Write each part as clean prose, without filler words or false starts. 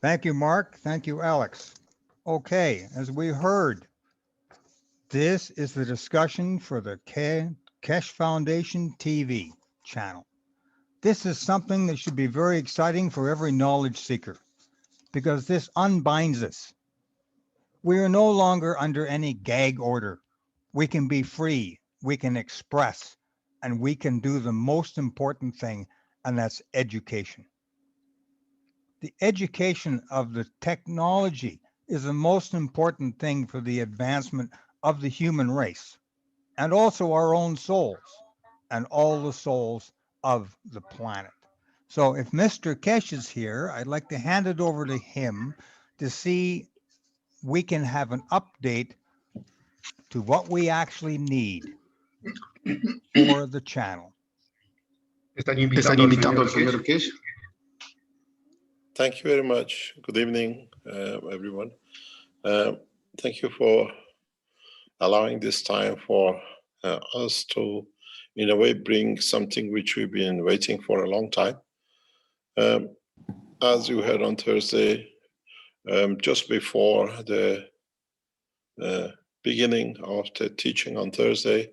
Thank you, Mark. Thank you, Alex. Okay, as we heard, this is the discussion for the Keshe Foundation TV channel. This is something that should be very exciting for every knowledge seeker because this unbinds us. We are no longer under any gag order. We can be free, we can express, and we can do the most important thing, and that's education. The education of the technology is the most important thing for the advancement of the human race and also our own souls and all the souls of the planet. So, if Mr. Kesh is here, I'd like to hand it over to him to see we can have an update to what we actually need for the channel. Estaría invitando al señor Keshe. Thank you very much. Good evening, everyone. Thank you for allowing this time for us to, in a way, bring something which we've been waiting for a long time. As you heard on Thursday, just before the beginning of the teaching on Thursday,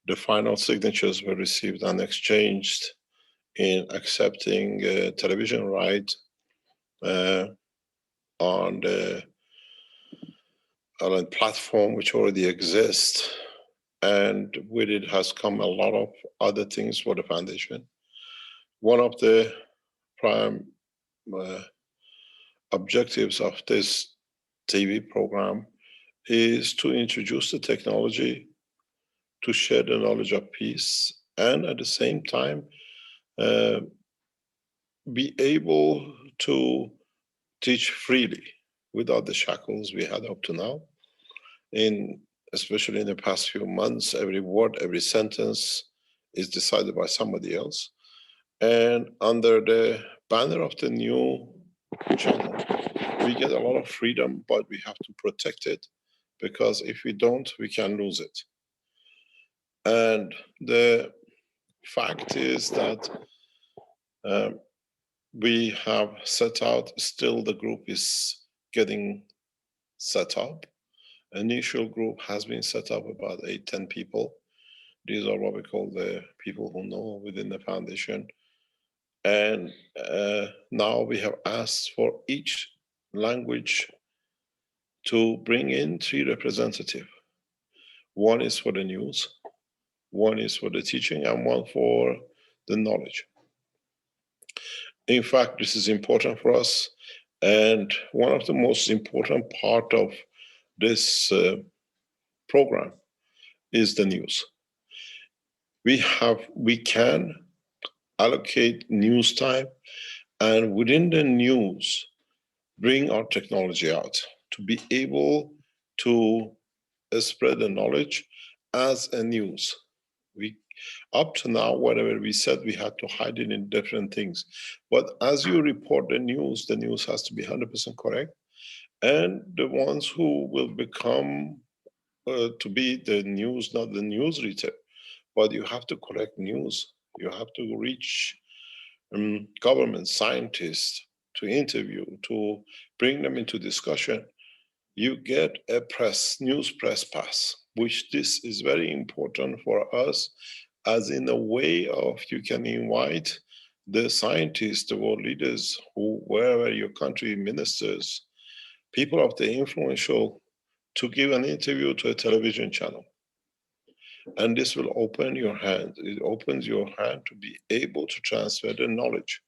the final signatures were received and exchanged in accepting television right on the platform which already exists. And with it has come a lot of other things for the foundation. One of the prime objectives of this TV program is to introduce the technology, to share the knowledge of peace, and at the same time, be able to teach freely without the shackles we had up to now. Especially in the past few months, every word, every sentence is decided by somebody else. And under the banner of the new channel, we get a lot of freedom, but we have to protect it, because if we don't, we can lose it. And the fact is that we have set out, still the group is getting set up. Initial group has been set up about 8-10 people. These are what we call the people who know within the foundation. And now we have asked for each language to bring in 3 representatives. One is for the news, one is for the teaching, and one for the knowledge. In fact, this is important for us. And one of the most important part of this program is the news. We can allocate news time, and within the news, bring our technology out to be able to spread the knowledge as a news. Up to now, whatever we said, we had to hide it in different things. But as you report the news has to be 100% correct. And the ones who will become to be the news, not the news reader, but you have to collect news. You have to reach government scientists to interview, to bring them into discussion. You get a news press pass, which this is very important for us, as in a way of you can invite the scientists, the world leaders, who wherever your country, ministers, people of the influential, to give an interview to a television channel. And this will open your hand. It opens your hand to be able to transfer the knowledge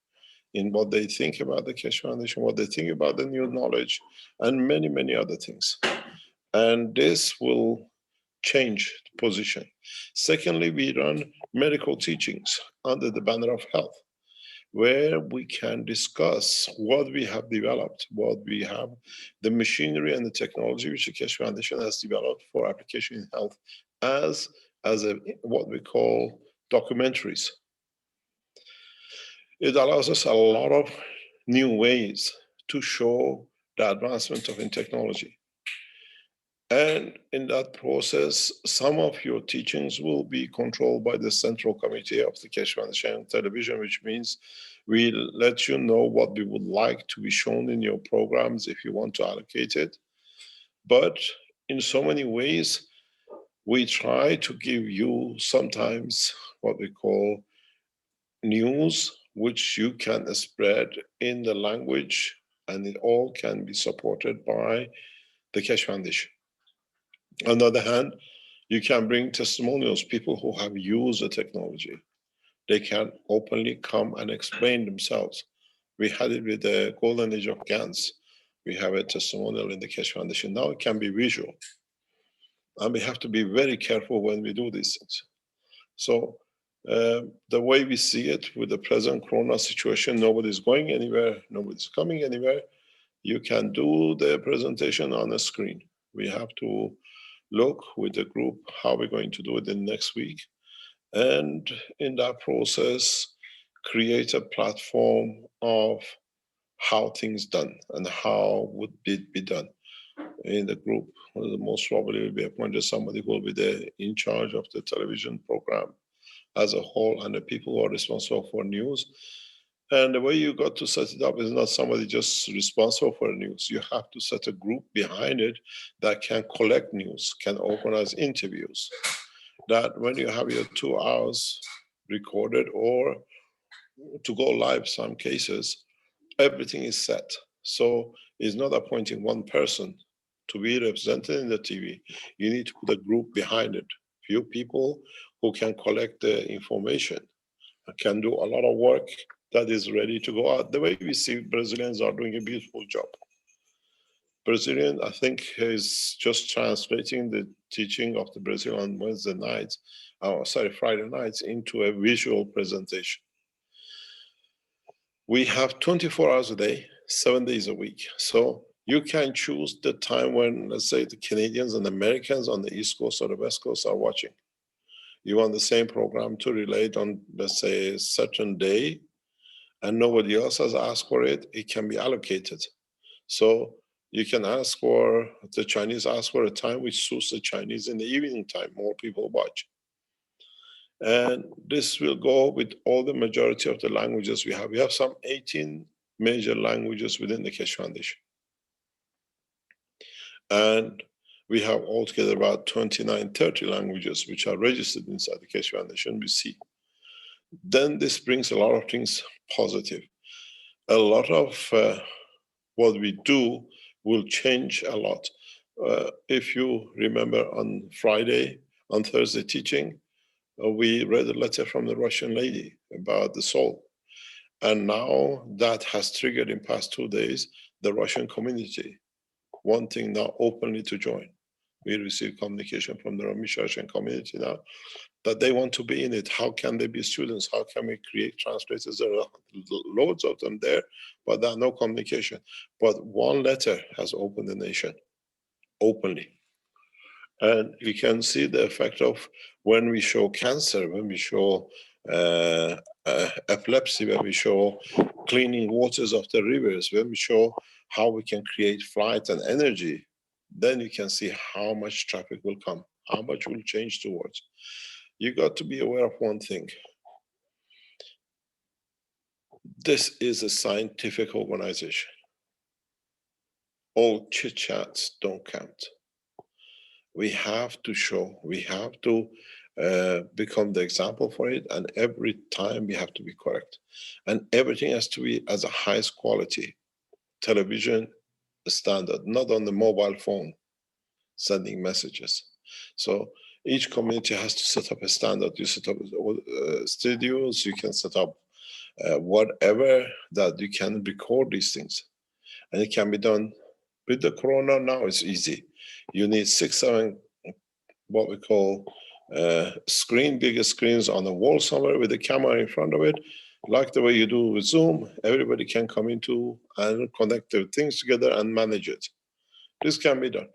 in what they think about the Keshe Foundation, what they think about the new knowledge, and many, many other things. And this will change the position. Secondly, we run medical teachings under the banner of health, where we can discuss what we have developed, what we have, the machinery and the technology which the Keshe Foundation has developed for application in health as what we call documentaries. It allows us a lot of new ways to show the advancement of in technology. And in that process, some of your teachings will be controlled by the Central Committee of the Keshe Foundation Television, which means We'll let you know what we would like to be shown in your programs if you want to allocate it. But in so many ways, we try to give you sometimes what we call news, which you can spread in the language, and it all can be supported by the Keshe Foundation. On the other hand, you can bring testimonials, people who have used the technology. They can openly come and explain themselves. We had it with the Golden Age of GANs. We have a testimonial in the Keshe Foundation. Now it can be visual. And we have to be very careful when we do these things. So the way we see it with the present Corona situation, nobody's going anywhere, nobody's coming anywhere. You can do the presentation on a screen. We have to look with the group how we're going to do it in next week. And in that process, create a platform of how things done and how would it be done in the group. Most probably will be appointed somebody who will be in charge of the television program as a whole, and the people who are responsible for news. And the way you got to set it up is not somebody just responsible for news. You have to set a group behind it that can collect news, can organize interviews. That when you have your 2 hours recorded or to go live some cases, everything is set. So it's not appointing one person to be represented in the TV. You need to put a group behind it. Few people who can collect the information, can do a lot of work that is ready to go out. The way we see Brazilians are doing a beautiful job. Brazilian, I think, is just translating the teaching of the Brazil on Wednesday nights, Friday nights into a visual presentation. We have 24 hours a day, 7 days a week. So you can choose the time when, let's say, the Canadians and Americans on the East Coast or the West Coast are watching. You want the same program to relate on, let's say, a certain day, and nobody else has asked for it, it can be allocated. So you can ask for, the Chinese ask for a time which suits the Chinese in the evening time, more people watch. And this will go with all the majority of the languages we have. We have some 18 major languages within the Keshe Foundation. And we have altogether about 29, 30 languages which are registered inside the Keshe Foundation, we see. Then this brings a lot of things positive. A lot of what we do will change a lot. If you remember on Friday, on Thursday teaching, we read a letter from the Russian lady about the soul. And now that has triggered in past 2 days, the Russian community wanting now openly to join. We receive communication from the Russian community now that they want to be in it. How can they be students? How can we create translators? There are loads of them there, but there are no communication. But one letter has opened the nation openly. And we can see the effect of when we show cancer, when we show epilepsy, when we show cleaning waters of the rivers, when we show how we can create flight and energy, then you can see how much traffic will come, how much will change towards. You got to be aware of one thing. This is a scientific organization. All chit-chats don't count. We have to show, we have to become the example for it, and every time we have to be correct. And everything has to be as a highest quality television standard, not on the mobile phone sending messages. So each community has to set up a standard. You set up studios, you can set up whatever that you can record these things. And it can be done with the Corona now, it's easy. You need 6, 7, what we call bigger screens on the wall somewhere with a camera in front of it, like the way you do with Zoom. Everybody can come into and connect the things together and manage it. This can be done,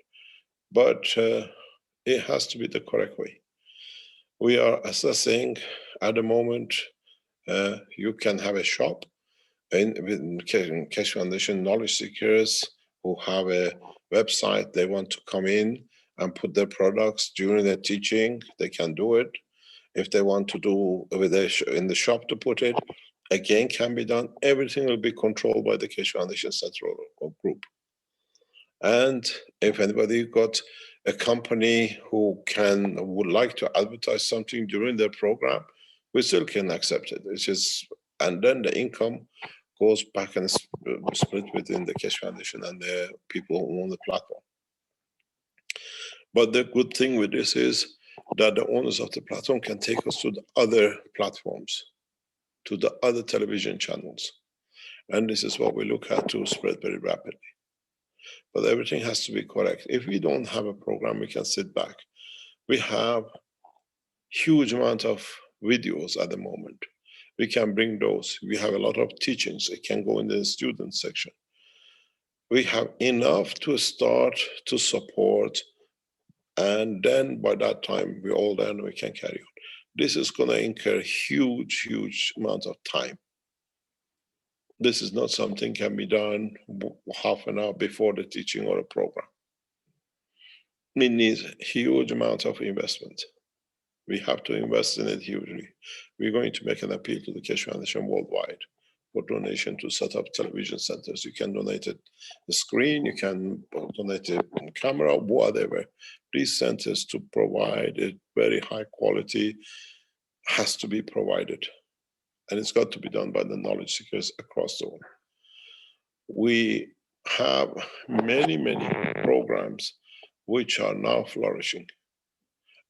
but it has to be the correct way. We are assessing at the moment, you can have a shop with Keshe Foundation knowledge seekers who have a website, they want to come in and put their products during their teaching, they can do it. If they want to do in the shop to put it, again can be done. Everything will be controlled by the Keshe Foundation Central Group. And if anybody got a company who would like to advertise something during their program, we still can accept it. It's just, and then the income goes back and split within the Keshe Foundation and the people who own the platform. But the good thing with this is that the owners of the platform can take us to the other platforms, to the other television channels. And this is what we look at to spread very rapidly. But everything has to be correct. If we don't have a program, we can sit back. We have huge amount of videos at the moment. We can bring those. We have a lot of teachings. It can go in the student section. We have enough to start to support, and then by that time, we're all done, we can carry on. This is gonna incur huge, huge amount of time. This is not something can be done half an hour before the teaching or a program. It needs a huge amount of investment. We have to invest in it hugely. We're going to make an appeal to the Keshe Foundation worldwide for donation to set up television centers. You can donate a screen, you can donate a camera, whatever. These centers to provide a very high quality has to be provided. And it's got to be done by the knowledge seekers across the world. We have many, many programs which are now flourishing,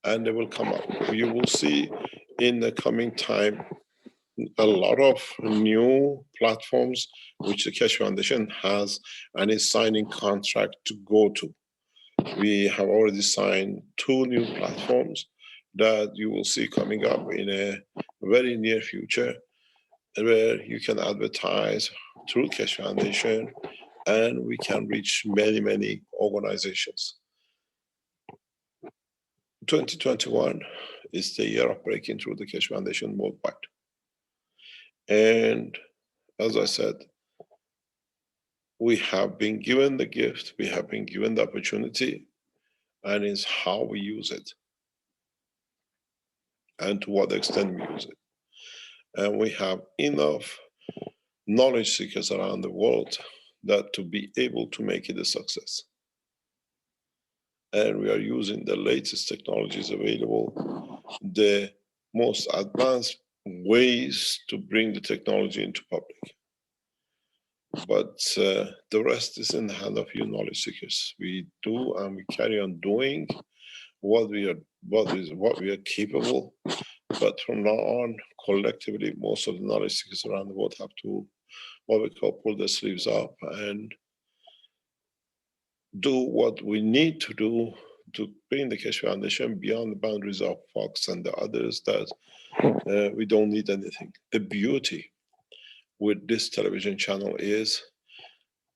and they will come up. You will see in the coming time a lot of new platforms which the Keshe Foundation has and is signing contract to go to. We have already signed 2 new platforms that you will see coming up in a very near future, where you can advertise through Keshe Foundation and we can reach many, many organizations. 2021 is the year of breaking through the Keshe Foundation worldwide. And as I said, we have been given the gift, we have been given the opportunity, and it's how we use it and to what extent we use it. And we have enough knowledge seekers around the world that to be able to make it a success. And we are using the latest technologies available, the most advanced ways to bring the technology into public. But the rest is in the hand of you knowledge seekers. We do and we carry on doing what we are capable. But from now on, collectively, most of the knowledge seekers around the world have to, what we call, pull their sleeves up and do what we need to do to bring the Keshe Foundation beyond the boundaries of Fox and the others, that we don't need anything. The beauty with this television channel is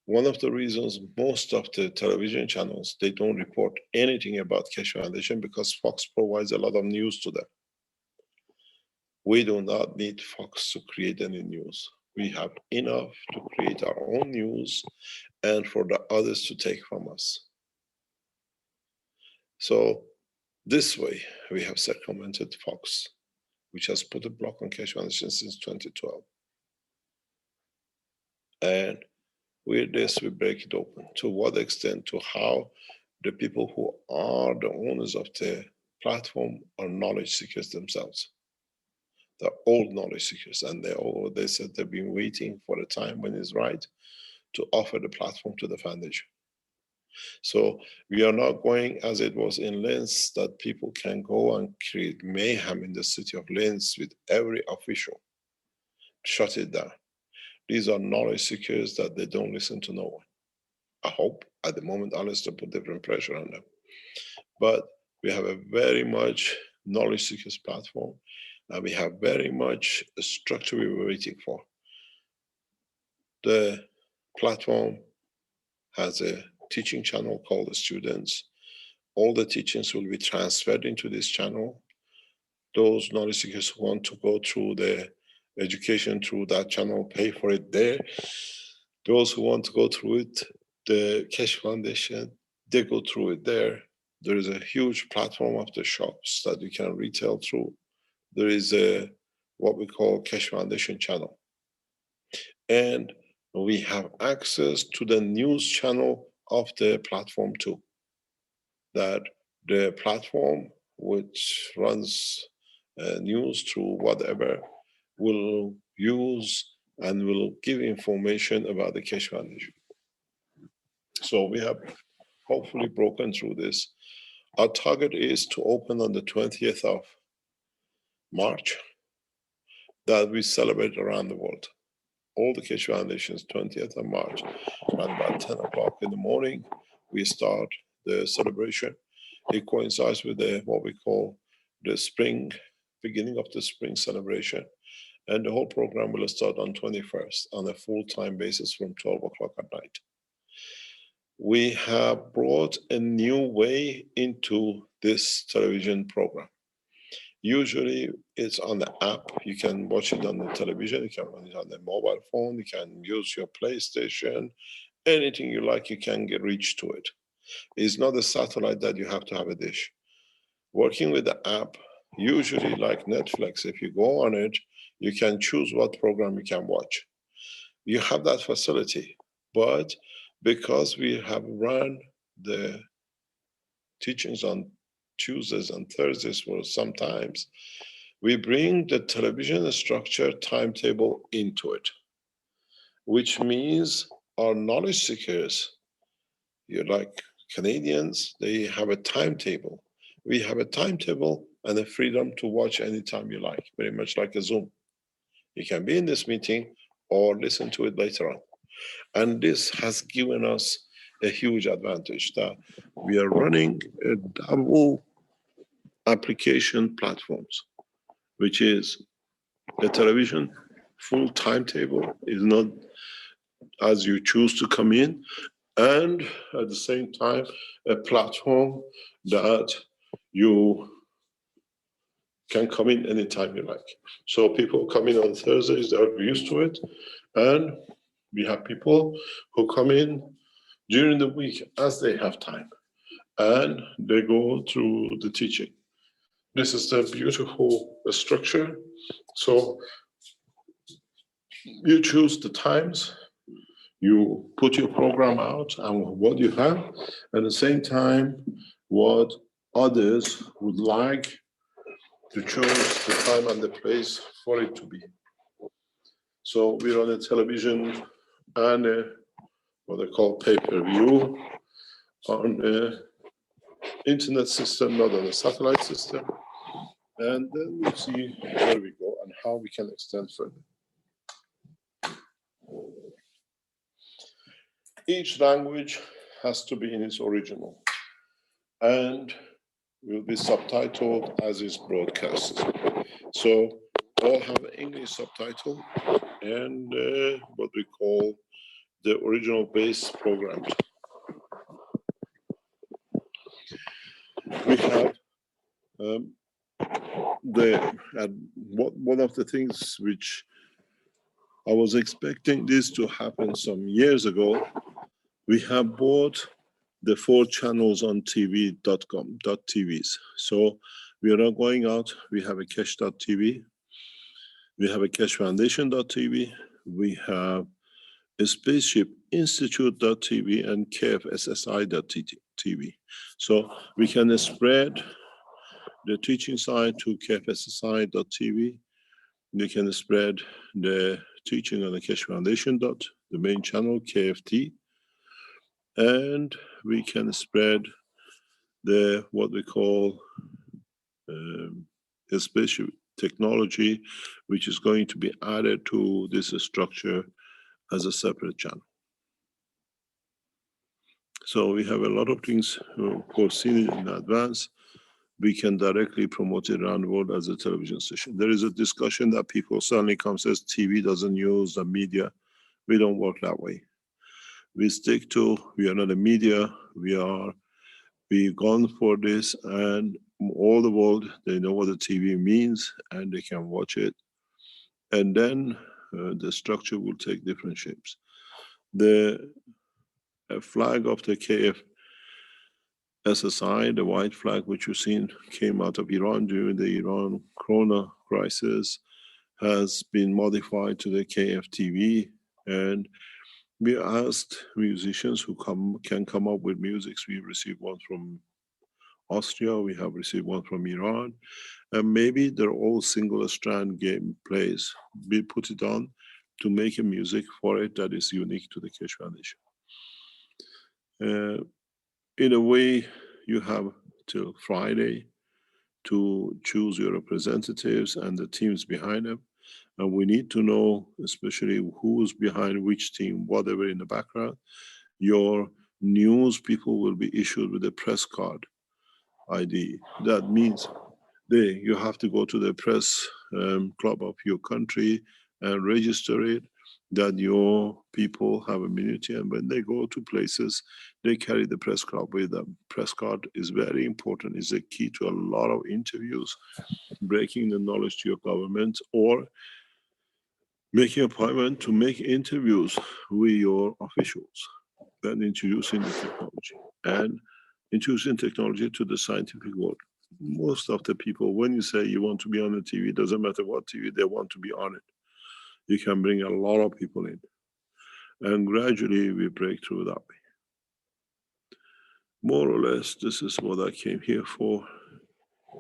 one of the reasons most of the television channels, they don't report anything about Keshe Foundation because Fox provides a lot of news to them. We do not need Fox to create any news. We have enough to create our own news and for the others to take from us. So this way, we have circumvented Fox, which has put a block on Keshe Foundation since 2012. And with this, we break it open. To what extent, to how the people who are the owners of the platform are knowledge seekers themselves. They're old knowledge seekers, and they said they've been waiting for the time when it's right to offer the platform to the foundation. So we are not going as it was in Linz, that people can go and create mayhem in the city of Linz with every official. Shut it down. These are knowledge seekers that they don't listen to no one. I hope at the moment, unless they put different pressure on them. But we have a very much knowledge seekers platform, and we have very much a structure we were waiting for. The platform has a teaching channel called the Students. All the teachings will be transferred into this channel. Those knowledge seekers who want to go through the education through that channel, pay for it there. Those who want to go through it, the Keshe Foundation, they go through it there. There is a huge platform of the shops that you can retail through. There is a what we call Keshe Foundation channel. And we have access to the news channel of the platform too. That the platform which runs news through whatever will use and will give information about the Keshe Foundation. So we have hopefully broken through this. Our target is to open on the 20th of March, that we celebrate around the world. All the Keshe Foundations, 20th of March, around about 10 o'clock in the morning, we start the celebration. It coincides with what we call the spring, beginning of the spring celebration. And the whole program will start on 21st on a full-time basis from 12 o'clock at night. We have brought a new way into this television program. Usually it's on the app. You can watch it on the television, you can watch it on the mobile phone, you can use your PlayStation, anything you like, you can reach to it. It's not a satellite that you have to have a dish. Working with the app, usually like Netflix, if you go on it, you can choose what program you can watch. You have that facility, but because we have run the teachings on Tuesdays and Thursdays for sometimes, we bring the television structure timetable into it, which means our knowledge seekers, you're like Canadians, they have a timetable. We have a timetable and the freedom to watch anytime you like, very much like a Zoom. You can be in this meeting or listen to it later on. And this has given us a huge advantage that we are running a double application platforms, which is the television full timetable is not as you choose to come in, and at the same time, a platform that you can come in anytime you like. So people come in on Thursdays, they're used to it, and we have people who come in during the week as they have time, and they go through the teaching. This is the beautiful structure. So you choose the times, you put your program out and what you have, at the same time, what others would like to choose the time and the place for it to be. So we're on a television and what they call pay-per-view on the internet system, not on a satellite system. And then we'll see where we go and how we can extend further. Each language has to be in its original and will be subtitled as is broadcast. So all have English subtitle and what we call the original base programs. We have one of the things which I was expecting this to happen some years ago, we have bought the 4 channels on TV.com.tvs. So we are not going out. We have a Keshe.tv. We have a Keshe Foundation.tv. We have a Spaceship Institute.tv and KFSSI.tv. So we can spread the teaching side to KFSSI.tv. We can spread the teaching on the Keshe Foundation. The main channel, KFT. And we can spread the what we call a spaceship technology, which is going to be added to this structure as a separate channel. So we have a lot of things foreseen in advance. We can directly promote it around the world as a television station. There is a discussion that people suddenly come says TV doesn't use the media. We don't work that way. We stick to, we are not a media, we've gone for this, and all the world, they know what the TV means and they can watch it. And then the structure will take different shapes. The flag of the KFSSI, the white flag which you've seen came out of Iran during the Iran Corona crisis, has been modified to the KFTV And we asked musicians who can come up with music. We received one from Austria, we have received one from Iran, and maybe they're all single strand game plays. We put it on to make a music for it that is unique to the Keshe Foundation. In a way, you have till Friday to choose your representatives and the teams behind them. And we need to know, especially who's behind which team, whatever in the background. Your news people will be issued with a press card ID. That means you have to go to the press club of your country and register it, that your people have immunity, and when they go to places, they carry the press card with them. Press card is very important, is a key to a lot of interviews, breaking the knowledge to your government, or making an appointment to make interviews with your officials, then introducing the technology and introducing technology to the scientific world. Most of the people, when you say you want to be on the TV, it doesn't matter what TV, they want to be on it. You can bring a lot of people in. And gradually we break through that way. More or less, this is what I came here for.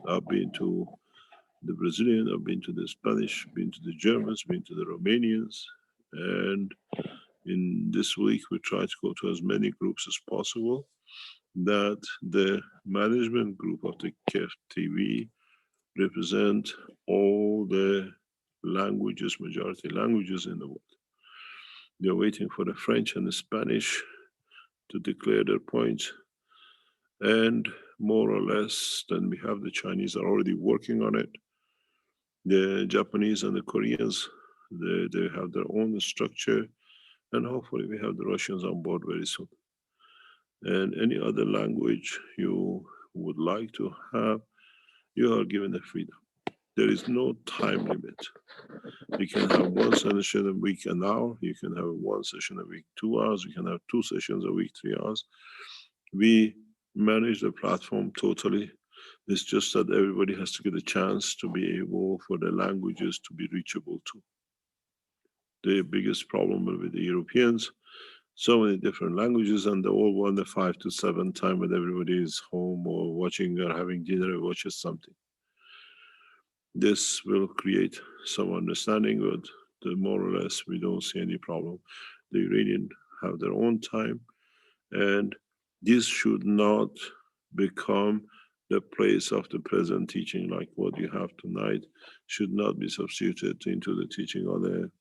I've been to the Brazilian, I've been to the Spanish, been to the Germans, been to the Romanians, and in this week we try to go to as many groups as possible, that the management group of the KesheTV represent all the languages, majority languages in the world. They're waiting for the French and the Spanish to declare their points. And more or less, then we have the Chinese are already working on it. The Japanese and the Koreans, they have their own structure. And hopefully we have the Russians on board very soon. And any other language you would like to have, you are given the freedom. There is no time limit. You can have one session a week, an hour. You can have one session a week, 2 hours. You can have 2 sessions a week, 3 hours. We manage the platform totally. It's just that everybody has to get a chance to be able for the languages to be reachable too. The biggest problem with the Europeans, so many different languages, and they all want the 5 to 7 time when everybody is home or watching or having dinner or watches something. This will create some understanding, but more or less we don't see any problem. The Iranians have their own time, and this should not become the place of the present teaching, like what you have tonight, should not be substituted into the teaching on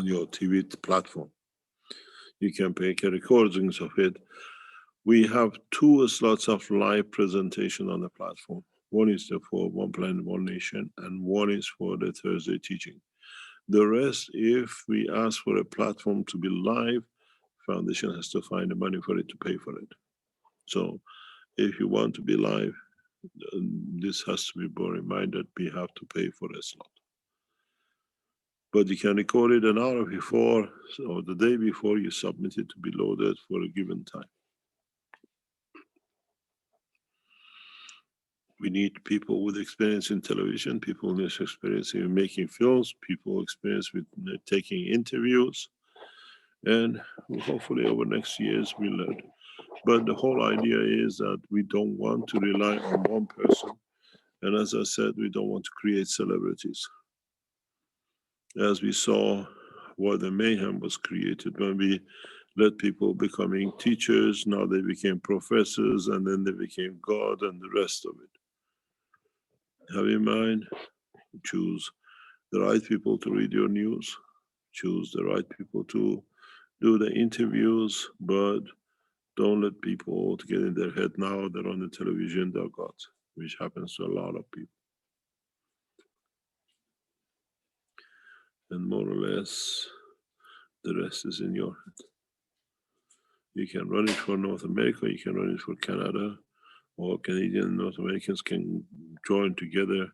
your TV platform. You can make recordings of it. We have 2 slots of live presentation on the platform. One is for One Planet, One Nation, and one is for the Thursday teaching. The rest, if we ask for a platform to be live, Foundation has to find the money for it to pay for it. So if you want to be live, this has to be borne in mind that we have to pay for a slot. But you can record it an hour before, or the day before you submit it to be loaded for a given time. We need people with experience in television, people with experience in making films, people experience with taking interviews, and hopefully over next years we learn. But the whole idea is that we don't want to rely on one person, and as I said, we don't want to create celebrities. As we saw what the mayhem was created when we let people becoming teachers, now they became professors, and then they became God and the rest of it. Have in mind, choose the right people to read your news, choose the right people to do the interviews, but don't let people to get in their head now they're on the television, they're God, which happens to a lot of people. And more or less, the rest is in your hand. You can run it for North America, you can run it for Canada, or Canadian and North Americans can join together.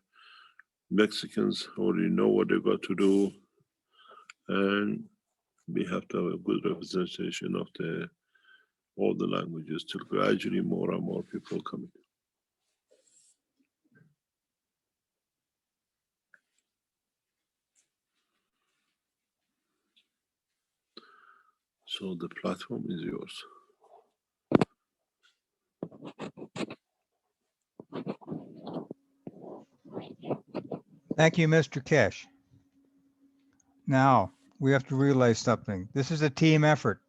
Mexicans already know what they've got to do, and we have to have a good representation of all the languages till gradually more and more people come in. So the platform is yours. Thank you, Mr. Keshe. Now, we have to realize something. This is a team effort.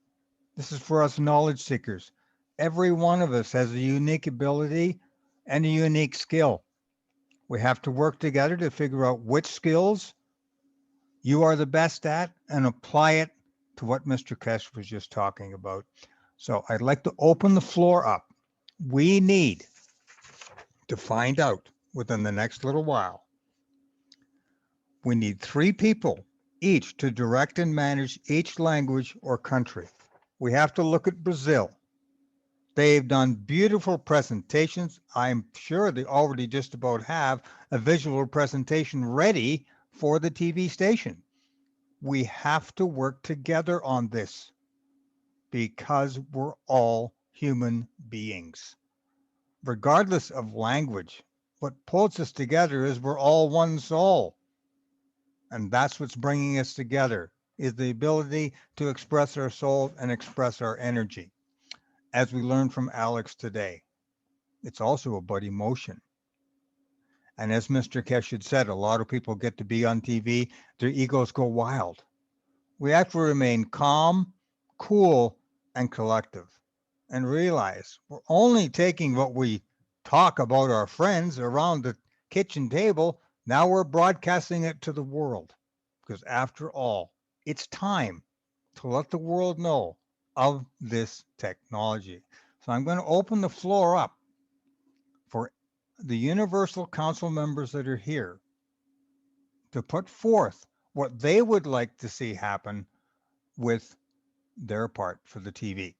This is for us knowledge seekers. Every one of us has a unique ability and a unique skill. We have to work together to figure out which skills you are the best at and apply it to what Mr. Keshe was just talking about. So I'd like to open the floor up. We need to find out within the next little while. We need 3 people each to direct and manage each language or country. We have to look at Brazil. They've done beautiful presentations. I'm sure they already just about have a visual presentation ready for the TV station. We have to work together on this because we're all human beings. Regardless of language, what pulls us together is we're all one soul. And that's what's bringing us together, is the ability to express our soul and express our energy. As we learned from Alex today, it's also about emotion. And as Mr. Keshe had said, a lot of people get to be on TV, their egos go wild. We have to remain calm, cool, and collective, and realize we're only taking what we talk about our friends around the kitchen table. Now we're broadcasting it to the world, because after all, it's time to let the world know of this technology. So I'm going to open the floor up for the Universal Council members that are here to put forth what they would like to see happen with their part for the TV.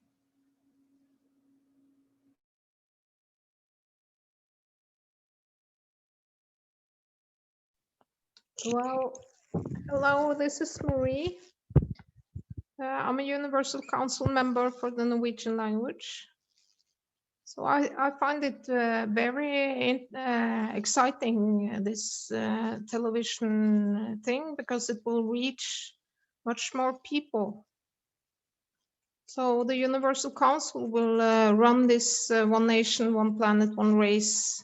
Well, hello, this is Marie. I'm a Universal Council member for the Norwegian language. So I find it very exciting, this television thing, because it will reach much more people. So the Universal Council will run this One Nation, One Planet, One Race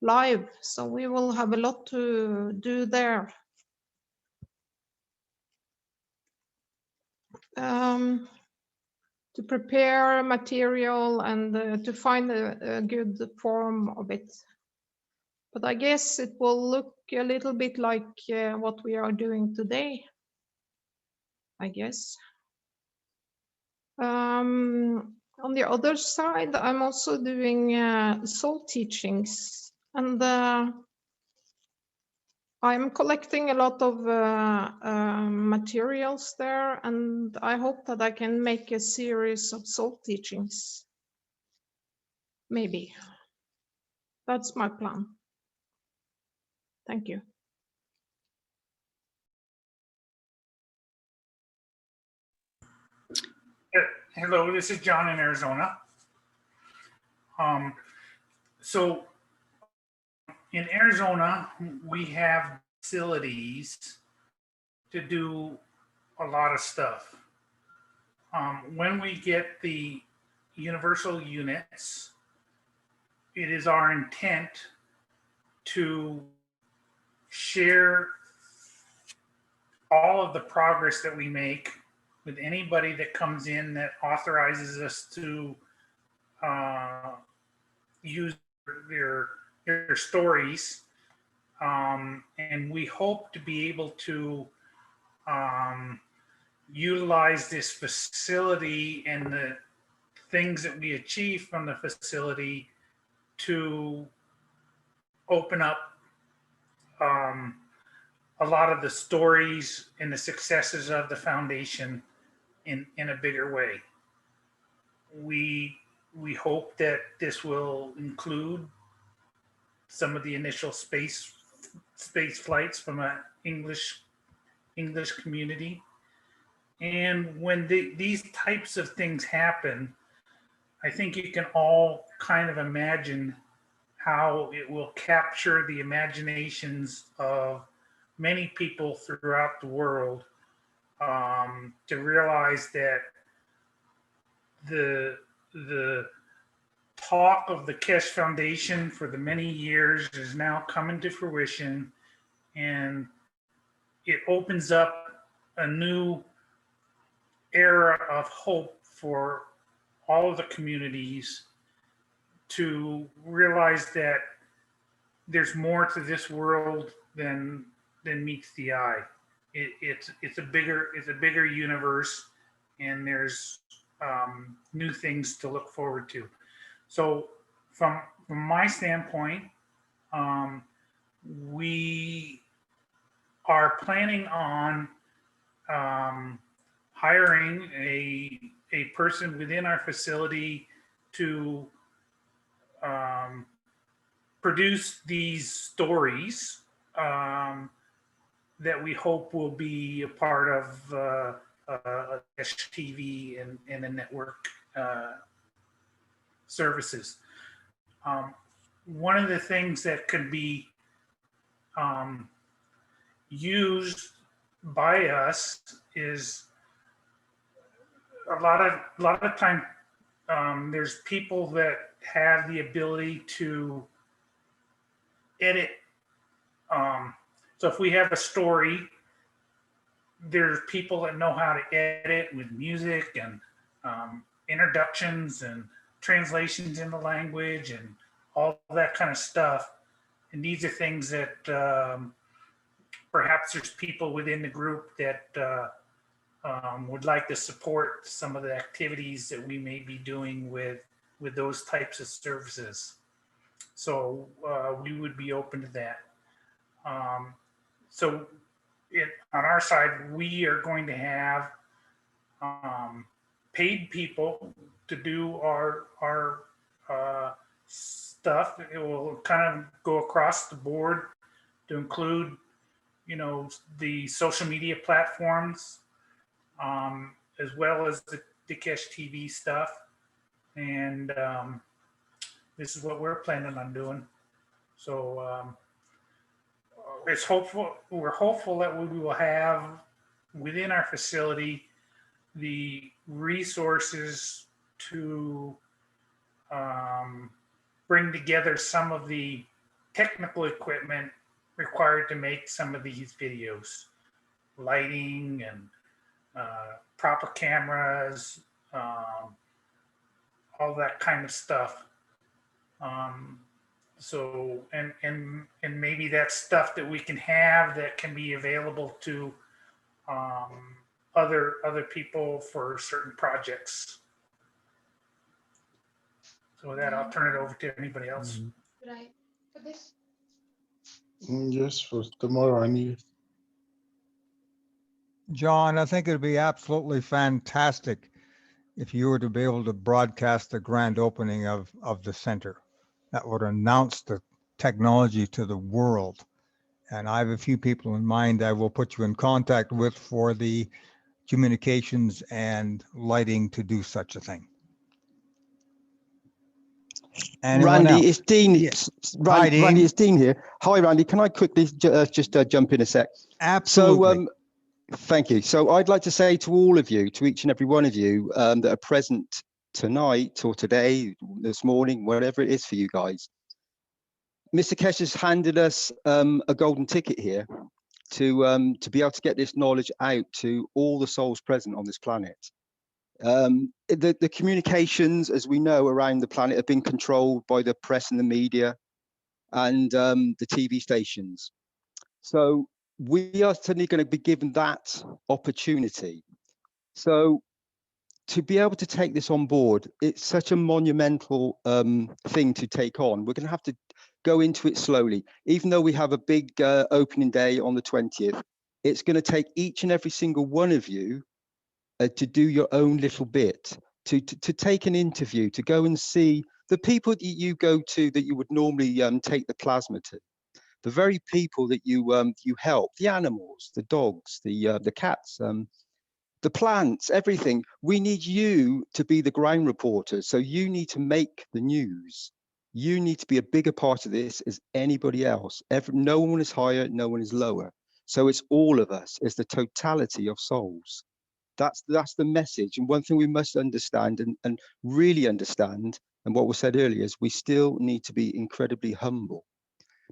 live. So we will have a lot to do there. To prepare material and to find a good form of it. But I guess it will look a little bit like what we are doing today, I guess. On the other side, I'm also doing soul teachings, and I'm collecting a lot of materials there, and I hope that I can make a series of soul teachings. Maybe. That's my plan. Thank you. Hello, this is John in Arizona. So in Arizona, we have facilities to do a lot of stuff. When we get the universal units, it is our intent to share all of the progress that we make with anybody that comes in that authorizes us to use their stories. And we hope to be able to utilize this facility and the things that we achieve from the facility to open up a lot of the stories and the successes of the foundation in a bigger way. We hope that this will include some of the initial space flights from an English community. And when these types of things happen, I think you can all kind of imagine how it will capture the imaginations of many people throughout the world, to realize that the talk of the Keshe Foundation for the many years is now coming to fruition, and it opens up a new era of hope for all of the communities to realize that there's more to this world than meets the eye. It's a bigger universe, and there's new things to look forward to. So from my standpoint, we are planning on hiring a person within our facility to produce these stories that we hope will be a part of KesheTV and the network services. One of the things that could be used by us is a lot of time there's people that have the ability to edit. So if we have a story, there's people that know how to edit with music and introductions and translations into language and all that kind of stuff. And these are things that perhaps there's people within the group that would like to support some of the activities that we may be doing with those types of services. So we would be open to that. So on our side, we are going to have paid people to do our stuff. It will kind of go across the board to include, the social media platforms, as well as the KesheTV stuff. And this is what we're planning on doing. So we're hopeful that we will have within our facility the resources to bring together some of the technical equipment required to make some of these videos, lighting and proper cameras, all that kind of stuff. So and maybe that's stuff that we can have that can be available to other people for certain projects. So with that, I'll turn it over to anybody else. Right. For this. Yes, for tomorrow I need. John, I think it'd be absolutely fantastic if you were to be able to broadcast the grand opening of the center. That would announce the technology to the world. And I have a few people in mind I will put you in contact with for the communications and lighting to do such a thing. Anyone Randy, else? it's Dean. Yes. Randy, Hi, Dean. Randy, it's Dean here. Hi, Randy. Can I quickly just jump in a sec? Absolutely. So, thank you. So I'd like to say to all of you, to each and every one of you that are present tonight or today, this morning, whatever it is for you guys, Mr. Keshe has handed us a golden ticket here to be able to get this knowledge out to all the souls present on this planet. The communications, as we know, around the planet have been controlled by the press and the media and the TV stations. So we are suddenly going to be given that opportunity. So to be able to take this on board, it's such a monumental thing to take on. We're going to have to go into it slowly. Even though we have a big opening day on the 20th, it's going to take each and every single one of you to do your own little bit, to take an interview, to go and see the people that you go to that you would normally take the plasma to, the very people that you help, the animals, the dogs, the cats, the plants, everything. We need you to be the ground reporters. So you need to make the news. You need to be a bigger part of this as anybody else. No one is higher, no one is lower. So it's all of us. It's the totality of souls. That's the message. And one thing we must understand and really understand, and what was said earlier, is we still need to be incredibly humble,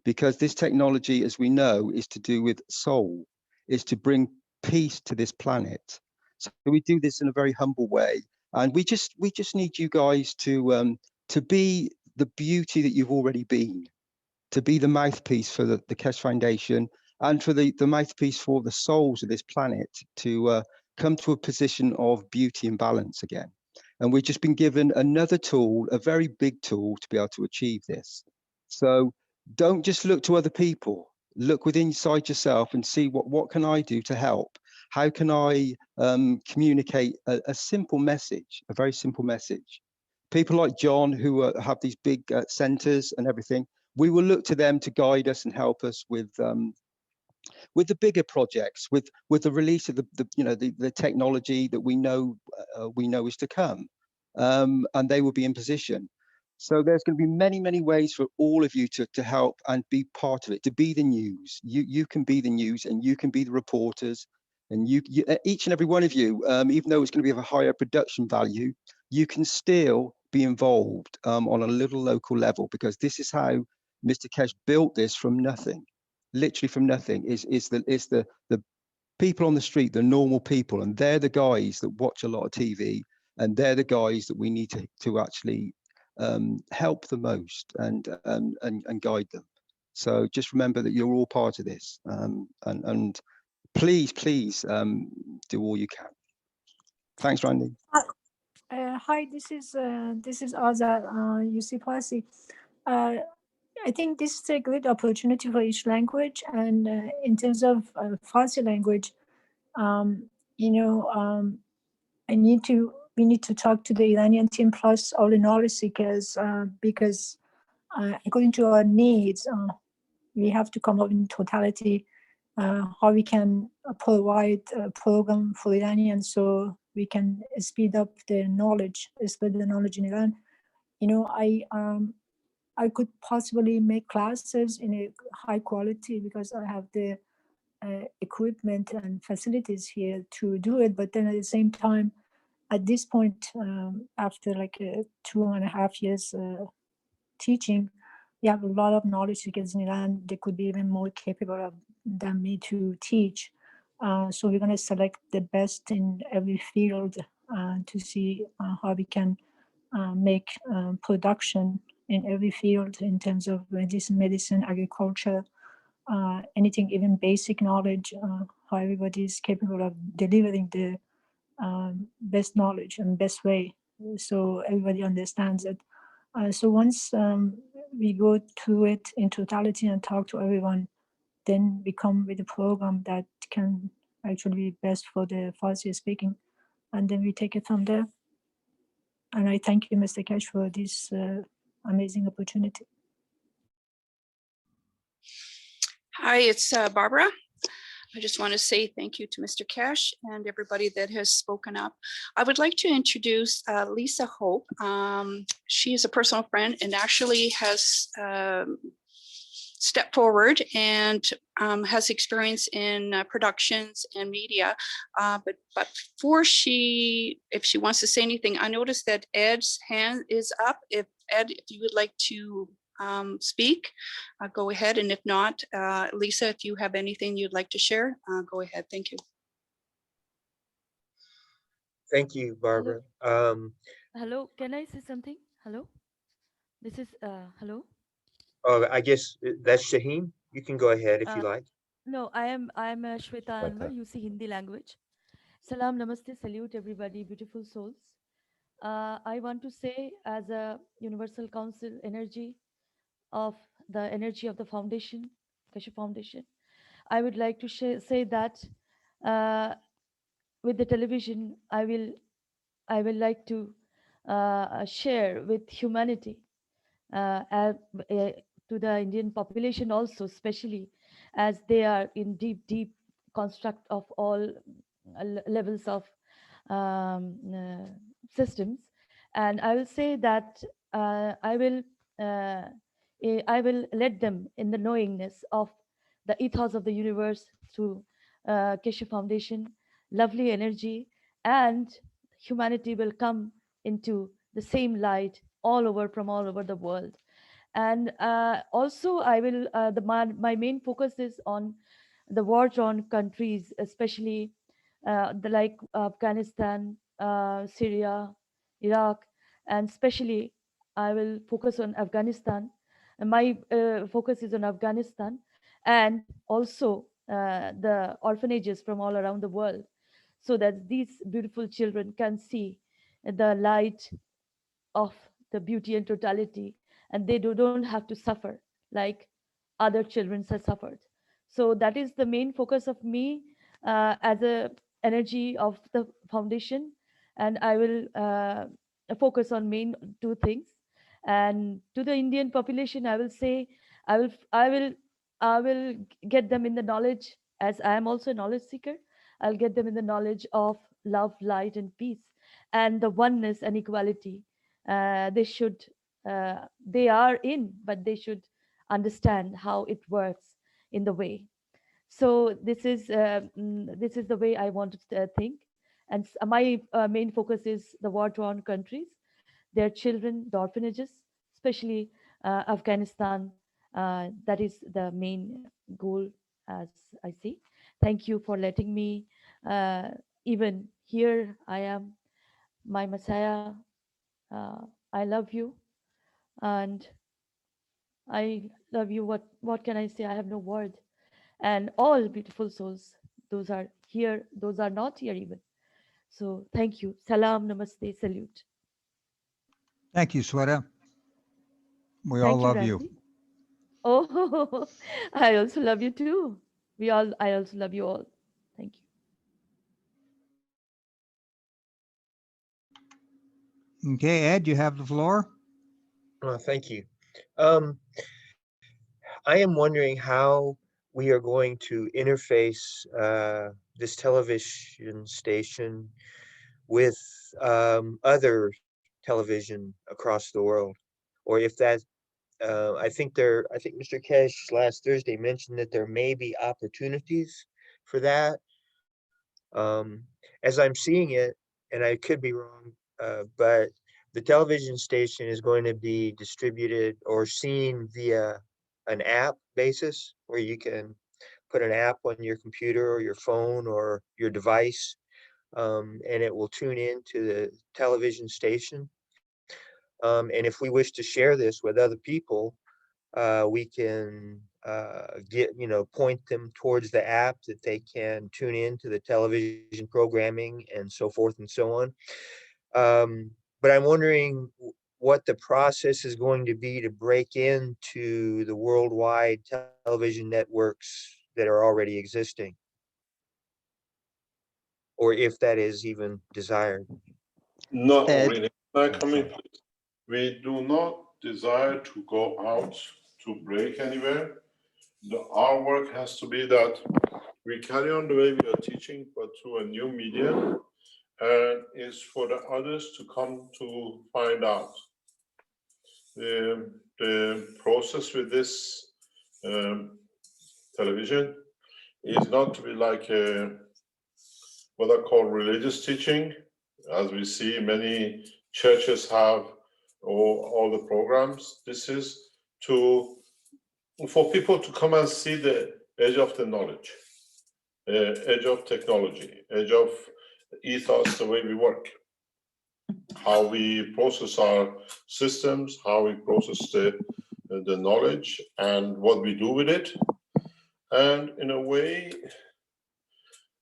because this technology, as we know, is to do with soul, is to bring peace to this planet. So we do this in a very humble way, and we just need you guys to be the beauty that you've already been, to be the mouthpiece for the Keshe Foundation, and for the mouthpiece for the souls of this planet to come to a position of beauty and balance again. And we've just been given another tool, a very big tool, to be able to achieve this. So don't just look to other people. Look within inside yourself and see what can I do to help? How can I communicate a simple message, a very simple message? People like John, who have these big centers and everything, we will look to them to guide us and help us with the bigger projects, with the release of the technology that we know is to come, and they will be in position. So there's going to be many ways for all of you to help and be part of it, to be the news. You can be the news, and you can be the reporters, and you each and every one of you, even though it's going to be of a higher production value, you can still be involved on a little local level, because this is how Mr. Keshe built this from nothing. Literally from nothing. Is the people on the street, the normal people, and they're the guys that watch a lot of TV, and they're the guys that we need to actually help the most and guide them. So just remember that you're all part of this, and please do all you can. Thanks, Randy. Hi, this is Azar, UC Parsi. I think this is a great opportunity for each language, and in terms of Farsi language, you know, we need to talk to the Iranian team plus all the knowledge seekers, because according to our needs, we have to come up in totality how we can provide a program for Iranians so we can speed up the knowledge, spread the knowledge in Iran. You know, I could possibly make classes in a high quality because I have the equipment and facilities here to do it. But then at the same time, at this point, after like 2.5 years teaching, we have a lot of knowledge because in Iran, they could be even more capable than me to teach. So we're going to select the best in every field to see how we can make production in every field in terms of medicine, agriculture, anything, even basic knowledge, how everybody is capable of delivering the best knowledge and best way. So everybody understands it. So once we go through it in totality and talk to everyone, then we come with a program that can actually be best for the Farsi speaking. And then we take it from there. And I thank you, Mr. Keshe, for this amazing opportunity. Hi, it's Barbara. I just want to say thank you to Mr. Keshe and everybody that has spoken up. I would like to introduce Lisa Hope. She is a personal friend and actually has stepped forward and has experience in productions and media. But before if she wants to say anything, I noticed that Ed's hand is up. If Ed, if you would like to speak, go ahead. And if not, Lisa, if you have anything you'd like to share, go ahead. Thank you. Thank you, Barbara. Hello, can I say something? Hello, this is hello. Oh, I guess that's Shaheen. You can go ahead if you like. No, I'm Shweta Anwar, UC Hindi language. Salam, namaste, salute everybody, beautiful souls. I want to say, as a Universal Council energy of the foundation, Keshe Foundation, I would like to say that with the television, I will like to share with humanity, to the Indian population also, especially as they are in deep construct of all levels of systems. And I will say that I will let them in the knowingness of the ethos of the universe through Keshe Foundation, lovely energy, and humanity will come into the same light all over from all over the world. And also I will my main focus is on the war-torn countries, especially the like Afghanistan, Syria, Iraq, and especially I will focus on Afghanistan. And my focus is on Afghanistan, and also the orphanages from all around the world, so that these beautiful children can see the light of the beauty and totality, and they don't have to suffer like other children have suffered. So that is the main focus of me as a energy of the foundation. And I will focus on main two things. And to the Indian population, I will say i will i will I will get them in the knowledge, as I am also a knowledge seeker. I'll get them in the knowledge of love, light, and peace, and the oneness and equality. They should they are in, but they should understand how it works in the way. So this is the way I want to think. And my main focus is the war-torn countries, their children, the orphanages, especially Afghanistan. That is the main goal, as I see. Thank you for letting me. Even here I am, my Messiah. I love you, and I love you. What can I say? I have no word. And all beautiful souls, those are here, those are not here even. So thank you. Salam, namaste, salute. Thank you, Sweta. We all Thank you, love you. Ramji. Oh, I also love you too. I also love you all. Thank you. Okay, Ed, you have the floor. Thank you. I am wondering how we are going to interface this television station with other television across the world, or if that I think Mr. Keshe last Thursday mentioned that there may be opportunities for that. As I'm seeing it, and I could be wrong, but the television station is going to be distributed or seen via an app basis, where you can put an app on your computer or your phone or your device, and it will tune in to the television station. And if we wish to share this with other people, we can point them towards the app that they can tune in to the television programming and so forth and so on. But I'm wondering what the process is going to be to break into the worldwide television networks that are already existing, or if that is even desired. Not Ed. really. Can I come in, please? We do not desire to go out to break anywhere. Our work has to be that we carry on the way we are teaching, but through a new media, and it's for the others to come to find out. The process with this television is not to be like what I call religious teaching, as we see many churches have all the programs. This is for people to come and see the edge of the knowledge, edge of technology, edge of ethos, the way we work, how we process our systems, how we process the knowledge, and what we do with it. And in a way,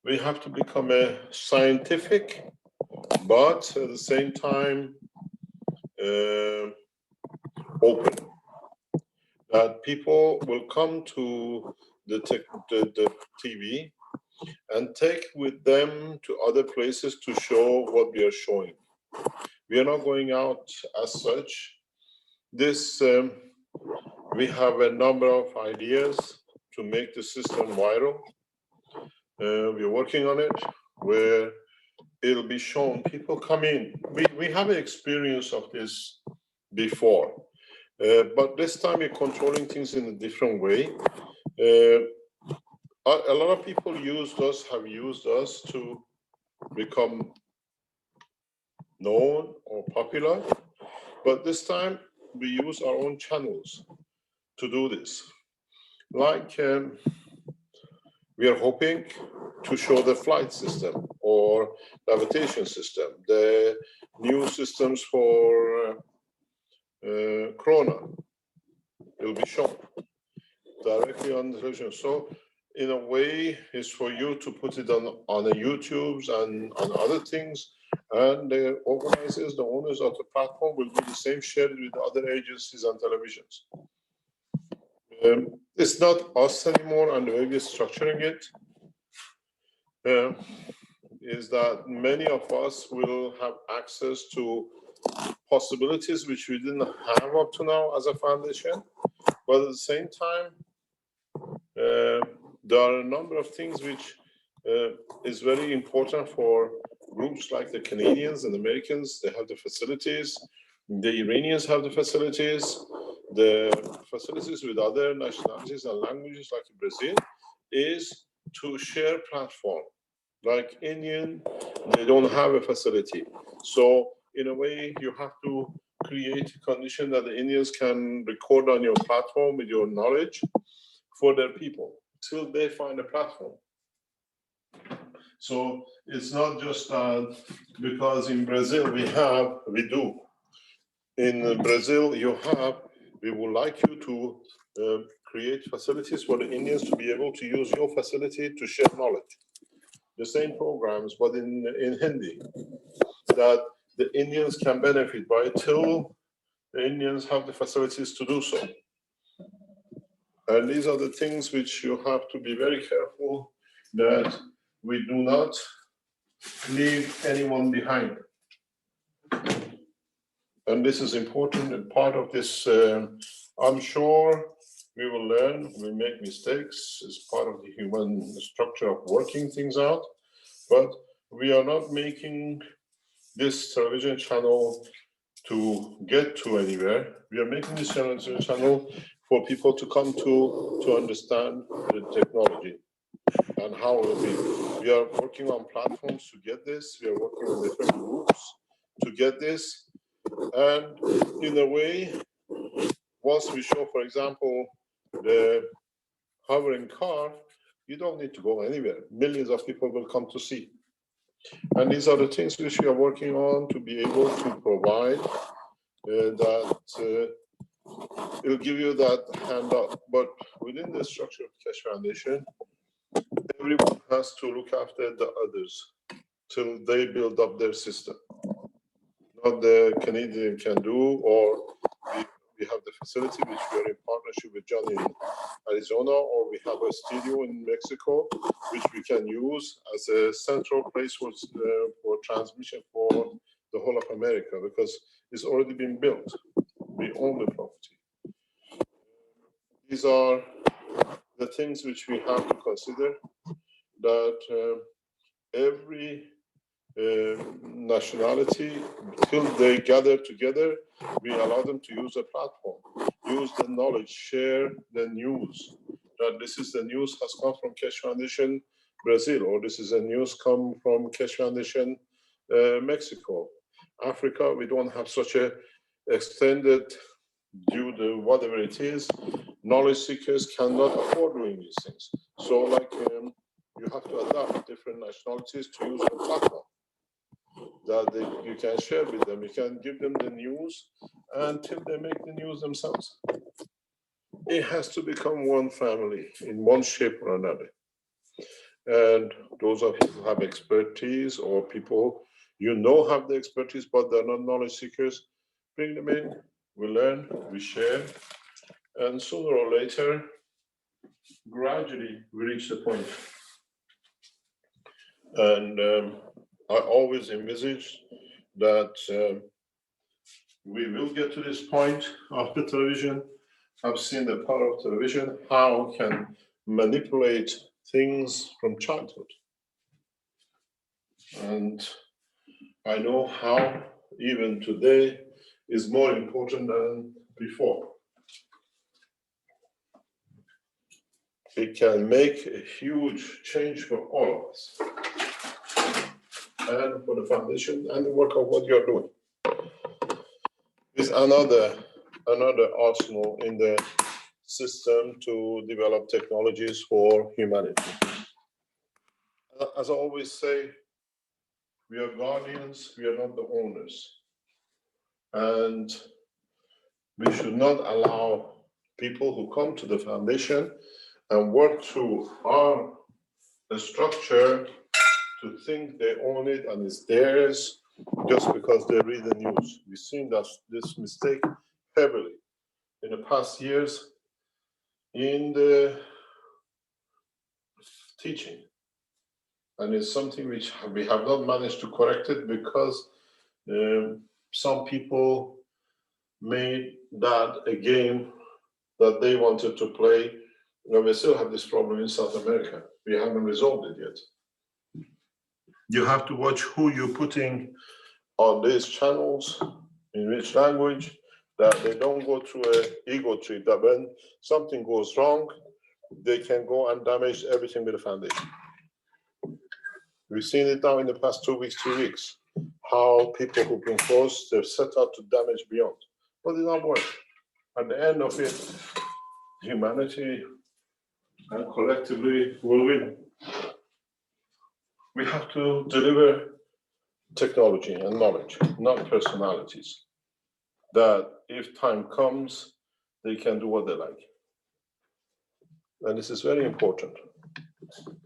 we have to become a scientific, but at the same time, open. That people will come to the TV and take with them to other places to show what we are showing. We are not going out as such. This, we have a number of ideas to make the system viral. We're working on it, where it'll be shown. People come in. We have an experience of this before, but this time we're controlling things in a different way. A lot of people have used us to become known or popular, but this time we use our own channels to do this. Like we are hoping to show the flight system or navigation system, the new systems for Corona will be shown directly on the television. So in a way, it's for you to put it on the YouTubes and on other things, and the organizers, the owners of the platform will do the same, share it with other agencies and televisions. It's not us anymore, and the way we're structuring it is that many of us will have access to possibilities which we didn't have up to now as a foundation, but at the same time, there are a number of things which is very important for groups like the Canadians and Americans. They have the facilities, the Iranians have the facilities with other nationalities and languages like Brazil, is to share platform. Like Indian, they don't have a facility. So in a way, you have to create a condition that the Indians can record on your platform with your knowledge for their people till they find a platform. So it's not just because in Brazil we do. In Brazil, we would like you to create facilities for the Indians to be able to use your facility to share knowledge. The same programs, but in Hindi, that the Indians can benefit by till the Indians have the facilities to do so. And these are the things which you have to be very careful that we do not leave anyone behind. And this is important, and part of this, I'm sure we will learn, we make mistakes, it's part of the human structure of working things out, but we are not making this television channel to get to anywhere. We are making this television channel for people to come to understand the technology and how it will be. We are working on platforms to get this. We are working on different groups to get this. And in a way, once we show, for example, the hovering car, you don't need to go anywhere. Millions of people will come to see. And these are the things which we are working on to be able to provide that it'll give you that handout. But within the structure of Keshe Foundation, everyone has to look after the others till they build up their system. Not the Canadian can do, or we have the facility which we are in partnership with John in Arizona, or we have a studio in Mexico which we can use as a central place for transmission for the whole of America, because it's already been built. We own the property. These are the things which we have to consider, that every nationality, till they gather together, we allow them to use a platform, use the knowledge, share the news, that this is the news has come from Keshe Foundation Brazil, or this is a news come from Keshe Foundation Mexico. Africa, we don't have such a extended, due to whatever it is, knowledge seekers cannot afford doing these things. So like you have to adapt different nationalities to use the platform that you can share with them. You can give them the news until they make the news themselves. It has to become one family in one shape or another. And those of you who have expertise, or people you know have the expertise but they're not knowledge seekers, bring them in, we learn, we share, and sooner or later, gradually we reach the point. And I always envisage that we will get to this point of the television. I've seen the power of television, how it can manipulate things from childhood. And I know how even today is more important than before. It can make a huge change for all of us. and for the foundation and the work of what you're doing. It's another arsenal in the system to develop technologies for humanity. As I always say, we are guardians, we are not the owners. And we should not allow people who come to the foundation and work through our structure to think they own it and it's theirs just because they read the news. We've seen this mistake heavily in the past years in the teaching. And it's something which we have not managed to correct it because some people made that a game that they wanted to play. We still have this problem in South America. We haven't resolved it yet. You have to watch who you're putting on these channels, in which language, that they don't go through an ego trip, that when something goes wrong, they can go and damage everything with the foundation. We've seen it now in the past 2 weeks, 3 weeks, how people who've been close, they've set out to damage beyond. But it did not work. At the end of it, humanity and collectively will win. We have to deliver technology and knowledge, not personalities, that if time comes, they can do what they like. And this is very important.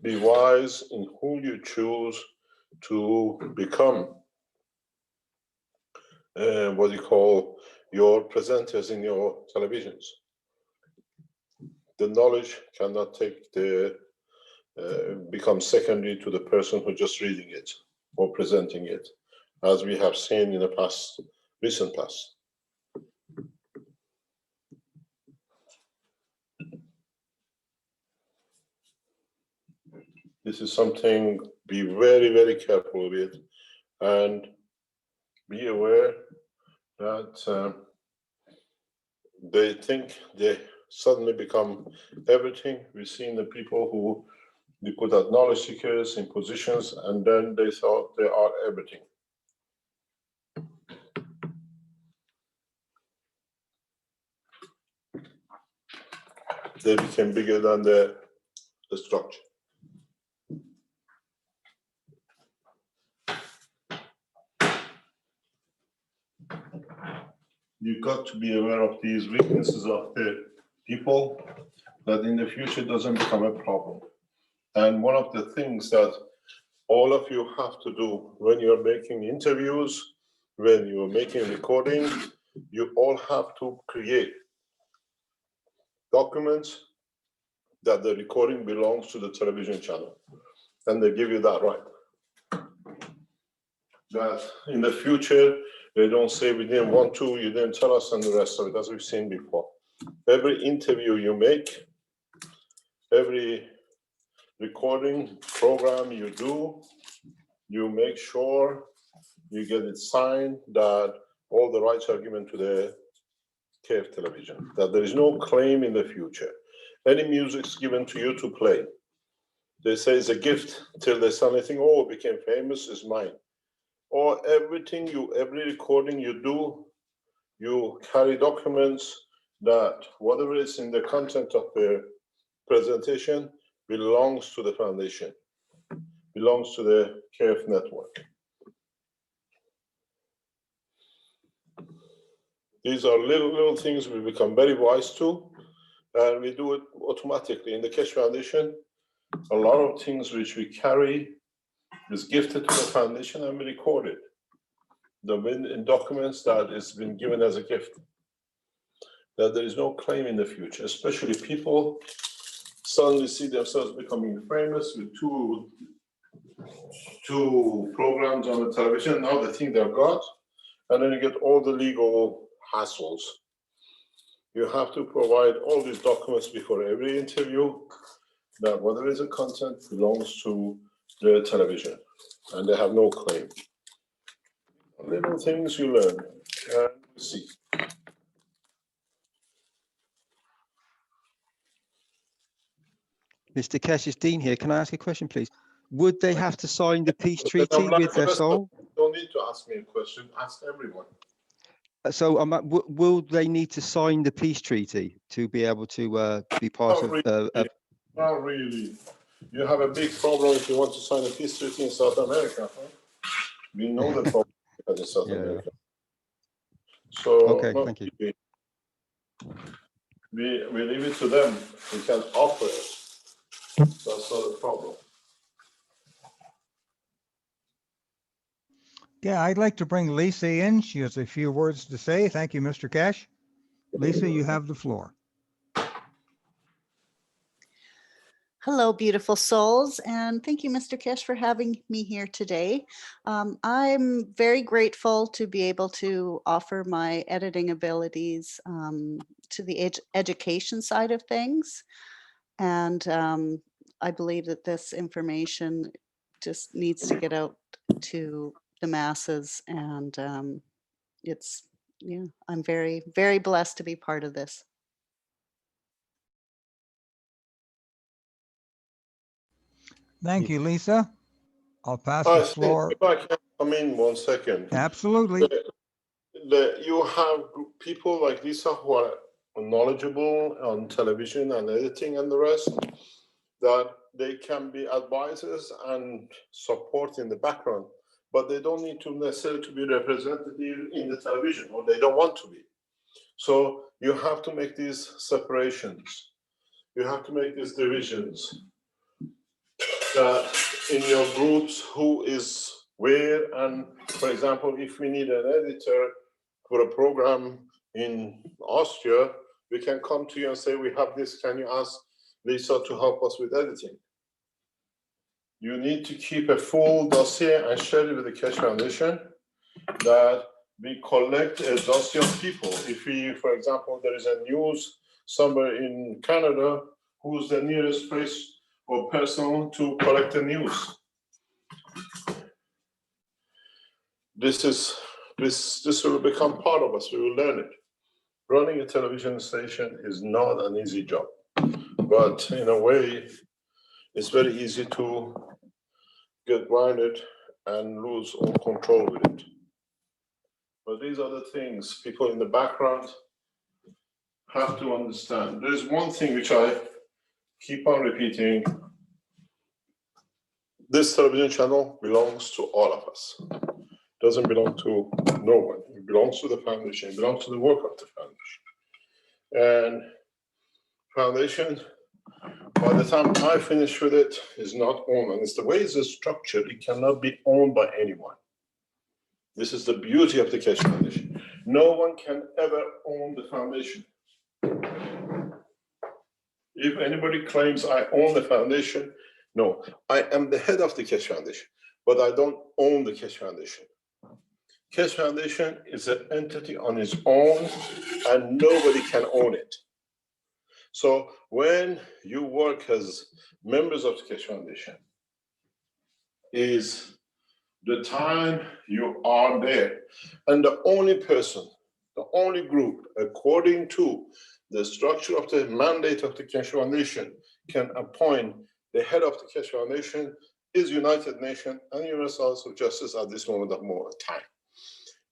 Be wise in who you choose to become what you call your presenters in your televisions. The knowledge cannot take become secondary to the person who's just reading it or presenting it, as we have seen in the recent past. This is something be very, very careful with, and be aware that they think they suddenly become everything. We've seen the people who we put out knowledge seekers in positions, and then they thought they are everything. They became bigger than the structure. You've got to be aware of these weaknesses of the people, that in the future doesn't become a problem. And one of the things that all of you have to do when you're making interviews, when you're making recording, you all have to create documents that the recording belongs to the television channel. And they give you that right. That in the future, they don't say we didn't want to, you didn't tell us, and the rest of it, as we've seen before. Every interview you make, every recording program you do, you make sure you get it signed that all the rights are given to the KF television, that there is no claim in the future. Any music's given to you to play. They say it's a gift till they suddenly think, oh, it became famous, it's mine. Or everything every recording you do, you carry documents that whatever is in the content of the presentation belongs to the foundation, belongs to the KF network. These are little things we become very wise to, and we do it automatically. In the Keshe Foundation, a lot of things which we carry is gifted to the foundation and we record it. In documents that it's been given as a gift. That there is no claim in the future, especially people suddenly see themselves becoming famous with two programs on the television. Now they think they're God, and then you get all the legal hassles. You have to provide all these documents before every interview, that whatever is the content belongs to the television, and they have no claim. Little things you learn and see. Mr. Keshe, it's Dean here. Can I ask a question, please? would they have to sign the peace treaty with their soul? Don't need to ask me a question, ask everyone. So will they need to sign the peace treaty to be able to be part Not of? really. Not really. You have a big problem if you want to sign a peace treaty in South America. Huh? We know the problem in South America. So okay, thank you. Really. We leave it to them. We can offer it. That's not a problem. Yeah, I'd like to bring Lisa in. She has a few words to say. Thank you, Mr. Keshe. Lisa, you have the floor. Hello, beautiful souls, and thank you, Mr. Keshe, for having me here today. I'm very grateful to be able to offer my editing abilities to the education side of things. And I believe that this information just needs to get out to the masses, and I'm very, very blessed to be part of this. Thank you, Lisa. I'll pass the floor. If I can come in 1 second. Absolutely. You have people like Lisa who are knowledgeable on television and editing and the rest, that they can be advisors and support in the background, but they don't need to necessarily to be representative in the television, or they don't want to be. So you have to make these separations. You have to make these divisions. That in your groups, who is where, and for example, if we need an editor for a program in Austria, we can come to you and say, we have this, can you ask Lisa to help us with editing? You need to keep a full dossier and share it with the Keshe Foundation, that we collect a dossier of people. If we, for example, there is a news somewhere in Canada, who's the nearest place or person to collect the news? This will become part of us. We will learn it. Running a television station is not an easy job, but in a way, it's very easy to get blinded and lose all control with it. But these are the things people in the background have to understand. There's one thing which I keep on repeating. This television channel belongs to all of us. It doesn't belong to no one. It belongs to the foundation. It belongs to the work of the foundation. And foundation, by the time I finish with it, is not owned. And it's the way it's structured, it cannot be owned by anyone. This is the beauty of the Keshe Foundation. No one can ever own the foundation. If anybody claims I own the foundation, no, I am the head of the Keshe Foundation, but I don't own the Keshe Foundation. Keshe Foundation is an entity on its own, and nobody can own it. So when you work as members of the Keshe Foundation, is the time you are there. And the only person, the only group, according to the structure of the mandate of the Keshe Foundation, can appoint the head of the Keshe Foundation is United Nations and Universal House of Justice at this moment of more time.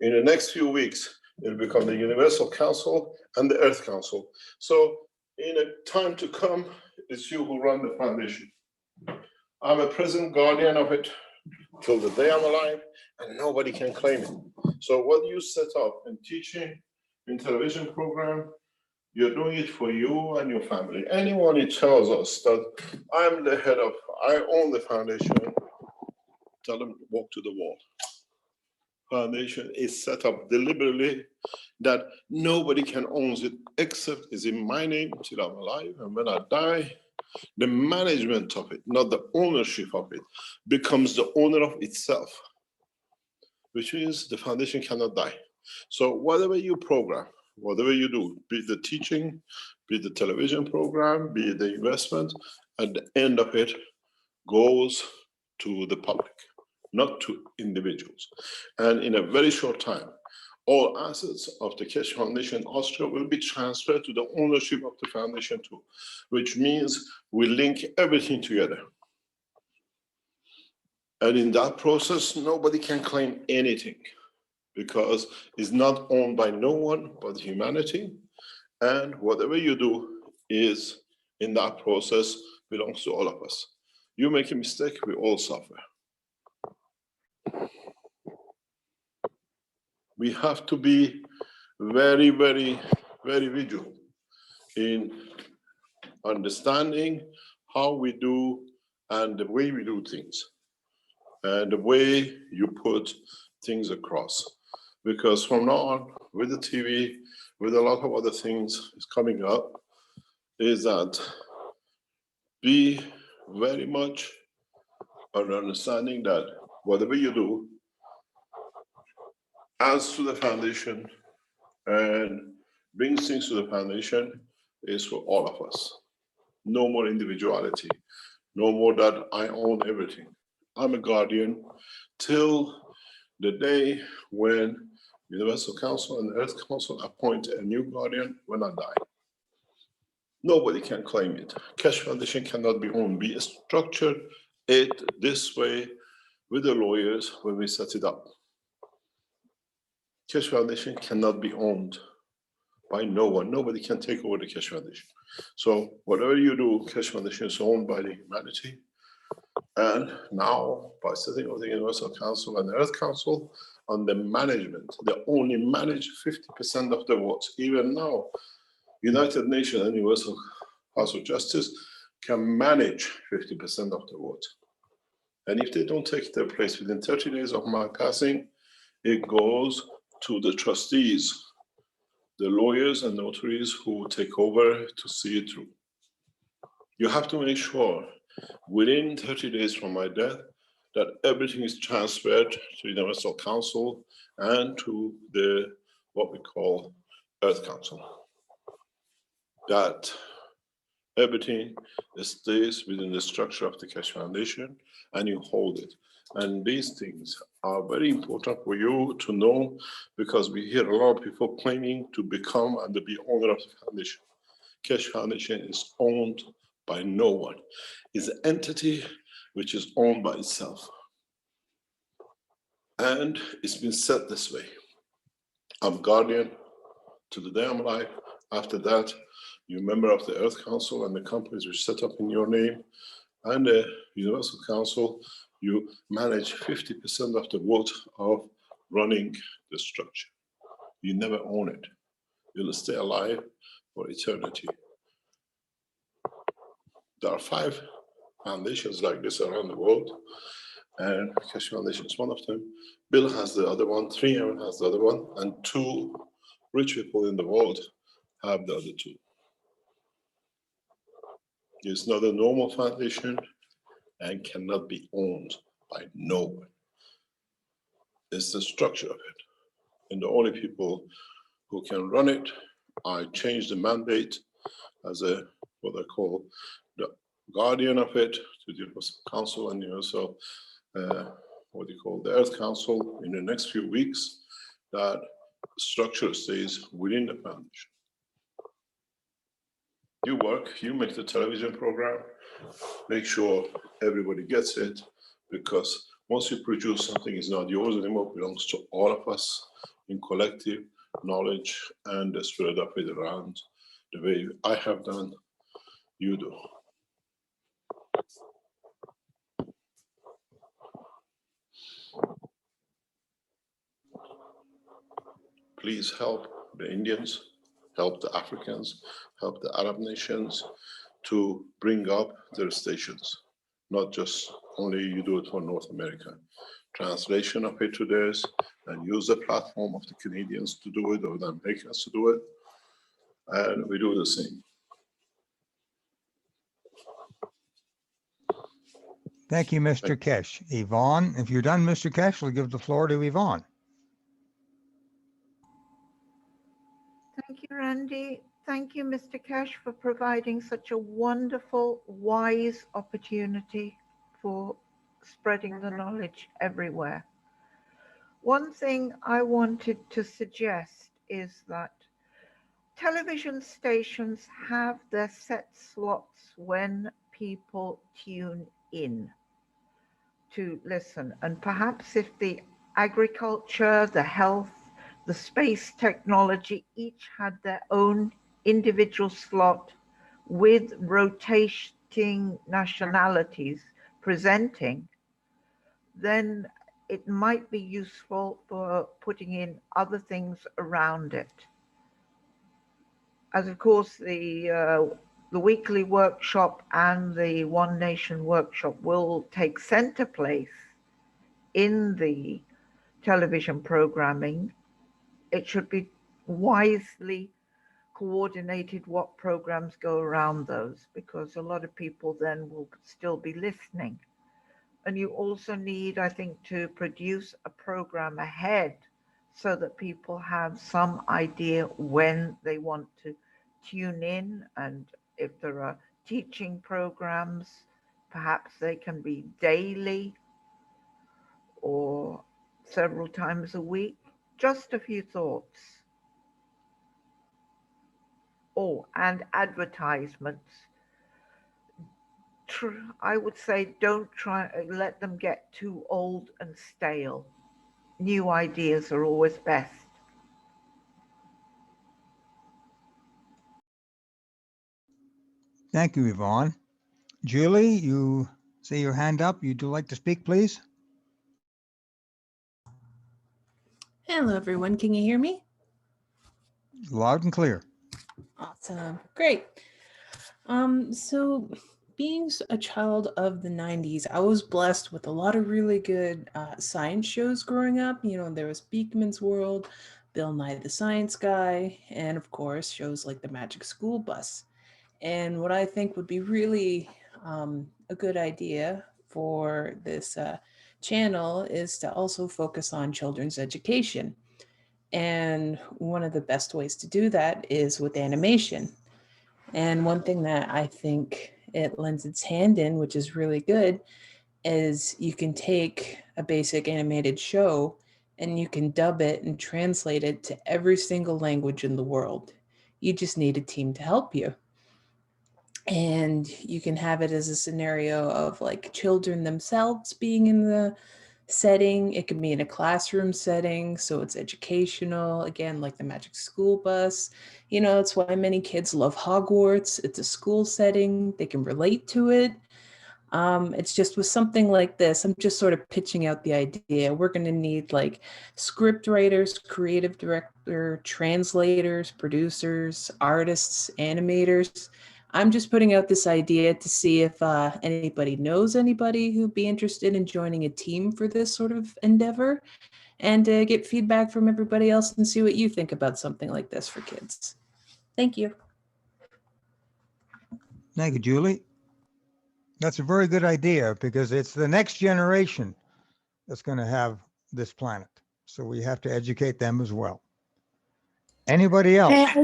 In the next few weeks, it will become the Universal Council and the Earth Council. So in a time to come, it's you who run the foundation. I'm a present guardian of it till the day I'm alive, and nobody can claim it. So what you set up in teaching, in television program, you're doing it for you and your family. Anyone who tells us that I'm the head of, I own the foundation, tell them to walk to the wall. Foundation is set up deliberately that nobody can own it except it's in my name till I'm alive, and when I die, the management of it, not the ownership of it, becomes the owner of itself, which means the foundation cannot die. So whatever you program, whatever you do, be it the teaching, be it the television program, be it the investment, at the end of it goes to the public, not to individuals. And in a very short time, all assets of the Keshe Foundation Austria will be transferred to the ownership of the foundation too, which means we link everything together. And in that process, nobody can claim anything because it's not owned by no one but humanity. And whatever you do is in that process belongs to all of us. You make a mistake, we all suffer. We have to be very, very, very vigilant in understanding how we do and the way we do things and the way you put things across. Because from now on, with the TV, with a lot of other things is coming up, is that be very much an understanding that whatever you do adds to the foundation and brings things to the foundation is for all of us. No more individuality, no more that I own everything. I'm a guardian till the day when Universal Council and Earth Council appoint a new guardian when I die. Nobody can claim it. Keshe Foundation cannot be owned. We structured it this way with the lawyers when we set it up. Keshe Foundation cannot be owned by no one. Nobody can take over the Keshe Foundation. So whatever you do, Keshe Foundation is owned by the humanity. And now, by setting up the Universal Council and the Earth Council, on the management, they only manage 50% of the votes. Even now, United Nations and Universal House of Justice can manage 50% of the vote. And if they don't take their place within 30 days of my passing, it goes to the trustees, the lawyers and notaries who take over to see it through. You have to make sure within 30 days from my death that everything is transferred to Universal Council and to the what we call Earth Council. That everything stays within the structure of the Keshe Foundation and you hold it. And these things are very important for you to know because we hear a lot of people claiming to become and to be owner of the foundation. Keshe Foundation is owned by no one. It's an entity which is owned by itself. And it's been set this way. I'm guardian to the day I'm alive. After that, you're a member of the Earth Council and the companies which set up in your name. And the Universal Council, you manage 50% of the vote of running the structure. You never own it. You'll stay alive for eternity. There are 5 foundations like this around the world, and Keshe Foundation is one of them. Bill has the other one, 3M has the other one, and 2 rich people in the world have the other 2. It's not a normal foundation and cannot be owned by no one. It's the structure of it. And the only people who can run it, I changed the mandate as a, what I call the guardian of it to the Universal Council and Universal, what do you call the Earth Council in the next few weeks, that structure stays within the foundation. You work, you make the television program, make sure everybody gets it, because once you produce something, it's not yours anymore, it belongs to all of us in collective knowledge and the spread of it around the way I have done, you do. Please help the Indians, help the Africans, help the Arab nations to bring up their stations, not just only you do it for North America. Translation of it to theirs and use the platform of the Canadians to do it or the Americans to do it. And we do the same. Thank you, Mr. Keshe. Yvonne, if you're done, Mr. Keshe, we'll give the floor to Yvonne. Thank you, Randy. Thank you, Mr. Keshe, for providing such a wonderful, wise opportunity for spreading the knowledge everywhere. One thing I wanted to suggest is that television stations have their set slots when people tune in to listen. And perhaps if the agriculture, the health, the space technology each had their own individual slot with rotating nationalities presenting, then it might be useful for putting in other things around it. As of course, the weekly workshop and the One Nation workshop will take center place in the television programming. It should be wisely coordinated what programs go around those, because a lot of people then will still be listening. And you also need, I think, to produce a program ahead so that people have some idea when they want to tune in. And if there are teaching programs, perhaps they can be daily or several times a week. Just a few thoughts. Oh, and advertisements. I would say don't try, let them get too old and stale. New ideas are always best. Thank you, Yvonne. Julie, you see your hand up. You'd like to speak, please? Hello, everyone. Can you hear me? Loud and clear. Awesome. Great. So being a child of the 90s, I was blessed with a lot of really good science shows growing up. You know, there was Beakman's World, Bill Nye the Science Guy, and of course, shows like The Magic School Bus. And what I think would be really a good idea for this channel is to also focus on children's education. And one of the best ways to do that is with animation. And one thing that I think it lends its hand in, which is really good, is you can take a basic animated show and you can dub it and translate it to every single language in the world. You just need a team to help you. And you can have it as a scenario of like children themselves being in the setting. It could be in a classroom setting, so it's educational, again, like the Magic School Bus. You know, it's why many kids love Hogwarts. It's a school setting, they can relate to it. It's just with something like this, I'm just sort of pitching out the idea. We're going to need like script writers, creative director, translators, producers, artists, animators. I'm just putting out this idea to see if anybody knows anybody who'd be interested in joining a team for this sort of endeavor, and get feedback from everybody else and see what you think about something like this for kids. Thank you. Thank you, Julie. That's a very good idea because it's the next generation that's going to have this planet. So we have to educate them as well. Anybody else?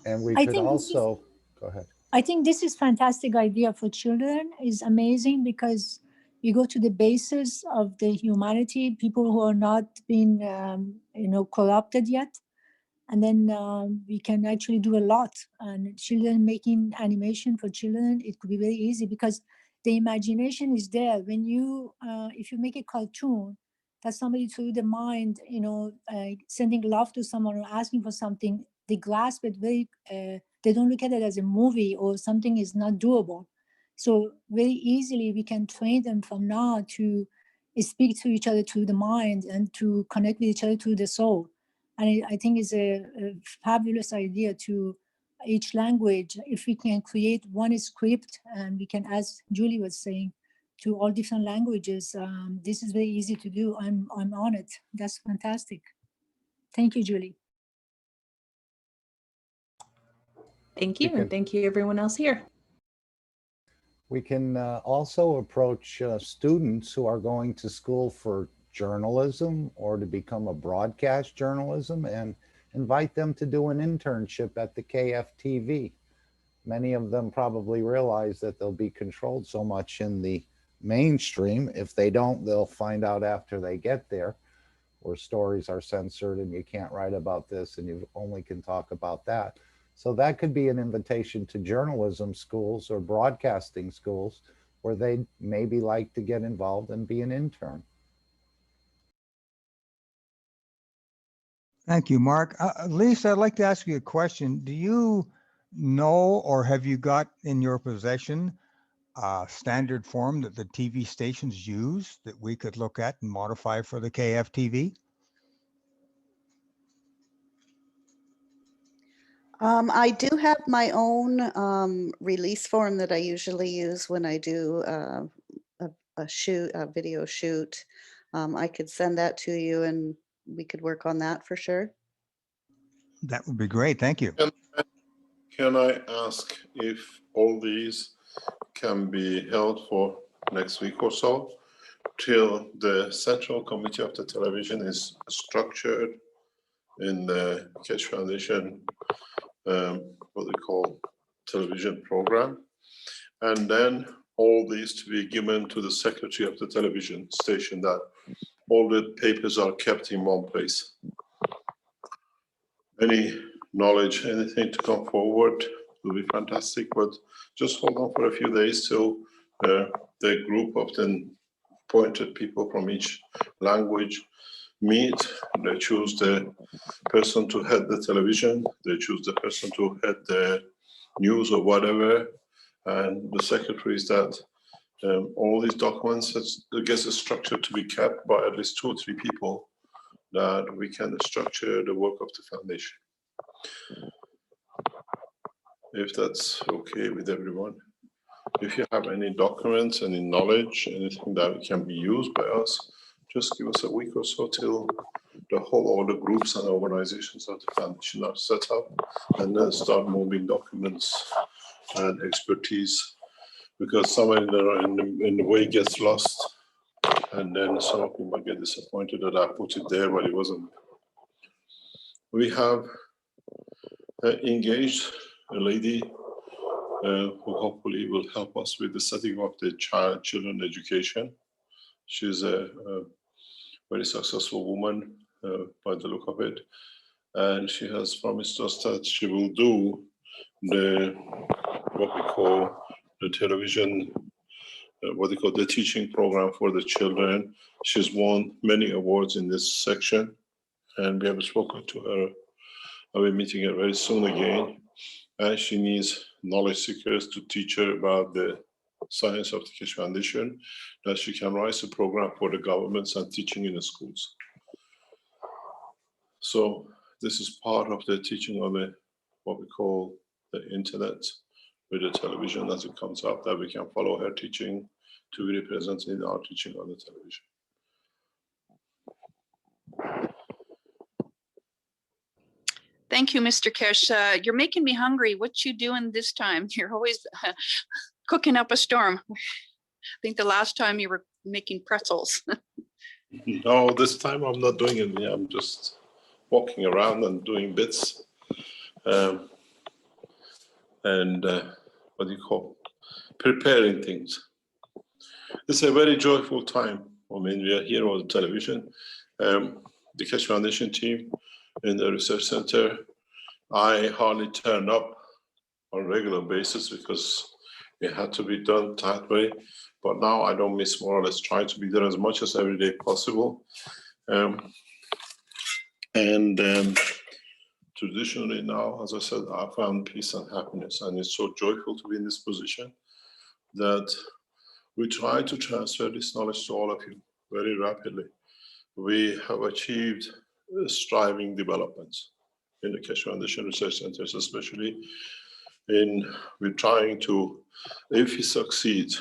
And we I could think also, go ahead. I think this is fantastic idea for children. Is amazing because you go to the basis of the humanity, people who are not been, corrupted yet. And then we can actually do a lot. And children making animation for children, it could be very easy because the imagination is there. When you, if you make a cartoon, that somebody through the mind, sending love to someone or asking for something, they grasp it very, they don't look at it as a movie or something is not doable. So very easily we can train them from now to speak to each other through the mind and to connect with each other through the soul. And I think it's a fabulous idea to each language. If we can create one script and we can, as Julie was saying, to all different languages, this is very easy to do. I'm on it. That's fantastic. Thank you, Julie. Thank you, and thank you everyone else here. We can also approach students who are going to school for journalism or to become a broadcast journalism and invite them to do an internship at the KFTV. Many of them probably realize that they'll be controlled so much in the mainstream. If they don't, they'll find out after they get there, where stories are censored and you can't write about this and you only can talk about that. So that could be an invitation to journalism schools or broadcasting schools or they'd maybe like to get involved and be an intern. Thank you, Mark. Lisa, I'd like to ask you a question. Do you know, or have you got in your possession a standard form that the TV stations use that we could look at and modify for the KFTV? I do have my own release form that I usually use when I do a video shoot. I could send that to you and we could work on that for sure. That would be great. Thank you. Can I ask if all these can be held for next week or so till the Central Committee of the Television is structured in the Keshe Foundation, what they call television program, and then all these to be given to the Secretary of the television station, that all the papers are kept in one place. Any knowledge, anything to come forward will be fantastic, but just hold on for a few days till the group of the appointed people from each language meet. They choose the person to head the television, they choose the person to head the news or whatever, and the secretaries that all these documents gets a structure to be kept by at least 2 or 3 people, that we can structure the work of the foundation. If that's okay with everyone. If you have any documents, any knowledge, anything that can be used by us, just give us a week or so till all the groups and organizations of the foundation are set up, and then start moving documents and expertise, because somewhere in the way gets lost, and then some people might get disappointed that I put it there, but it wasn't. We have engaged a lady who hopefully will help us with the setting up the children education. She's a very successful woman by the look of it, and she has promised us that she will do what we call the television, what they call the teaching program for the children. She's won many awards in this section, and we have spoken to her. I'll be meeting her very soon again, and she needs knowledge seekers to teach her about the science of the Keshe Foundation, that she can write a program for the governments and teaching in the schools. So this is part of the teaching on the what we call the internet with the television as it comes up, that we can follow her teaching to be represented in our teaching on the television. Thank you, Mr. Keshe. You're making me hungry. What you doing this time? You're always cooking up a storm. I think the last time you were making pretzels. No, this time I'm not doing it. I'm just walking around and doing bits. What do you call preparing things. It's a very joyful time. I mean, we are here on the television. The Keshe Foundation team in the research center, I hardly turn up on a regular basis because it had to be done that way. But now I don't miss, more or less try to be there as much as every day possible. Traditionally now, as I said, I found peace and happiness, and it's so joyful to be in this position that we try to transfer this knowledge to all of you very rapidly. We have achieved striving developments in the Keshe Foundation Research Centers, especially we're trying to, if we succeed,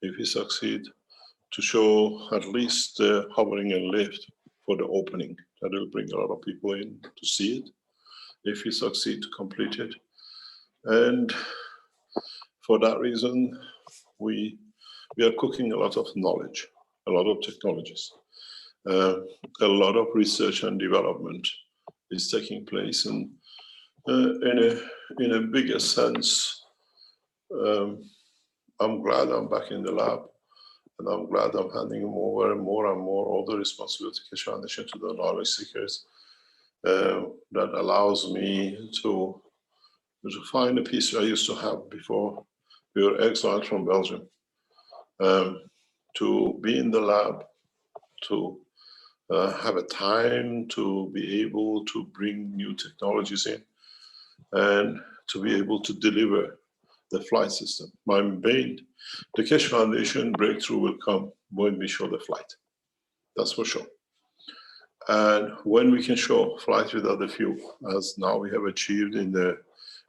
to show at least the hovering and lift for the opening. That will bring a lot of people in to see it, if we succeed to complete it. And for that reason, we are cooking a lot of knowledge, a lot of technologies. A lot of research and development is taking place, and in a bigger sense, I'm glad I'm back in the lab, and I'm glad I'm handing more and more all the responsibility of Keshe Foundation to the knowledge seekers. That allows me to find a piece I used to have before we were exiled from Belgium. to be in the lab, to have a time to be able to bring new technologies in, and to be able to deliver the flight system. The Keshe Foundation breakthrough will come when we show the flight. That's for sure. And when we can show flight without the fuel, as now we have achieved in the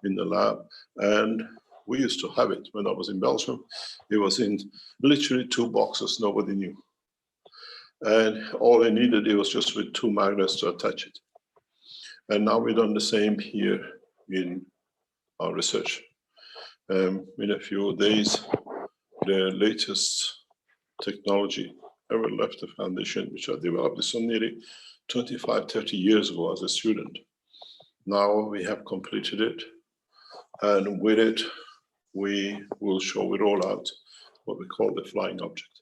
lab, and we used to have it when I was in Belgium. It was in literally 2 boxes, nobody knew. And all I needed, it was just with 2 magnets to attach it. And now we've done the same here in our research. In a few days, the latest technology ever left the foundation, which I developed this on nearly 25, 30 years ago as a student. Now we have completed it, and with it, we will roll out what we call the flying object.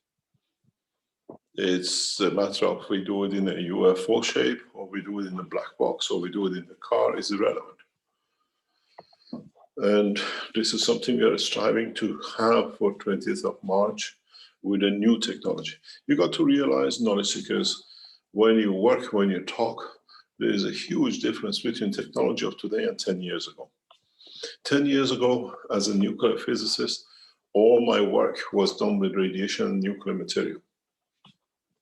It's a matter of we do it in a UFO shape, or we do it in a black box, or we do it in the car, is irrelevant. And this is something we are striving to have for 20th of March with a new technology. You got to realize, knowledge seekers, when you work, when you talk, there is a huge difference between technology of today and 10 years ago. 10 years ago, as a nuclear physicist, all my work was done with radiation and nuclear material.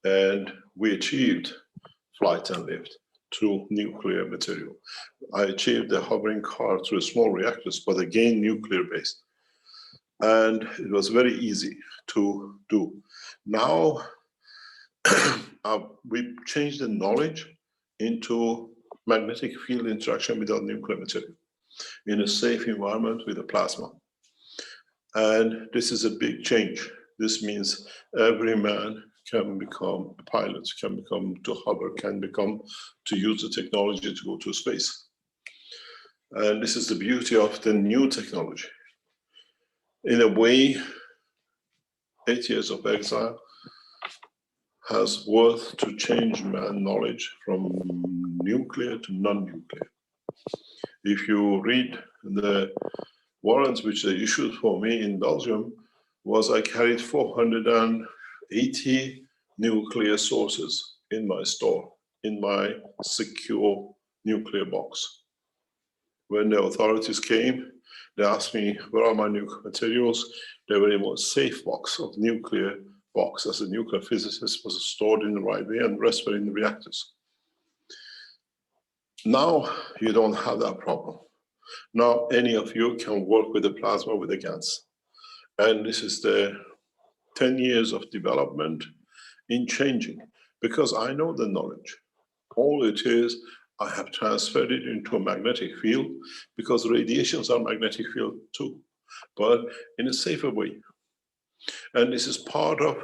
And we achieved flight and lift through nuclear material. I achieved the hovering car through small reactors, but again, nuclear-based. And it was very easy to do. Now, we changed the knowledge into magnetic field interaction without nuclear material in a safe environment with a plasma. And this is a big change. This means every man can become a pilot, can become to hover, can become to use the technology to go to space. And this is the beauty of the new technology. In a way, 8 years of exile has worth to change man knowledge from nuclear to non-nuclear. If you read the warrants which they issued for me in Belgium, I carried 480 nuclear sources in my store, in my secure nuclear box. When the authorities came, they asked me, where are my nuclear materials? They were in a safe box of nuclear box. As a nuclear physicist, was stored in the right way, and the rest were in the reactors. Now you don't have that problem. Now any of you can work with the plasma with the GANs. And this is the 10 years of development in changing, because I know the knowledge. All it is, I have transferred it into a magnetic field, because radiations are magnetic field too, but in a safer way. And this is part of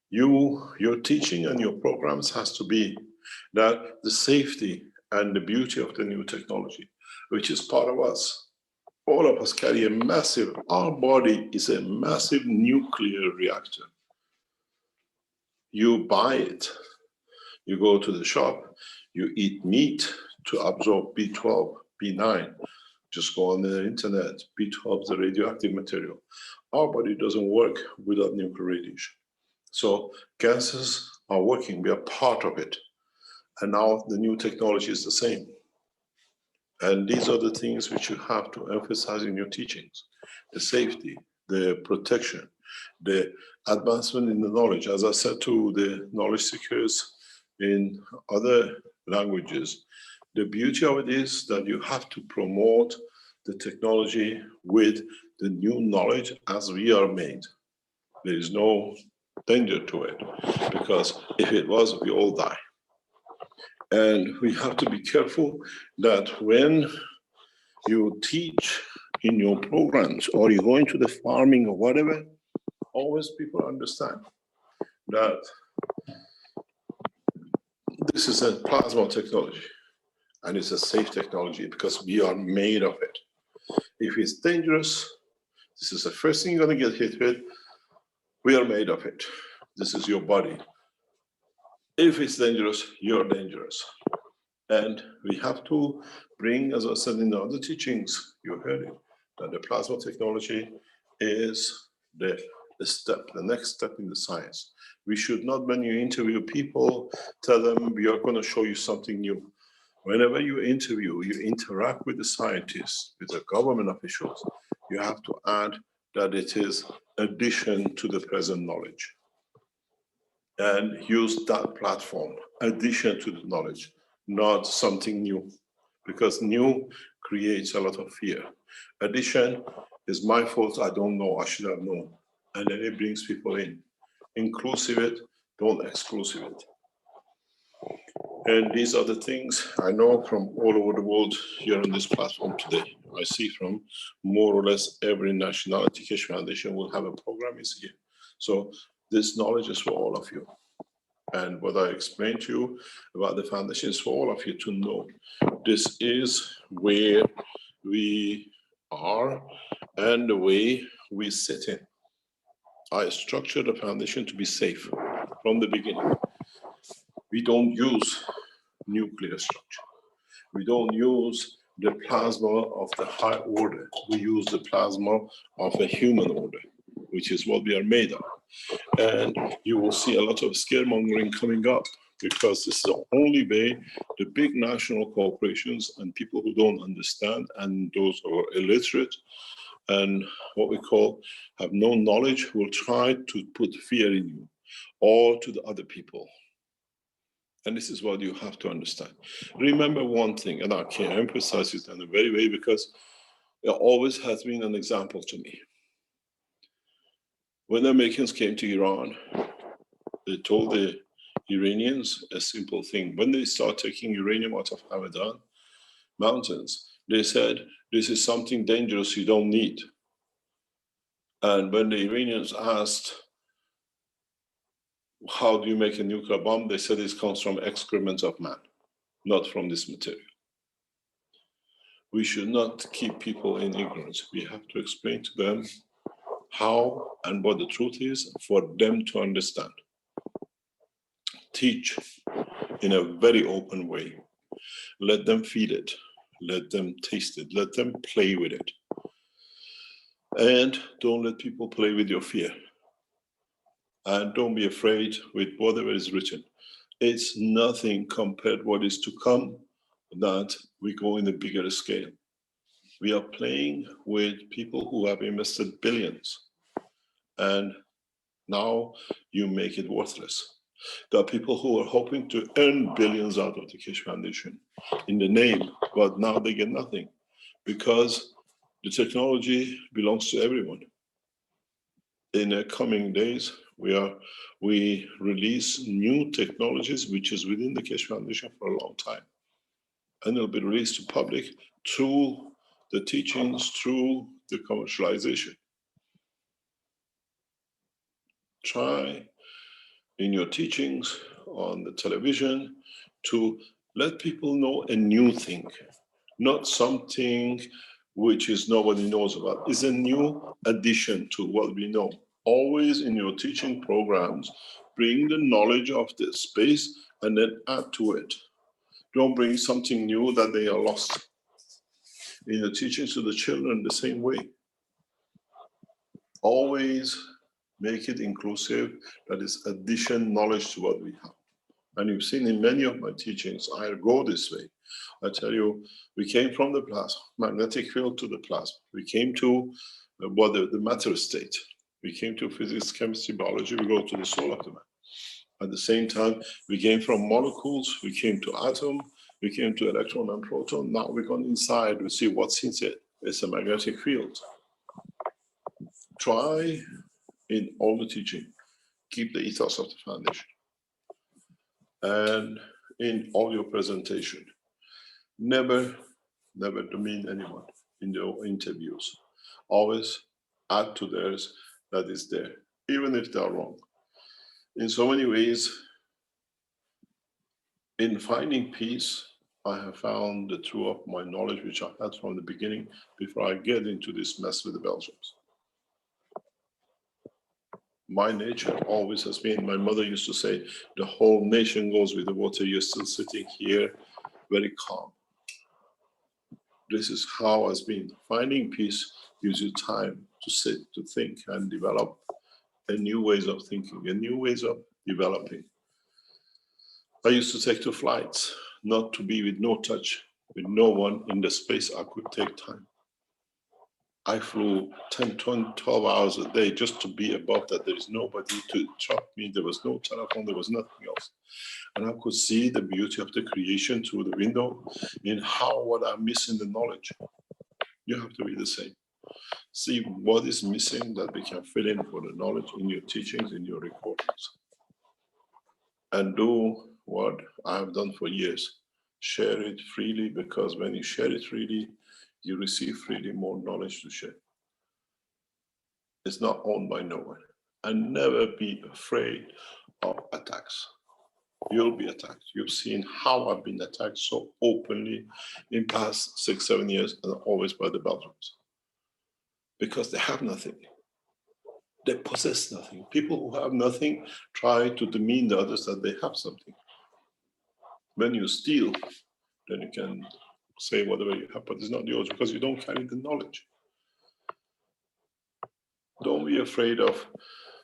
your teaching and your programs has to be that the safety and the beauty of the new technology, which is part of us. All of us carry a massive, our body is a massive nuclear reactor. You buy it, you go to the shop, you eat meat to absorb B12, B9. Just go on the internet, B12 is the radioactive material. Our body doesn't work without nuclear radiation. So gases are working, we are part of it. And now the new technology is the same. And these are the things which you have to emphasize in your teachings. The safety, the protection, the advancement in the knowledge. As I said to the knowledge seekers in other languages, the beauty of it is that you have to promote the technology with the new knowledge as we are made. There is no danger to it, because if it was, we all die. And we have to be careful that when you teach in your programs or you go into the farming or whatever, always people understand that this is a plasma technology and it's a safe technology because we are made of it. If it's dangerous, this is the first thing you're going to get hit with. We are made of it. This is your body. If it's dangerous, you're dangerous. And we have to bring, as I said in the other teachings, you heard it, that the plasma technology is the the next step in the science. We should not, when you interview people, tell them we are going to show you something new. Whenever you interview, you interact with the scientists, with the government officials, you have to add that it is addition to the present knowledge. And use that platform, addition to the knowledge, not something new, because new creates a lot of fear. Addition is my fault, I don't know, I should have known. And then it brings people in. Inclusive it, don't exclusive it. And these are the things I know from all over the world here on this platform today. I see from more or less every nationality. Keshe Foundation will have a program is here. So this knowledge is for all of you. And what I explained to you about the foundation is for all of you to know. This is where we are and the way we sit in. I structured the foundation to be safe from the beginning. We don't use nuclear structure. We don't use the plasma of the high order. We use the plasma of a human order, which is what we are made of. And you will see a lot of scaremongering coming up because this is the only way the big national corporations and people who don't understand and those who are illiterate and what we call have no knowledge will try to put fear in you or to the other people. And this is what you have to understand. Remember one thing, and I can emphasize it in a very way because it always has been an example to me. When the Americans came to Iran, they told the Iranians a simple thing. When they start taking uranium out of Hamadan mountains, they said, this is something dangerous you don't need. And when the Iranians asked, how do you make a nuclear bomb? They said it comes from excrement of man, not from this material. We should not keep people in ignorance. We have to explain to them how and what the truth is for them to understand. Teach in a very open way. Let them feel it. Let them taste it. Let them play with it. And don't let people play with your fear. And don't be afraid with whatever is written. It's nothing compared to what is to come, that we go in a bigger scale. We are playing with people who have invested billions. And now you make it worthless. There are people who are hoping to earn billions out of the Keshe Foundation in the name, but now they get nothing because the technology belongs to everyone. In the coming days, we release new technologies, which is within the Keshe Foundation for a long time. And it'll be released to public through the teachings, through the commercialization. Try in your teachings on the television to let people know a new thing, not something which is nobody knows about. It's a new addition to what we know. Always in your teaching programs, bring the knowledge of the space and then add to it. Don't bring something new that they are lost. In the teachings to the children, the same way. Always make it inclusive, that is addition knowledge to what we have. And you've seen in many of my teachings, I go this way. I tell you, we came from the plasma, magnetic field to the plasma. We came to the matter state. We came to physics, chemistry, biology, we go to the soul of the man. At the same time, we came from molecules, we came to atom, we came to electron and proton. Now we're going inside, we see what's in it. It's a magnetic field. Try in all the teaching, keep the ethos of the foundation. And in all your presentation, never demean anyone in your interviews. Always add to theirs that is there, even if they are wrong. In so many ways, in finding peace, I have found the truth of my knowledge, which I had from the beginning before I get into this mess with the Belgians. My nature always has been, my mother used to say, the whole nation goes with the water. You're still sitting here very calm. This is how it's been. Finding peace gives you time to sit, to think, and develop and new ways of thinking and new ways of developing. I used to take 2 flights, not to be with no touch, with no one in the space I could take time. I flew 10, 20, 12 hours a day just to be above that. There is nobody to chop me. There was no telephone. There was nothing else. And I could see the beauty of the creation through the window in how what I'm missing the knowledge. You have to be the same. See what is missing that we can fill in for the knowledge in your teachings, in your recordings. And do what I've done for years. Share it freely, because when you share it freely, you receive freely more knowledge to share. It's not owned by no one. And never be afraid of attacks. You'll be attacked. You've seen how I've been attacked so openly in past 6, 7 years, and always by the Belgians. Because they have nothing. They possess nothing. People who have nothing try to demean the others that they have something. When you steal, then you can say whatever you have, but it's not yours because you don't carry the knowledge. Don't be afraid of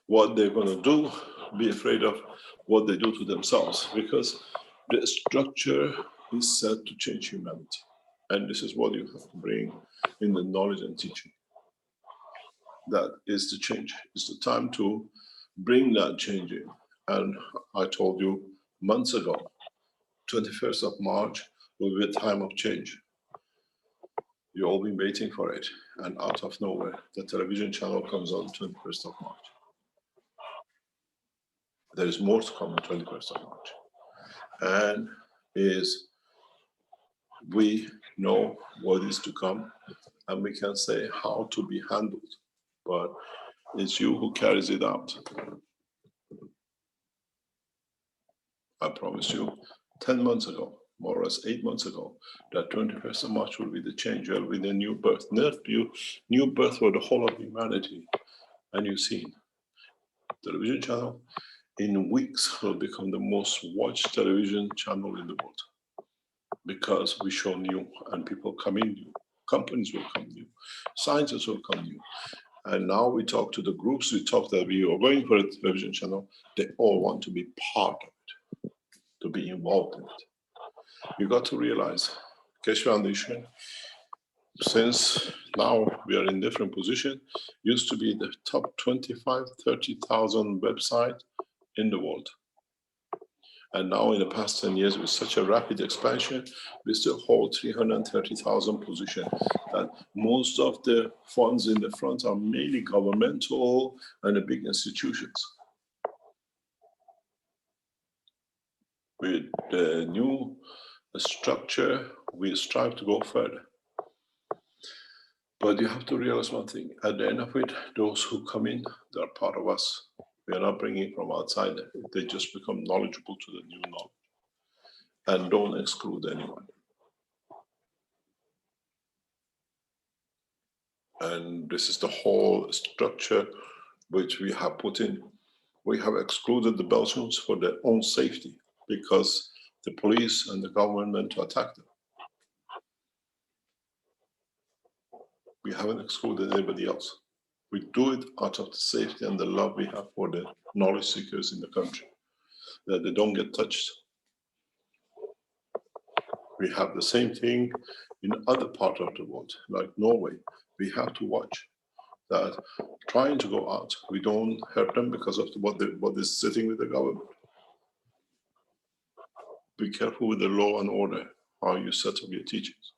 what they're going to do. Be afraid of what they do to themselves, because the structure is set to change humanity. And this is what you have to bring in the knowledge and teaching. That is the change. It's the time to bring that change in. And I told you months ago, 21st of March will be a time of change. You've all been waiting for it. And out of nowhere, the television channel comes on 21st of March. There is more to come on 21st of March. And we know what is to come, and we can say how to be handled. But it's you who carries it out. I promised you 10 months ago, more or less 8 months ago, that 21st of March will be the change, will be the new birth. New birth for the whole of humanity. And you've seen television channel in weeks will become the most watched television channel in the world, because we show new and people come in new, companies will come new, scientists will come new. And now we talk to the groups, we talk that we are going for a television channel, they all want to be part of it, to be involved in it. You got to realize, Keshe Foundation, since now we are in different position, used to be the top 25, 30,000 website in the world. And now in the past 10 years, with such a rapid expansion, we still hold 330,000 position. That most of the funds in the front are mainly governmental and the big institutions. With the new structure, we strive to go further. But you have to realize one thing, at the end of it, those who come in, they're part of us. We are not bringing from outside, they just become knowledgeable to the new knowledge. And don't exclude anyone. And this is the whole structure which we have put in. We have excluded the Belgians for their own safety, because the police and the government meant to attack them. We haven't excluded anybody else. We do it out of the safety and the love we have for the knowledge seekers in the country, that they don't get touched. We have the same thing in other parts of the world, like Norway. We have to watch that trying to go out, we don't hurt them because of what is sitting with the government. Be careful with the law and order, how you set up your teachings,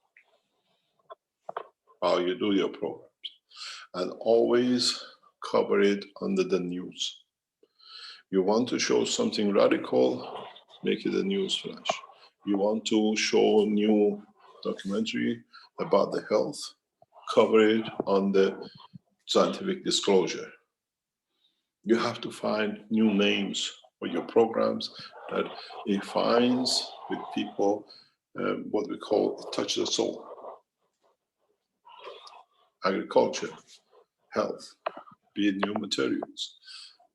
how you do your programs, and always cover it under the news. You want to show something radical, make it a news flash. You want to show a new documentary about the health, cover it on the scientific disclosure. You have to find new names for your programs that it finds with people what we call touch the soul. Agriculture, health, be it new materials,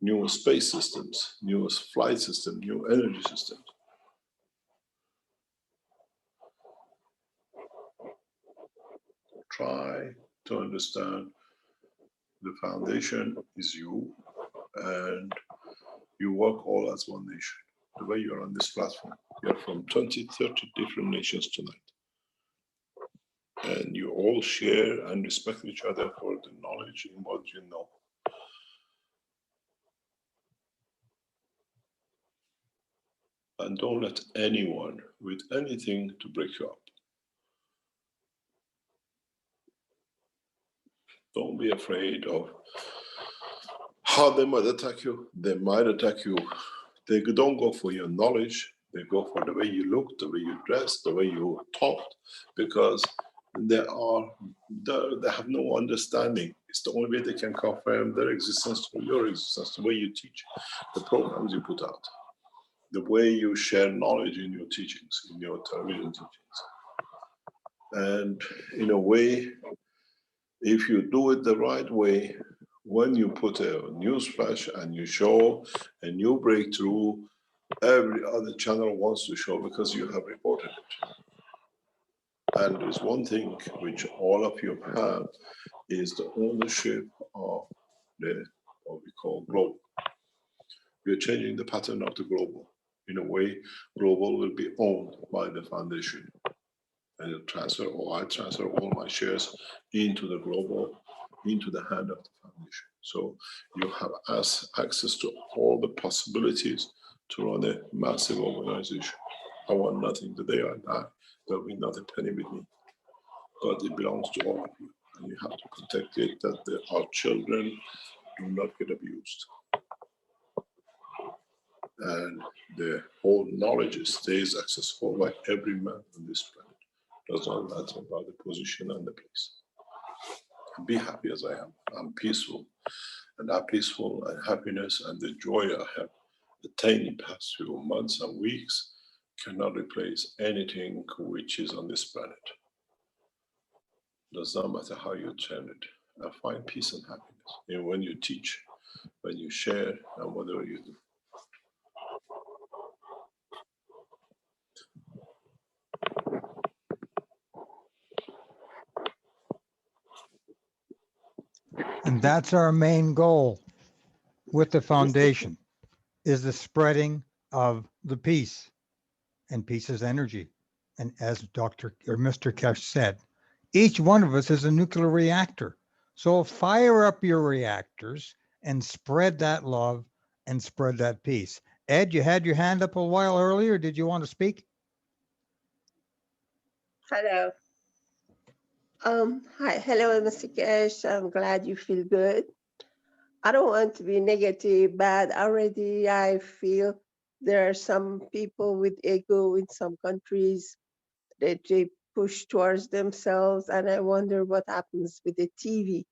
new space systems, new flight system, new energy systems. Try to understand the foundation is you, and you work all as one nation. The way you're on this platform, you're from 20, 30 different nations tonight. And you all share and respect each other for the knowledge in what you know. And don't let anyone with anything to break you up. Don't be afraid of how they might attack you. They might attack you. They don't go for your knowledge. They go for the way you look, the way you dress, the way you talk, because they have no understanding. It's the only way they can confirm their existence or your existence, the way you teach, the programs you put out, the way you share knowledge in your teachings, in your television teachings. And in a way, if you do it the right way, when you put a news flash and you show a new breakthrough, every other channel wants to show because you have reported it. And there's one thing which all of you have is the ownership of what we call global. We are changing the pattern of the global. In a way, global will be owned by the foundation. And I transfer all my shares into the global, into the hand of the foundation. So you have access to all the possibilities to run a massive organization. I want nothing. The day I die, there'll be not a penny with me. But it belongs to all of you. And you have to protect it that our children do not get abused. And the whole knowledge stays accessible by every man on this planet. Does not matter about the position and the place. Be happy as I am. I'm peaceful. And that peaceful and happiness and the joy I have attained in the past few months and weeks cannot replace anything which is on this planet. Does not matter how you turn it. I find peace and happiness in when you teach, when you share, and whatever you do. And that's our main goal with the foundation, is the spreading of the peace, and peace is energy. And as Dr. or Mr. Keshe said, each one of us is a nuclear reactor. So fire up your reactors and spread that love and spread that peace. Ed, you had your hand up a while earlier. Did you want to speak? Hello. Hi, hello, Mr. Keshe. I'm glad you feel good. I don't want to be negative, but already I feel there are some people with ego in some countries that they push towards themselves, and I wonder what happens with the TV,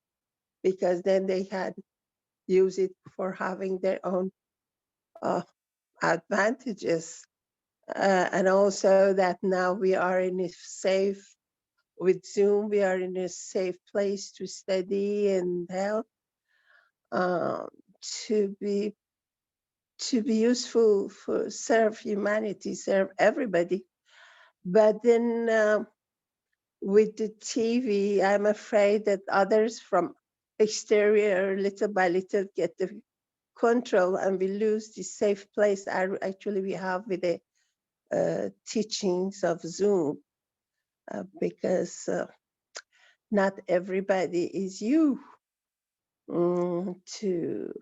because then they had use it for having their own advantages. And also that now we are in a safe, with Zoom, we are in a safe place to study and help, to be useful, for serve humanity, serve everybody. But then with the TV, I'm afraid that others from exterior, little by little, get the control, and we lose the safe place actually we have with the teachings of Zoom, because not everybody is you to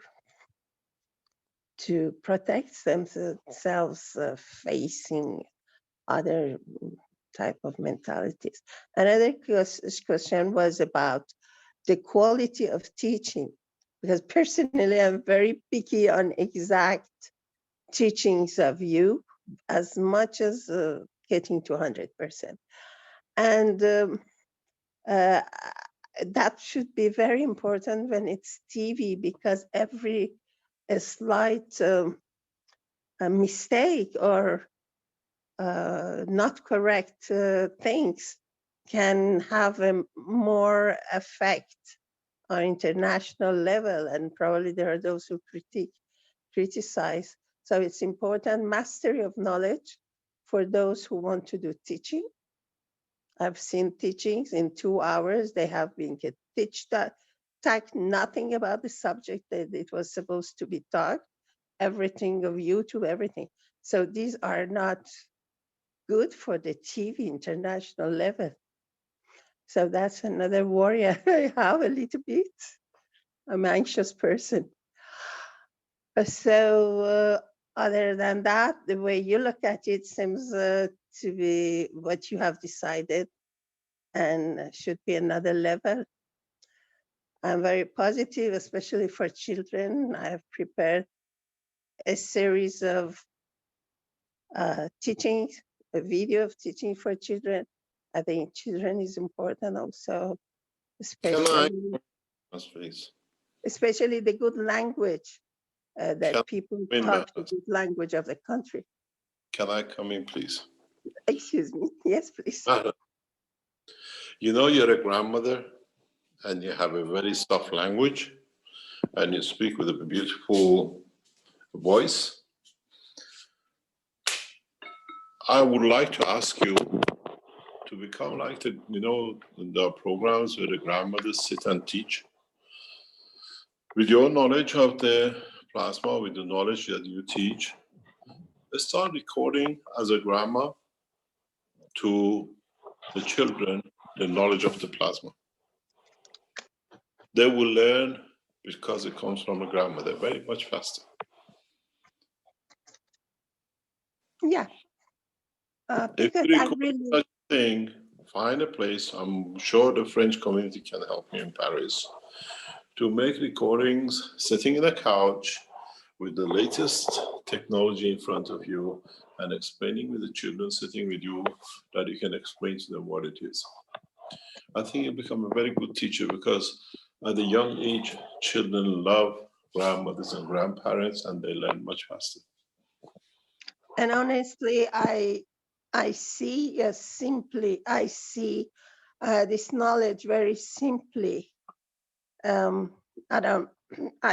protect themselves facing other type of mentalities. Another question was about the quality of teaching, because personally I'm very picky on exact teachings of you, as much as getting to 100%. And that should be very important when it's TV, because every slight mistake or not correct things can have a more effect on international level, and probably there are those who criticize. So it's important mastery of knowledge for those who want to do teaching. I've seen teachings in 2 hours, they have been talked nothing about the subject that it was supposed to be taught, everything of YouTube, everything. So these are not good for the TV international level. So that's another worry I have a little bit. I'm an anxious person. So other than that, the way you look at it seems to be what you have decided and should be another level. I'm very positive, especially for children. I have prepared a series of teaching, a video of teaching for children. I think children is important also, Please? especially the good language that people talk the good language of the country. Can I come in, please? Excuse me. Yes, please. You know, you're a grandmother and you have a very soft language and you speak with a beautiful voice. I would like to ask you to become like the, you know, the programs where the grandmothers sit and teach. With your knowledge of the plasma, with the knowledge that you teach, start recording as a grandma to the children the knowledge of the plasma. They will learn because it comes from a grandmother very much faster. Yeah. If Because you I record really, such a thing, find a place. I'm sure the French community can help me in Paris to make recordings sitting in a couch with the latest technology in front of you and explaining with the children sitting with you that you can explain to them what it is. I think you'll become a very good teacher because at a young age, children love grandmothers and grandparents and they learn much faster. and honestly, I see I see this knowledge very simply. I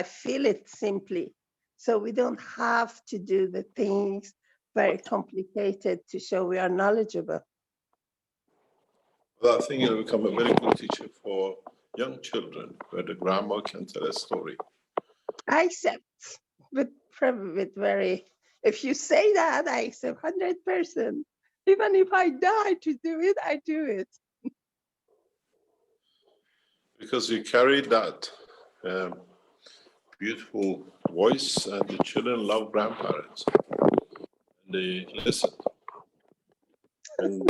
feel it simply. So we don't have to do the things very complicated to show we are knowledgeable. Well, I think you'll become a very good teacher for young children where the grandma can tell a story. I accept, but probably with very, if you say that, I accept 100%. Even if I die to do it, I do it. Because you carry that beautiful voice and the children love grandparents. And they listen. And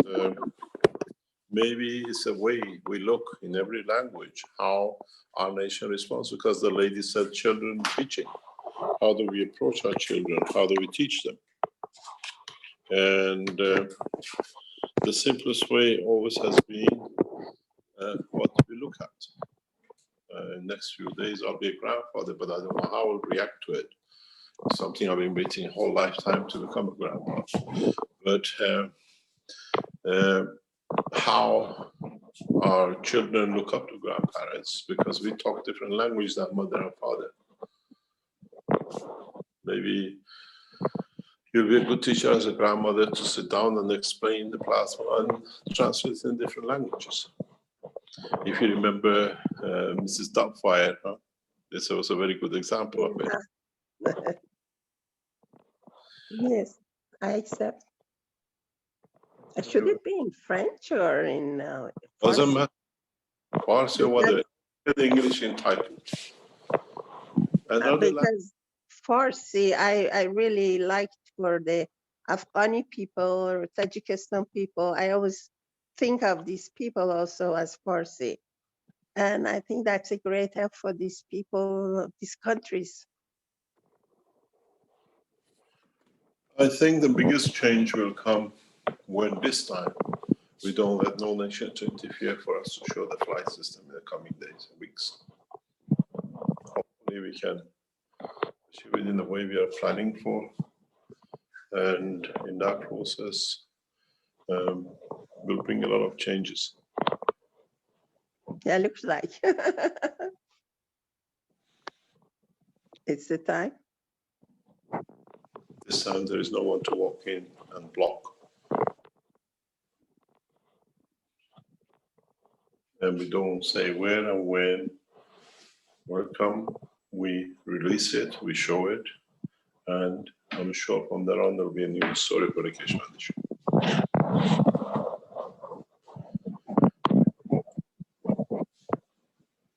maybe it's a way we look in every language how our nation responds, because the lady said children teaching. How do we approach our children? How do we teach them? And the simplest way always has been what we look at. In the next few days, I'll be a grandfather, but I don't know how I'll react to it. Something I've been waiting a whole lifetime to become a grandpa. But how our children look up to grandparents, because we talk different language than mother and father. Maybe you'll be a good teacher as a grandmother to sit down and explain the plasma and translate it in different languages. If you remember Mrs. Doubtfire, this was a very good example of it. Yes, I accept. Should it be in French or in Doesn't Farsi? matter. Farsi or whether English entitled. Because Farsi, I really liked for the Afghani people or Tajikistan people. I always think of these people also as Farsi. And I think that's a great help for these people of these countries. I think the biggest change will come when this time we don't let no nation to interfere for us to show the flight system in the coming days and weeks. Hopefully we can achieve it in the way we are planning for. And in that process, we'll bring a lot of changes. Yeah, looks like. It's the time. This time there is no one to walk in and block. And we don't say where and when welcome. We release it, we show it, and I'm sure from there on there will be a new story for the Keshe Foundation.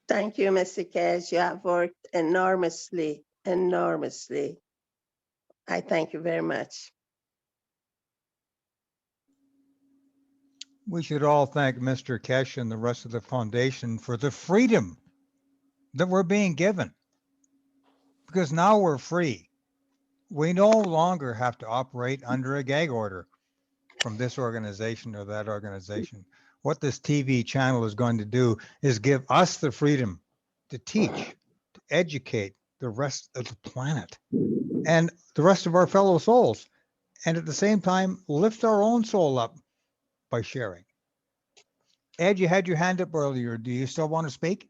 Thank you, Mr. Keshe. You have worked enormously, enormously. I thank you very much. We should all thank Mr. Keshe and the rest of the foundation for the freedom that we're being given, because now we're free. We no longer have to operate under a gag order from this organization or that organization. What this TV channel is going to do is give us the freedom to teach, to educate the rest of the planet and the rest of our fellow souls, and at the same time lift our own soul up by sharing. Ed, you had your hand up earlier. Do you still want to speak?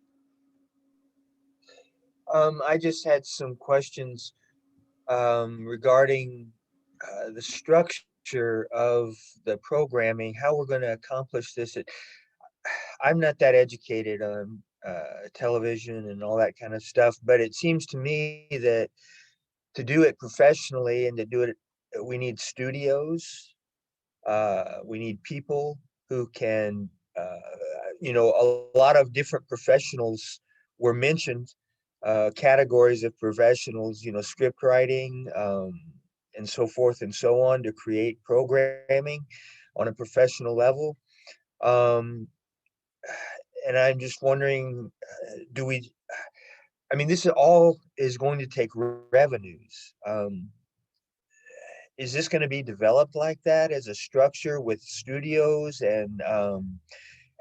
I just had some questions regarding the structure of the programming, how we're going to accomplish this. I'm not that educated on television and all that kind of stuff, but it seems to me that to do it professionally and to do it, we need studios. We need people who can, a lot of different professionals were mentioned, categories of professionals, script writing, and so forth and so on, to create programming on a professional level. And I'm just wondering, this all is going to take revenues. Is this going to be developed like that as a structure with studios and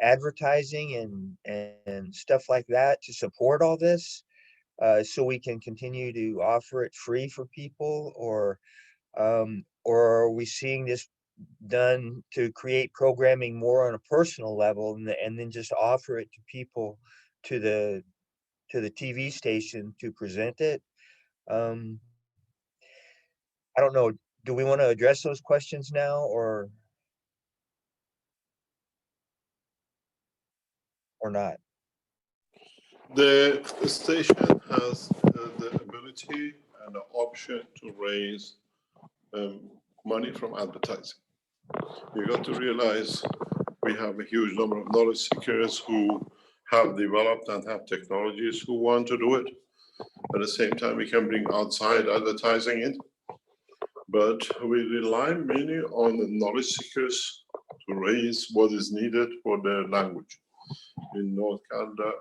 advertising and stuff like that to support all this, so we can continue to offer it free for people, or are we seeing this done to create programming more on a personal level and then just offer it to people, to the TV station to present it? I don't know. Do we want to address those questions now or not? The station has the ability and the option to raise money from advertising. You got to realize we have a huge number of knowledge seekers who have developed and have technologies who want to do it. At the same time, we can bring outside advertising in. But we rely mainly on the knowledge seekers to raise what is needed for their language. In North Canada,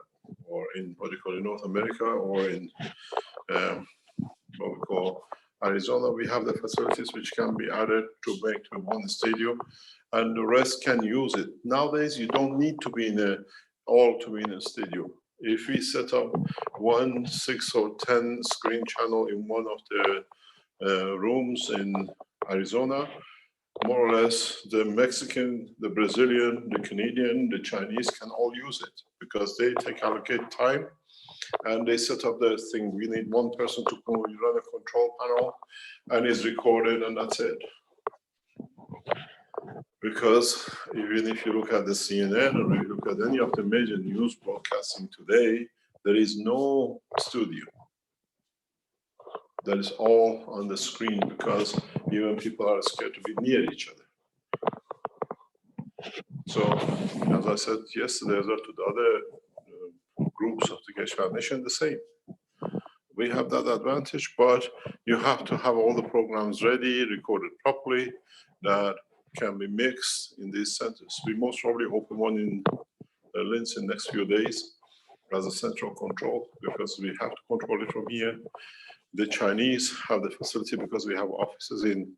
or in what we call in North America, or in what we call Arizona, we have the facilities which can be added to make to one stadium, and the rest can use it. Nowadays, you don't need to be in a stadium. If we set up 1, 6, or 10 screen channel in one of the rooms in Arizona, more or less the Mexican, the Brazilian, the Canadian, the Chinese can all use it, because they allocate time and they set up their thing. We need one person to go, you run a control panel and it's recorded, and that's it. Because even if you look at the CNN or you look at any of the major news broadcasting today, there is no studio. That is all on the screen, because even people are scared to be near each other. So, as I said yesterday, as well to the other groups of the Keshe Foundation, the same. We have that advantage, but you have to have all the programs ready, recorded properly, that can be mixed in these centers. We most probably open one in Linz in the next few days as a central control, because we have to control it from here. The Chinese have the facility because we have offices in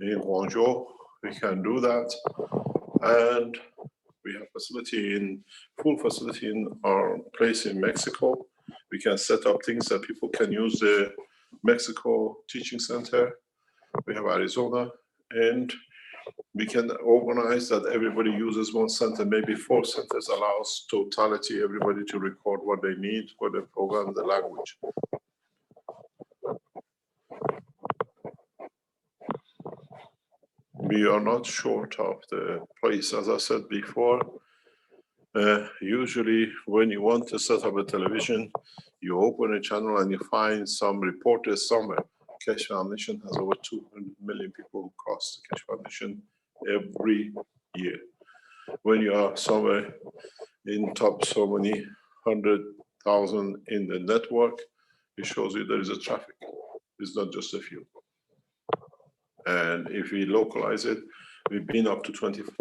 Guangzhou. We can do that. And we have full facility in our place in Mexico. We can set up things that people can use the Mexico teaching center. We have Arizona, and we can organize that everybody uses one center. Maybe 4 centers allows totality, everybody to record what they need for the program, the language. We are not short of the place. As I said before, usually when you want to set up a television, You open a channel and you find some reporters somewhere. Keshe Foundation has over 200 million people who cross the Keshe Foundation every year. When you are somewhere in top so many 100,000 in the network, it shows you there is a traffic. It's not just a few. And if we localize it, we've been up to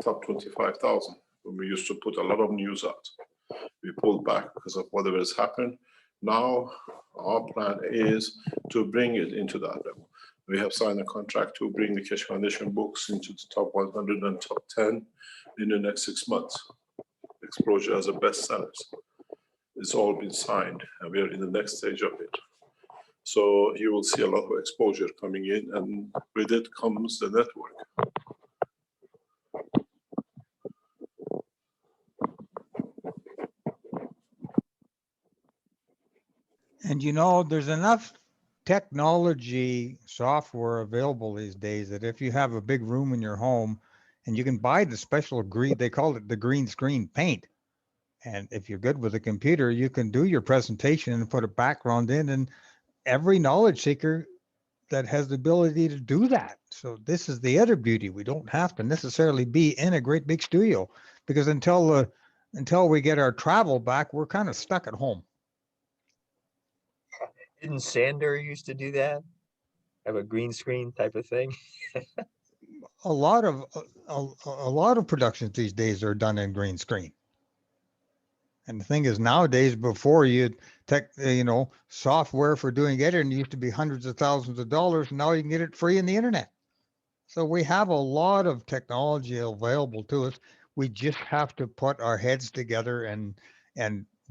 top 25,000 when we used to put a lot of news out. We pulled back because of whatever has happened. Now our plan is to bring it into that level. We have signed a contract to bring the Keshe Foundation books into the top 100 and top 10 in the next 6 months. Exposure as a bestsellers. It's all been signed and we are in the next stage of it. So you will see a lot of exposure coming in, and with it comes the network. And you know, there's enough technology software available these days that if you have a big room in your home and you can buy the special green, they call it the green screen paint. And if you're good with a computer, you can do your presentation and put a background in, and every knowledge seeker that has the ability to do that. So this is the other beauty. We don't have to necessarily be in a great big studio, because until we get our travel back, we're kind of stuck at home. Didn't Sander used to do that? Have a green screen type of thing? A lot of productions these days are done in green screen. And the thing is, nowadays, before software for doing editing used to be hundreds of thousands of dollars, and now you can get it free in the internet. So we have a lot of technology available to us. We just have to put our heads together and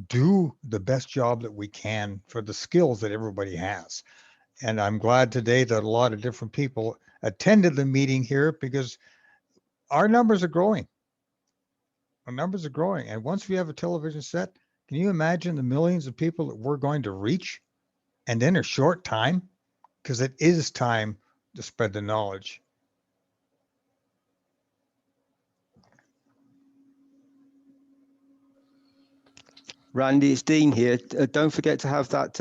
do the best job that we can for the skills that everybody has. And I'm glad today that a lot of different people attended the meeting here, because our numbers are growing. Our numbers are growing. And once we have a television set, can you imagine the millions of people that we're going to reach? And in a short time, because it is time to spread the knowledge. Randy, it's Dean here. Don't forget to have that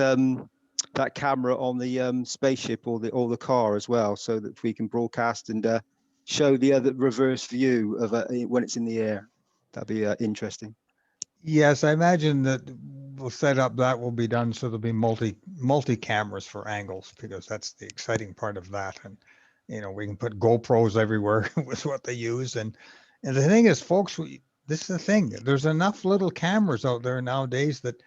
that camera on the spaceship or the car as well, so that we can broadcast and show the other reverse view of when it's in the air. That'd be interesting. Yes, I imagine that we'll set up that will be done so there'll be multi cameras for angles, because that's the exciting part of that. And we can put GoPros everywhere with what they use. And the thing is, folks, this is the thing. There's enough little cameras out there nowadays that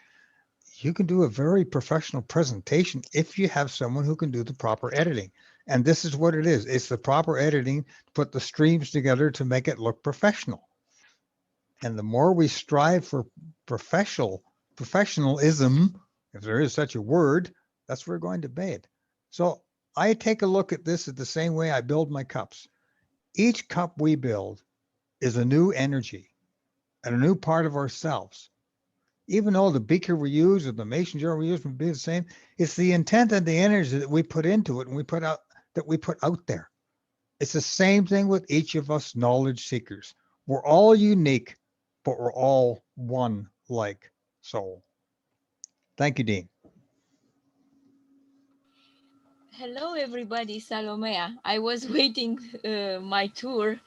you can do a very professional presentation if you have someone who can do the proper editing. And this is what it is. It's the proper editing to put the streams together to make it look professional. And the more we strive for professionalism, if there is such a word, that's where we're going to bed. So I take a look at this the same way I build my cups. Each cup we build is a new energy and a new part of ourselves. Even though the beaker we use or the mason jar we use would be the same, it's the intent and the energy that we put into it and we put out there. It's the same thing with each of us knowledge seekers. We're all unique, but we're all one like soul. Thank you, Dean. Hello, everybody. Salomea. I was waiting my tour.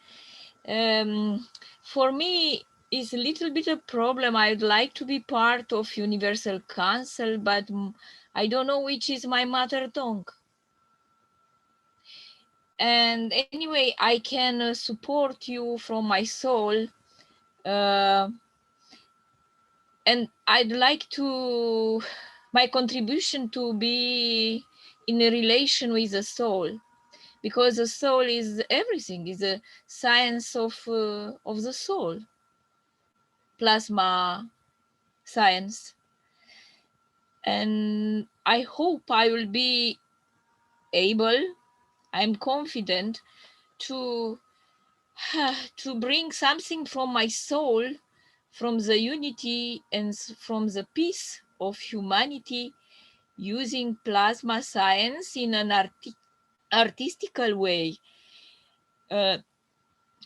For me, it's a little bit of problem. I'd like to be part of Universal Council, but I don't know which is my mother tongue. And anyway, I can support you from my soul. And I'd like my contribution to be in a relation with the soul, because the soul is everything, is a science of the soul, plasma science. And I hope I will be able, I'm confident, to bring something from my soul, from the unity and from the peace of humanity, using plasma science in an artistical way. I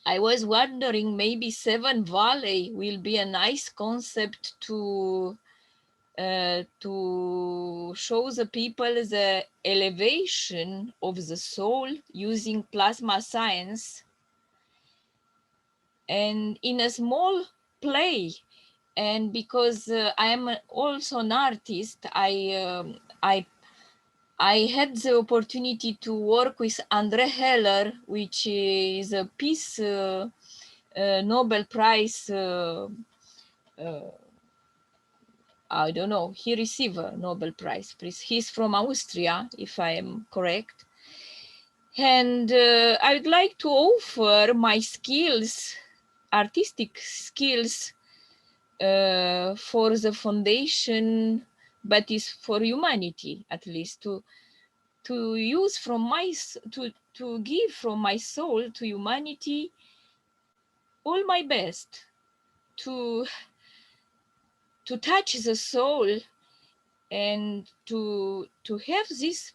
was wondering, maybe Seven Valley will be a nice concept to to show the people the elevation of the soul using plasma science, and in a small play. And because I am also an artist, I had the opportunity to work with Andre Heller, which is a peace Nobel Prize. I don't know. He received a Nobel Prize. He's from Austria, if I am correct. And I would like to offer my skills, artistic skills, for the foundation, but is for humanity, at least, to use from my to give from my soul to humanity all my best, to touch the soul, and to have this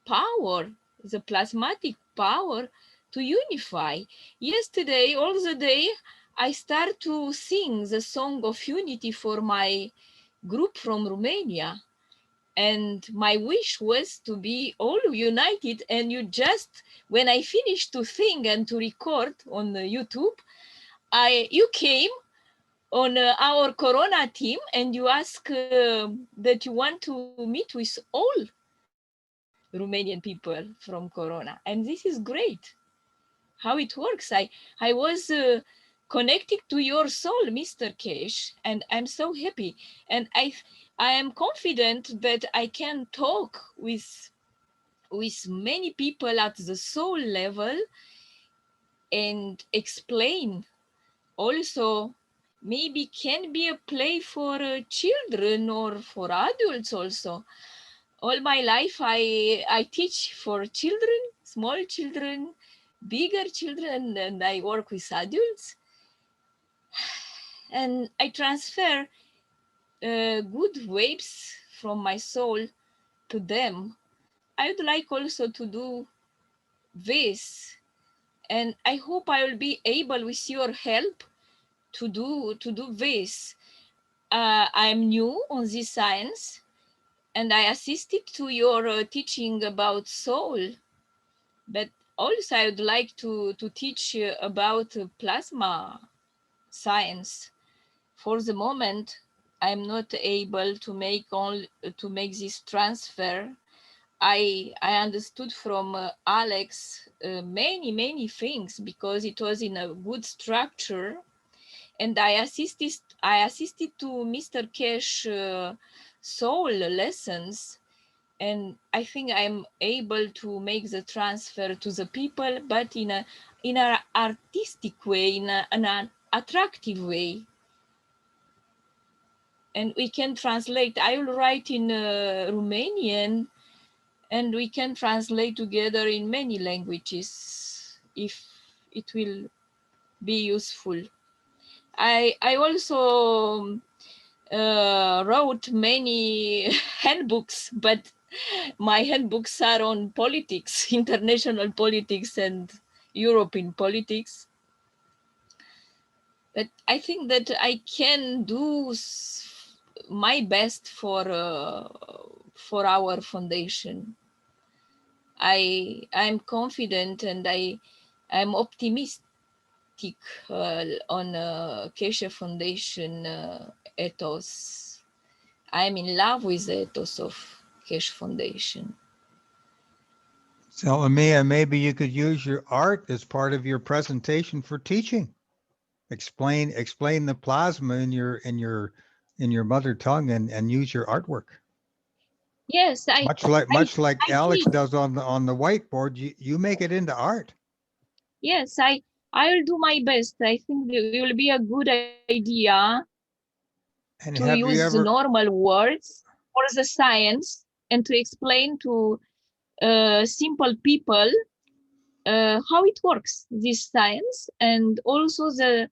power, the plasmatic power, to unify. Yesterday, all the day, I start to sing the song of unity for my group from Romania. And my wish was to be all united. And you just, when I finished to sing and to record on YouTube, you came on our Corona team, and you asked that you want to meet with all Romanian people from Corona. And this is great, how it works. I was connected to your soul, Mr. Keshe, and I'm so happy. And I am confident that I can talk with many people at the soul level and explain. Also, maybe can be a play for children or for adults also. All my life I teach for children, small children, bigger children, and I work with adults. And I transfer good waves from my soul to them. I would like also to do this, and I hope I will be able, with your help, to do this. I'm new on this science, and I assisted to your teaching about soul, but also I would like to teach about plasma science. For the moment, I'm not able to make this transfer. I understood from Alex many things, because it was in a good structure, and I assisted to Mr. Keshe soul lessons, and I think I'm able to make the transfer to the people, but in an artistic way, in an attractive way. And we can translate. I will write in Romanian, and we can translate together in many languages if it will be useful. I also wrote many handbooks, but my handbooks are on politics, international politics and European politics. But I think that I can do my best for our foundation. I'm confident, and I'm optimistic on Keshe Foundation ethos. I'm in love with the ethos of Keshe Foundation. So, Amia, maybe you could use your art as part of your presentation for teaching. Explain the plasma in your mother tongue, and use your artwork. Yes, Much like Alex does on the whiteboard, you make it into art. Yes, I'll do my best. I think it will be a good idea And to use the normal words for the science, and to explain to simple people how it works, this science, and also the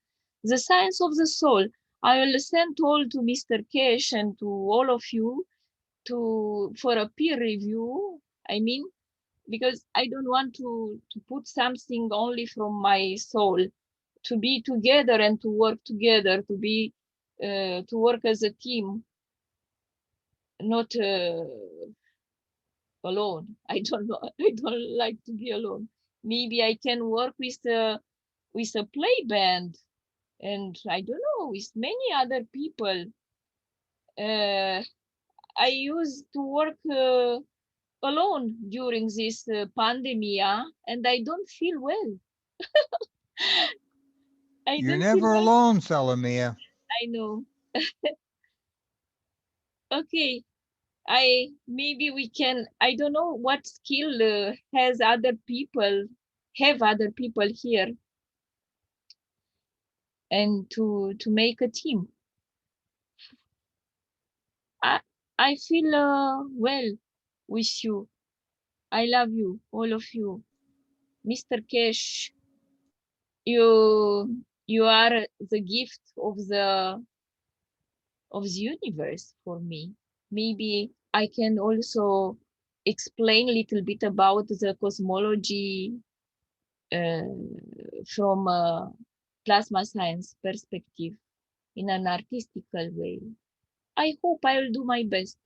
science of the soul. I will send all to Mr. Keshe and to all of you for a peer review. I mean, because I don't want to put something only from my soul, to be together and to work together, to work as a team. not alone. I don't know. I don't like to be alone. Maybe I can work with a play band, and I don't know, with many other people. I used to work alone during this pandemic, and I don't feel well. You're don't feel never well. alone, Salamia. I know. Okay, maybe we can. I don't know what skill have other people here, and to make a team. I feel well with you. I love you, all of you. Mr. Keshe, you are the gift of the universe for me. Maybe I can also explain a little bit about the cosmology from a plasma science perspective in an artistical way. I hope I will do my best.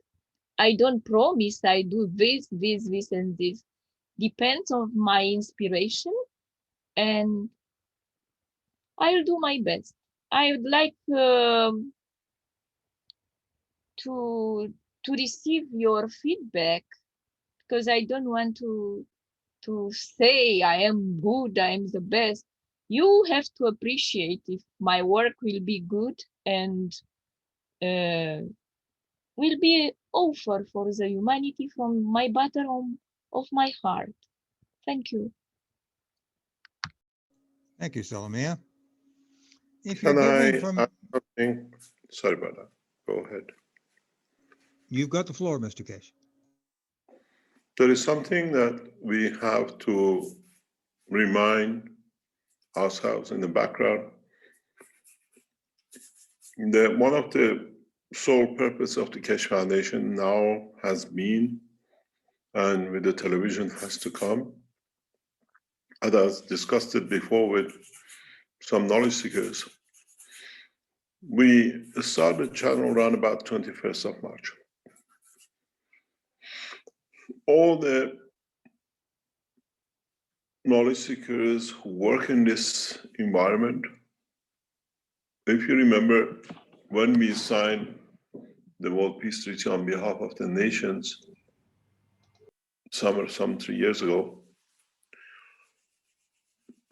I don't promise I do this, and this. Depends on my inspiration, and I'll do my best. I would like to receive your feedback, because I don't want to say I am good, I am the best. You have to appreciate if my work will be good and will be offer for the humanity from my bottom of my heart. Thank you. Thank you, Salamia. If you're Can I giving from, add something? Sorry about that. Go ahead. you've got the floor, Mr. Keshe. There is something that we have to remind ourselves in the background. One of the sole purpose of the Keshe Foundation now has been, and with the television has to come, as I discussed it before with some knowledge seekers, we started the channel around about 21st of March. All the knowledge seekers who work in this environment, if you remember, when we signed the World Peace Treaty on behalf of the nations, some 3 years ago,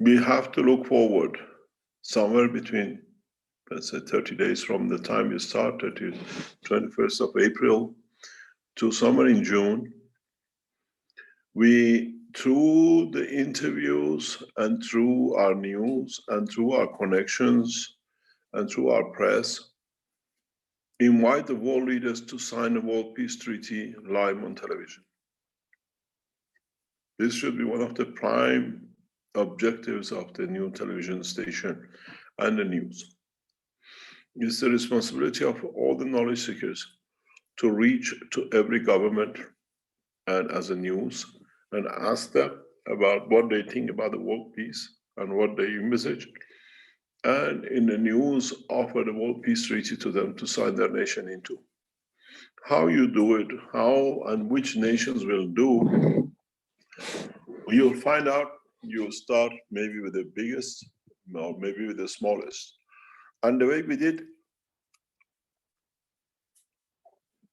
we have to look forward somewhere between, let's say, 30 days from the time we started to 21st of April to somewhere in June. We, through the interviews and through our news and through our connections and through our press, invite the world leaders to sign the World Peace Treaty live on television. This should be one of the prime objectives of the new television station and the news. It's the responsibility of all the knowledge seekers to reach to every government and as a news and ask them about what they think about the world peace and what they envisage. And in the news, offer the World Peace Treaty to them to sign their nation into. How you do it, how and which nations will do, you'll find out. You'll start maybe with the biggest, or maybe with the smallest. And the way we did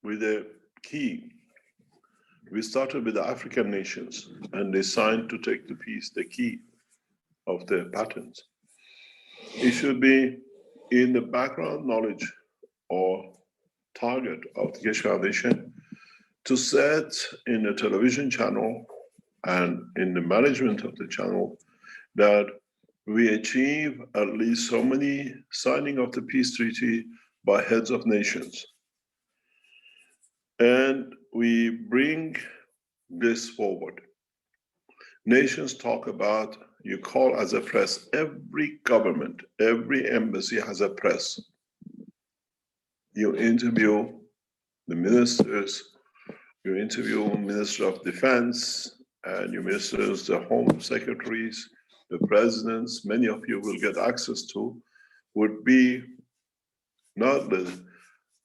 with the key, we started with the African nations, and they signed to take the peace, the key of the patents. It should be in the background knowledge or target of the Keshe Foundation to set in a television channel and in the management of the channel that we achieve at least so many signing of the peace treaty by heads of nations. And we bring this forward. Nations talk about, you call as a press, every government, every embassy has a press. You interview the ministers, you interview Minister of Defense, and your ministers, the home secretaries, the presidents, many of you will get access to, would be not the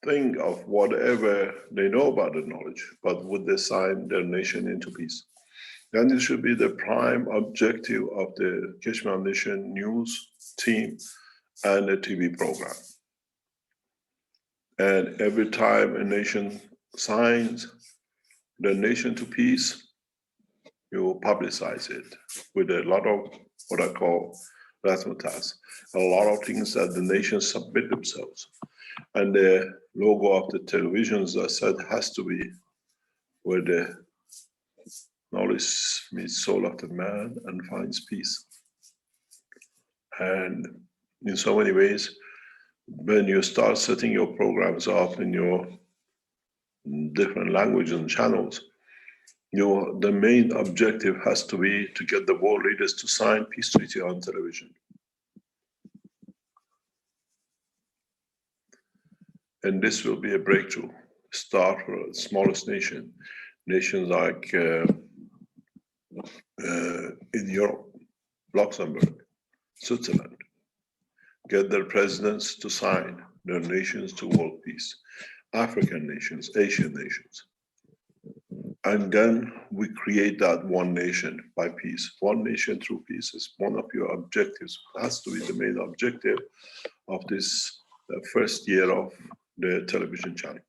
think of whatever they know about the knowledge, but would they sign their nation into peace? And this should be the prime objective of the Keshe Foundation news team and the TV program. And every time a nation signs the nation to peace, you publicize it with a lot of what I call razzmatazz, a lot of things that the nations submit themselves. And the logo of the televisions, I said, has to be where the knowledge meets soul of the man and finds peace. And in so many ways, when you start setting your programs up in your different languages and channels, the main objective has to be to get the world leaders to sign peace treaty on television. And this will be a breakthrough. Start for the smallest nation, nations like in Europe, Luxembourg, Switzerland, get their presidents to sign their nations to world peace, African nations, Asian nations. And then we create that one nation by peace. One nation through peace is one of your objectives. It has to be the main objective of this first year of the television channel.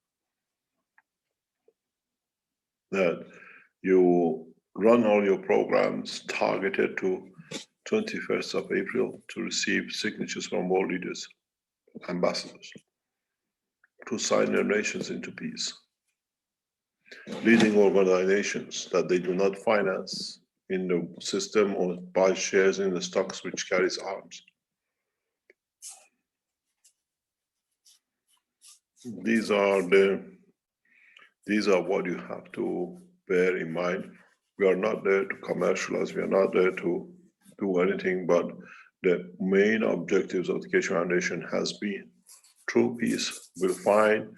That you run all your programs targeted to 21st of April to receive signatures from world leaders, ambassadors, to sign their nations into peace. Leading organizations that they do not finance in the system or buy shares in the stocks which carries arms. These are what you have to bear in mind. We are not there to commercialize, we are not there to do anything, but the main objectives of the Keshe Foundation has been, through peace, we'll find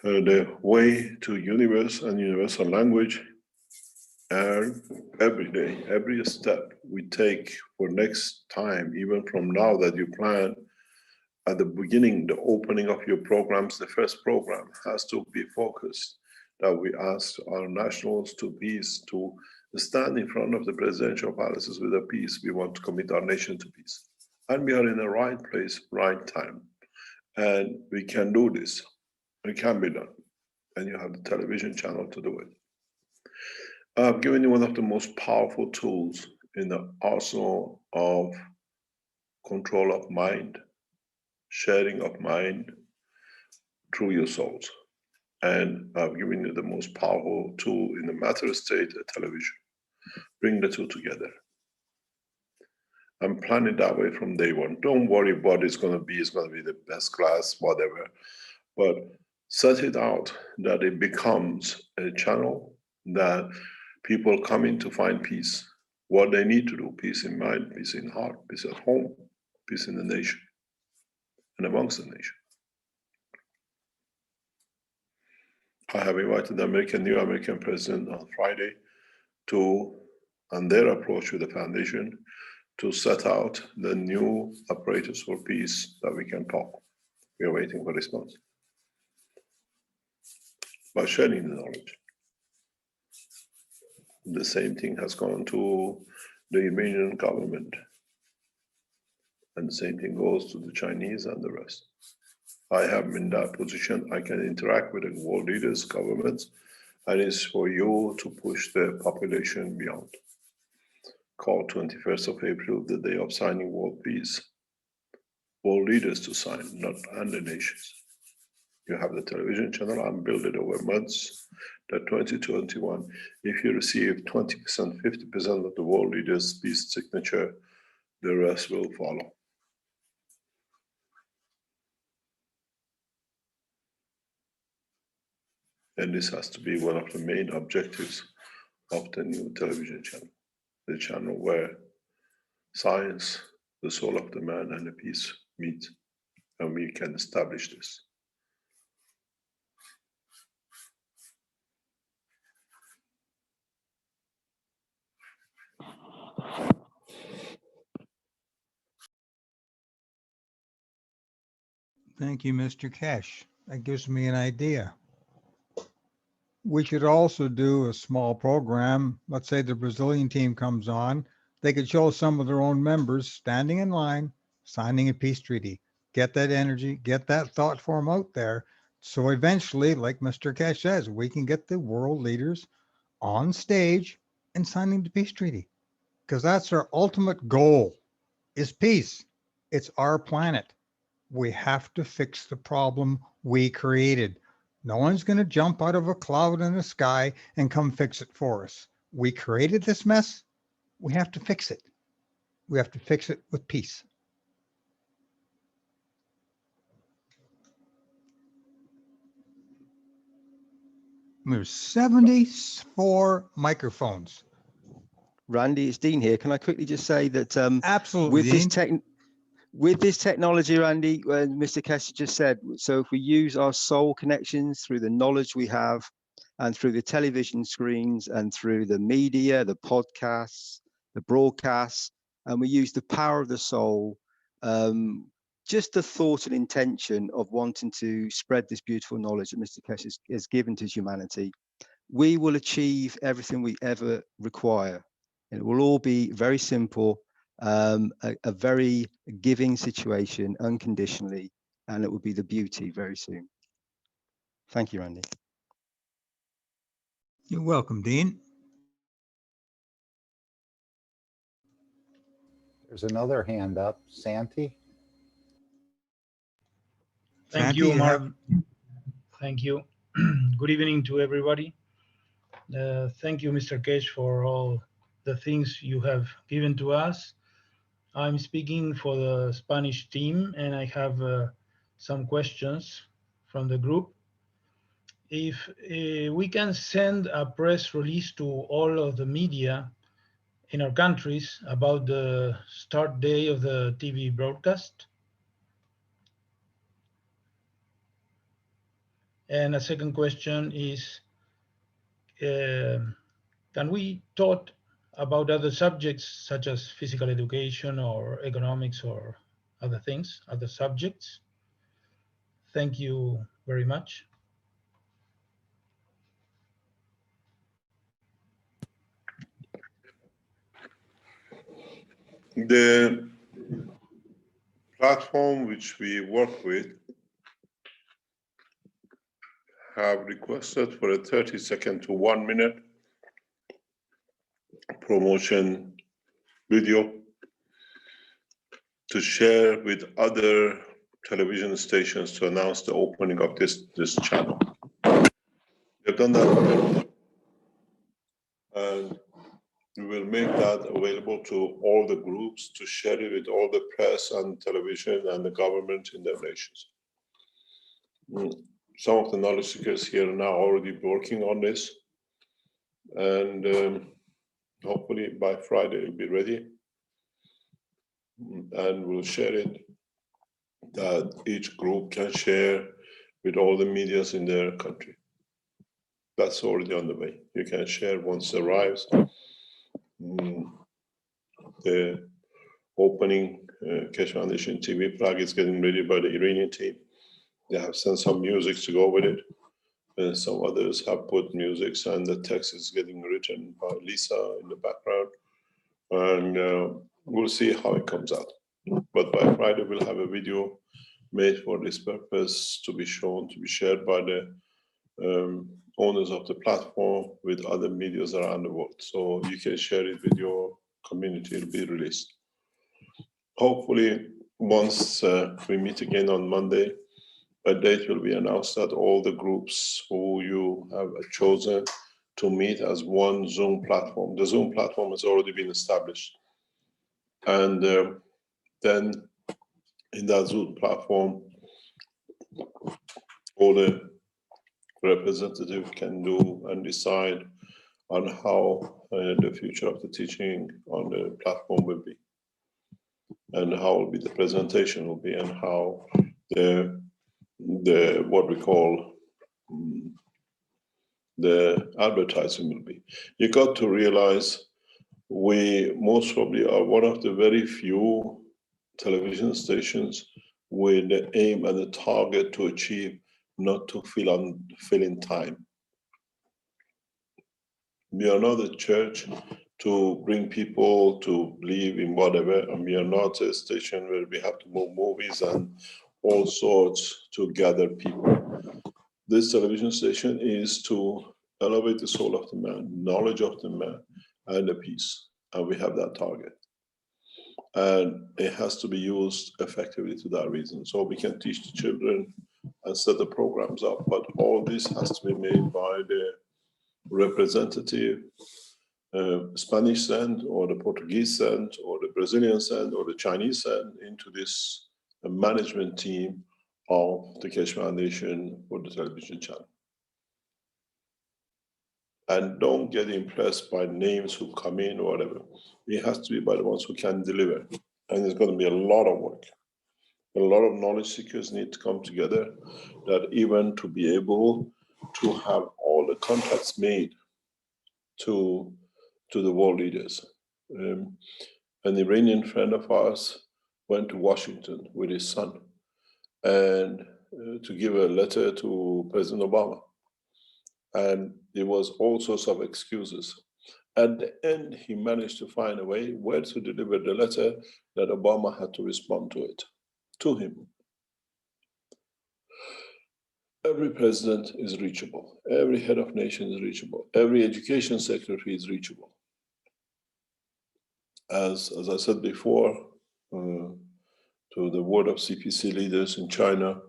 the way to universe and universal language, and every day, every step we take for next time, even from now that you plan, at the beginning, the opening of your programs, the first program has to be focused, that we ask our nationals to peace, to stand in front of the presidential palaces with a peace. We want to commit our nation to peace. And we are in the right place, right time. And we can do this. It can be done. And you have the television channel to do it. I've given you one of the most powerful tools in the arsenal of control of mind, sharing of mind through your souls. And I've given you the most powerful tool in the matter state, television. Bring the two together. I'm planning that way from day one. Don't worry what it's going to be. It's going to be the best class, whatever. But set it out that it becomes a channel that people come in to find peace. What they need to do, peace in mind, peace in heart, peace at home, peace in the nation, and amongst the nation. I have invited the new American president on Friday on their approach with the foundation, to set out the new apparatus for peace that we can talk. We are waiting for response. By sharing the knowledge. The same thing has gone to the Iranian government. And the same thing goes to the Chinese and the rest. I am in that position. I can interact with the world leaders, governments, and it's for you to push the population beyond. Call 21st of April, the day of signing world peace. World leaders to sign, not and the nations. You have the television channel and build it over months. That 2021, if you receive 20%, 50% of the world leaders' peace signature, the rest will follow. And this has to be one of the main objectives of the new television channel. The channel where science, the soul of the man, and the peace meet, and we can establish this. Thank you, Mr. Keshe. That gives me an idea. We could also do a small program. Let's say the Brazilian team comes on. They could show some of their own members standing in line, signing a peace treaty. Get that energy, get that thought form out there. So eventually, like Mr. Keshe says, we can get the world leaders on stage and signing the peace treaty. Because that's our ultimate goal is peace. It's our planet. We have to fix the problem we created. No one's going to jump out of a cloud in the sky and come fix it for us. We created this mess. We have to fix it. We have to fix it with peace. There's 74 microphones. Randy, it's Dean here. Can I quickly just say that Absolutely, with this technology, Randy, Mr. Keshe just said, so if we use our soul connections through the knowledge we have and through the television screens and through the media, the podcasts, the broadcasts, and we use the power of the soul, just the thought and intention of wanting to spread this beautiful knowledge that Mr. Keshe has given to humanity, we will achieve everything we ever require. It will all be very simple, a very giving situation unconditionally, and it will be the beauty very soon. Thank you, Randy. You're welcome, Dean. There's another hand up, Santi. Thank Santi, you, Mark. Thank you. Good evening to everybody. Thank you, Mr. Keshe, for all the things you have given to us. I'm speaking for the Spanish team, and I have some questions from the group. If we can send a press release to all of the media in our countries about the start day of the TV broadcast. And a second question is, can we talk about other subjects such as physical education or economics or other things, other subjects? Thank you very much. The platform which we work with have requested for a 30-second to 1 minute promotion video to share with other television stations to announce the opening of this channel. They've done that, and we will make that available to all the groups to share it with all the press and television and the government in their nations. Some of the knowledge seekers here are now already working on this, and hopefully by Friday it'll be ready, and we'll share it that each group can share with all the medias in their country. That's already on the way. You can share once it arrives. The opening Keshe Foundation TV plug is getting ready by the Iranian team. They have sent some music to go with it. And some others have put music, and the text is getting written by Lisa in the background. And we'll see how it comes out. But by Friday, we'll have a video made for this purpose to be shown, to be shared by the owners of the platform with other medias around the world. So you can share it with your community, it'll be released. Hopefully, once we meet again on Monday, a date will be announced that all the groups who you have chosen to meet as one Zoom platform. The Zoom platform has already been established. And then in that Zoom platform, all the representatives can do and decide on how the future of the teaching on the platform will be, and how will be the presentation will be, and how the what we call the advertising will be. You got to realize we most probably are one of the very few television stations with the aim and the target to achieve, not to fill in time. We are not a church to bring people to believe in whatever, and we are not a station where we have to move movies and all sorts to gather people. This television station is to elevate the soul of the man, knowledge of the man, and the peace, and we have that target. And it has to be used effectively to that reason. So we can teach the children and set the programs up, but all this has to be made by the representative Spanish send, or the Portuguese send, or the Brazilian send, or the Chinese send into this management team of the Keshe Foundation for the television channel. And don't get impressed by names who come in or whatever. It has to be by the ones who can deliver. And there's going to be a lot of work. A lot of knowledge seekers need to come together, that even to be able to have all the contacts made to the world leaders. An Iranian friend of ours went to Washington with his son and to give a letter to President Obama. And there was all sorts of excuses. At the end, he managed to find a way where to deliver the letter that Obama had to respond to it, to him. Every president is reachable. Every head of nation is reachable. Every education secretary is reachable. As I said before, to the word of CPC leaders in China,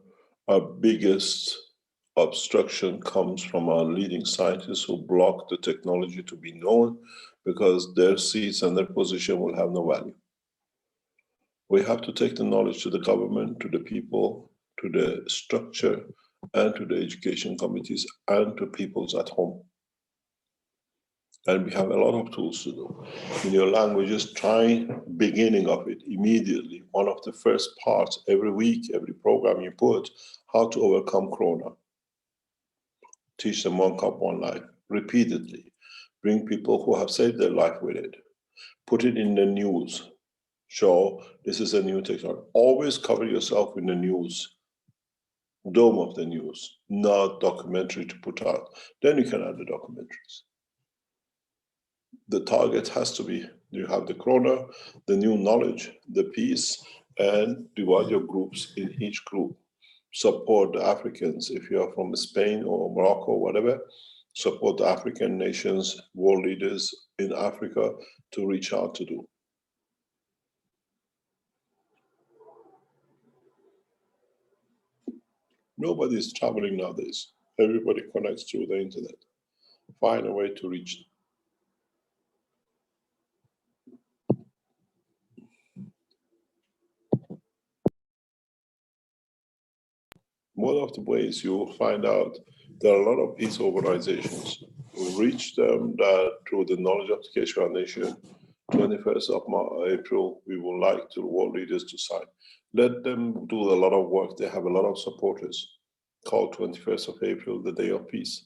our biggest obstruction comes from our leading scientists who block the technology to be known, because their seats and their position will have no value. We have to take the knowledge to the government, to the people, to the structure, and to the education committees, and to peoples at home. And we have a lot of tools to do. In your languages, try beginning of it immediately. One of the first parts, every week, every program you put, how to overcome Corona. Teach them one cup, one life, repeatedly. Bring people who have saved their life with it. Put it in the news. Show this is a new technology. Always cover yourself in the news, dome of the news, not documentary to put out. Then you can add the documentaries. The target has to be, you have the Corona, the new knowledge, the peace, and divide your groups in each group. Support the Africans. If you are from Spain or Morocco or whatever, support the African nations, world leaders in Africa to reach out to do. Nobody is traveling nowadays. Everybody connects through the internet. Find a way to reach them. One of the ways you will find out there are a lot of peace organizations. We reach them that through the knowledge of the Keshe Foundation, 21st of April, we would like the world leaders to sign. Let them do a lot of work. They have a lot of supporters. Call 21st of April, the Day of Peace,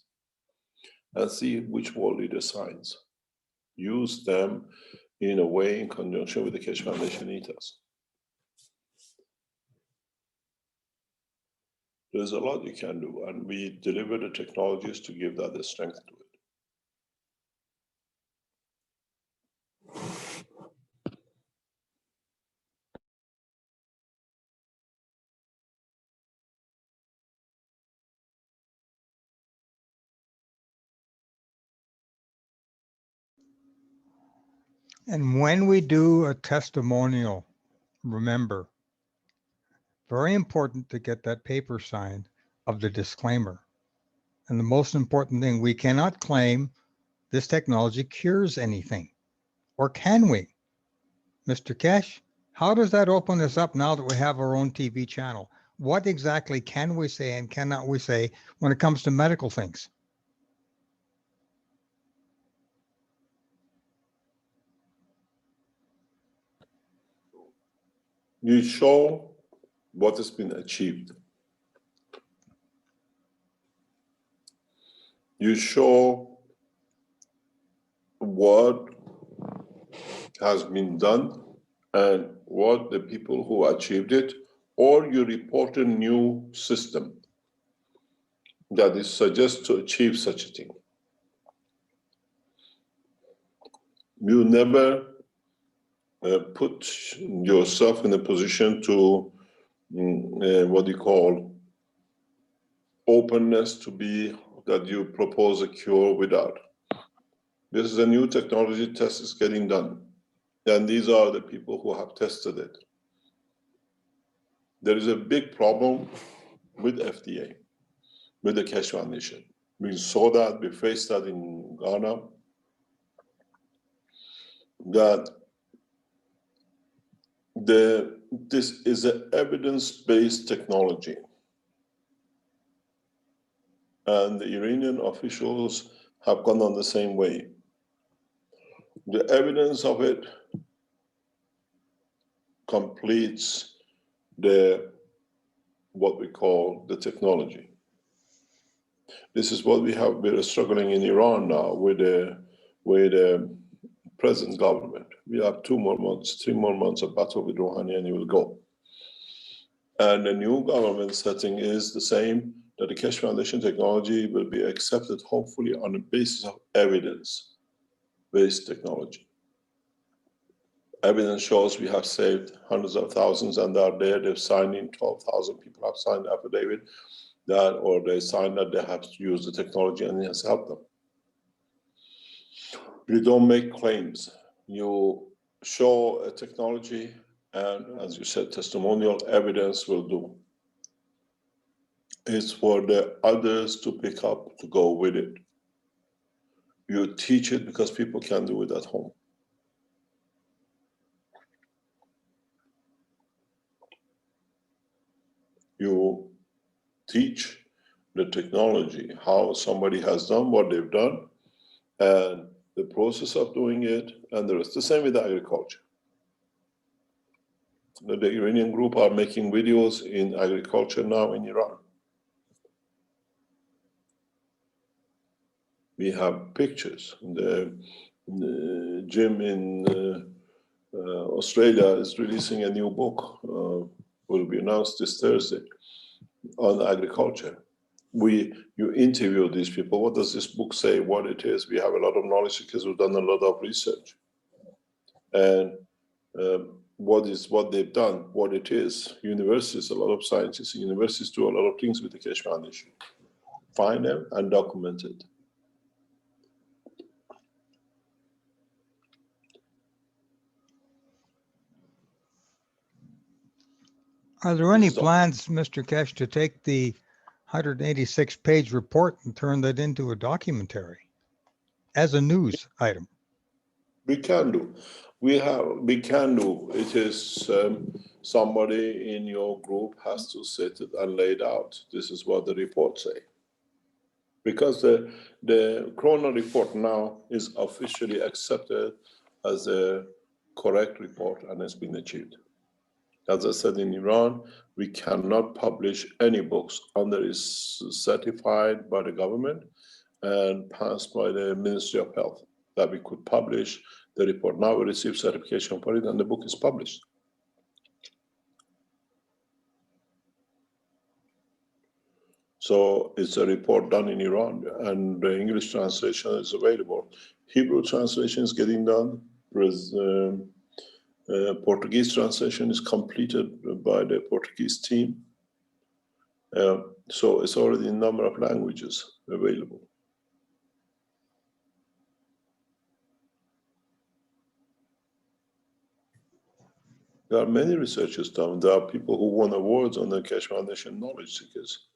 and see which world leader signs. Use them in a way in conjunction with the Keshe Foundation ethos. There's a lot you can do, and we deliver the technologies to give that the strength to it. And when we do a testimonial, remember, very important to get that paper signed of the disclaimer. And the most important thing, we cannot claim this technology cures anything. Or can we? Mr. Keshe, how does that open us up now that we have our own TV channel? What exactly can we say and cannot we say when it comes to medical things? You show what has been achieved. You show what has been done and what the people who achieved it or you report a new system that is suggested to achieve such a thing. You never put yourself in a position to what you call openness to be that you propose a cure without. This is a new technology, test is getting done. And these are the people who have tested it. There is a big problem with FDA, with the Keshe Foundation. We saw that, we faced that in Ghana, that this is an evidence-based technology. And the Iranian officials have gone on the same way. The evidence of it completes what we call the technology. This is what we're struggling in Iran now with the present government. We have 2 more months, 3 more months of battle with Rouhani and he will go. And the new government setting is the same, that the Keshe Foundation technology will be accepted hopefully on the basis of evidence-based technology. Evidence shows we have saved hundreds of thousands and are there, they've signed in, 12,000 people have signed affidavit that, or they signed that they have to use the technology and it has helped them. You don't make claims. You show a technology and, as you said, testimonial evidence will do. It's for the others to pick up, to go with it. You teach it because people can do it at home. You teach the technology, how somebody has done what they've done, and the process of doing it, and the rest. The same with agriculture. The Iranian group are making videos in agriculture now in Iran. We have pictures. The gym in Australia is releasing a new book, will be announced this Thursday, on agriculture. You interview these people. What does this book say? What it is? We have a lot of knowledge because we've done a lot of research. And what they've done, what it is. Universities, a lot of scientists in universities do a lot of things with the Keshe Foundation. Find them and document it. Are there any plans, Mr. Keshe, to take the 186-page report and turn that into a documentary as a news item? We can do. We can do. It is somebody in your group has to sit it and lay it out. This is what the reports say. Because the Corona report now is officially accepted as a correct report and has been achieved. As I said, in Iran, we cannot publish any books until it's certified by the government and passed by the Ministry of Health, that we could publish the report. Now we receive certification for it and the book is published. So it's a report done in Iran and the English translation is available. Hebrew translation is getting done. Portuguese translation is completed by the Portuguese team. So it's already in a number of languages available. There are many researchers done. There are people who won awards on the Keshe Foundation knowledge seekers.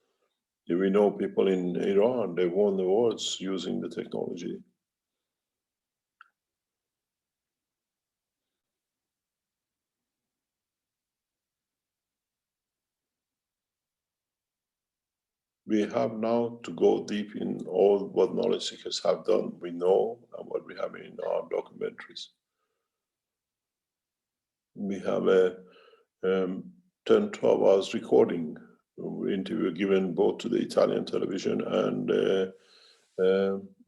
We know people in Iran, they won awards using the technology. We have now to go deep in all what knowledge seekers have done. We know and what we have in our documentaries. We have a 10, 12 hours recording interview given both to the Italian television and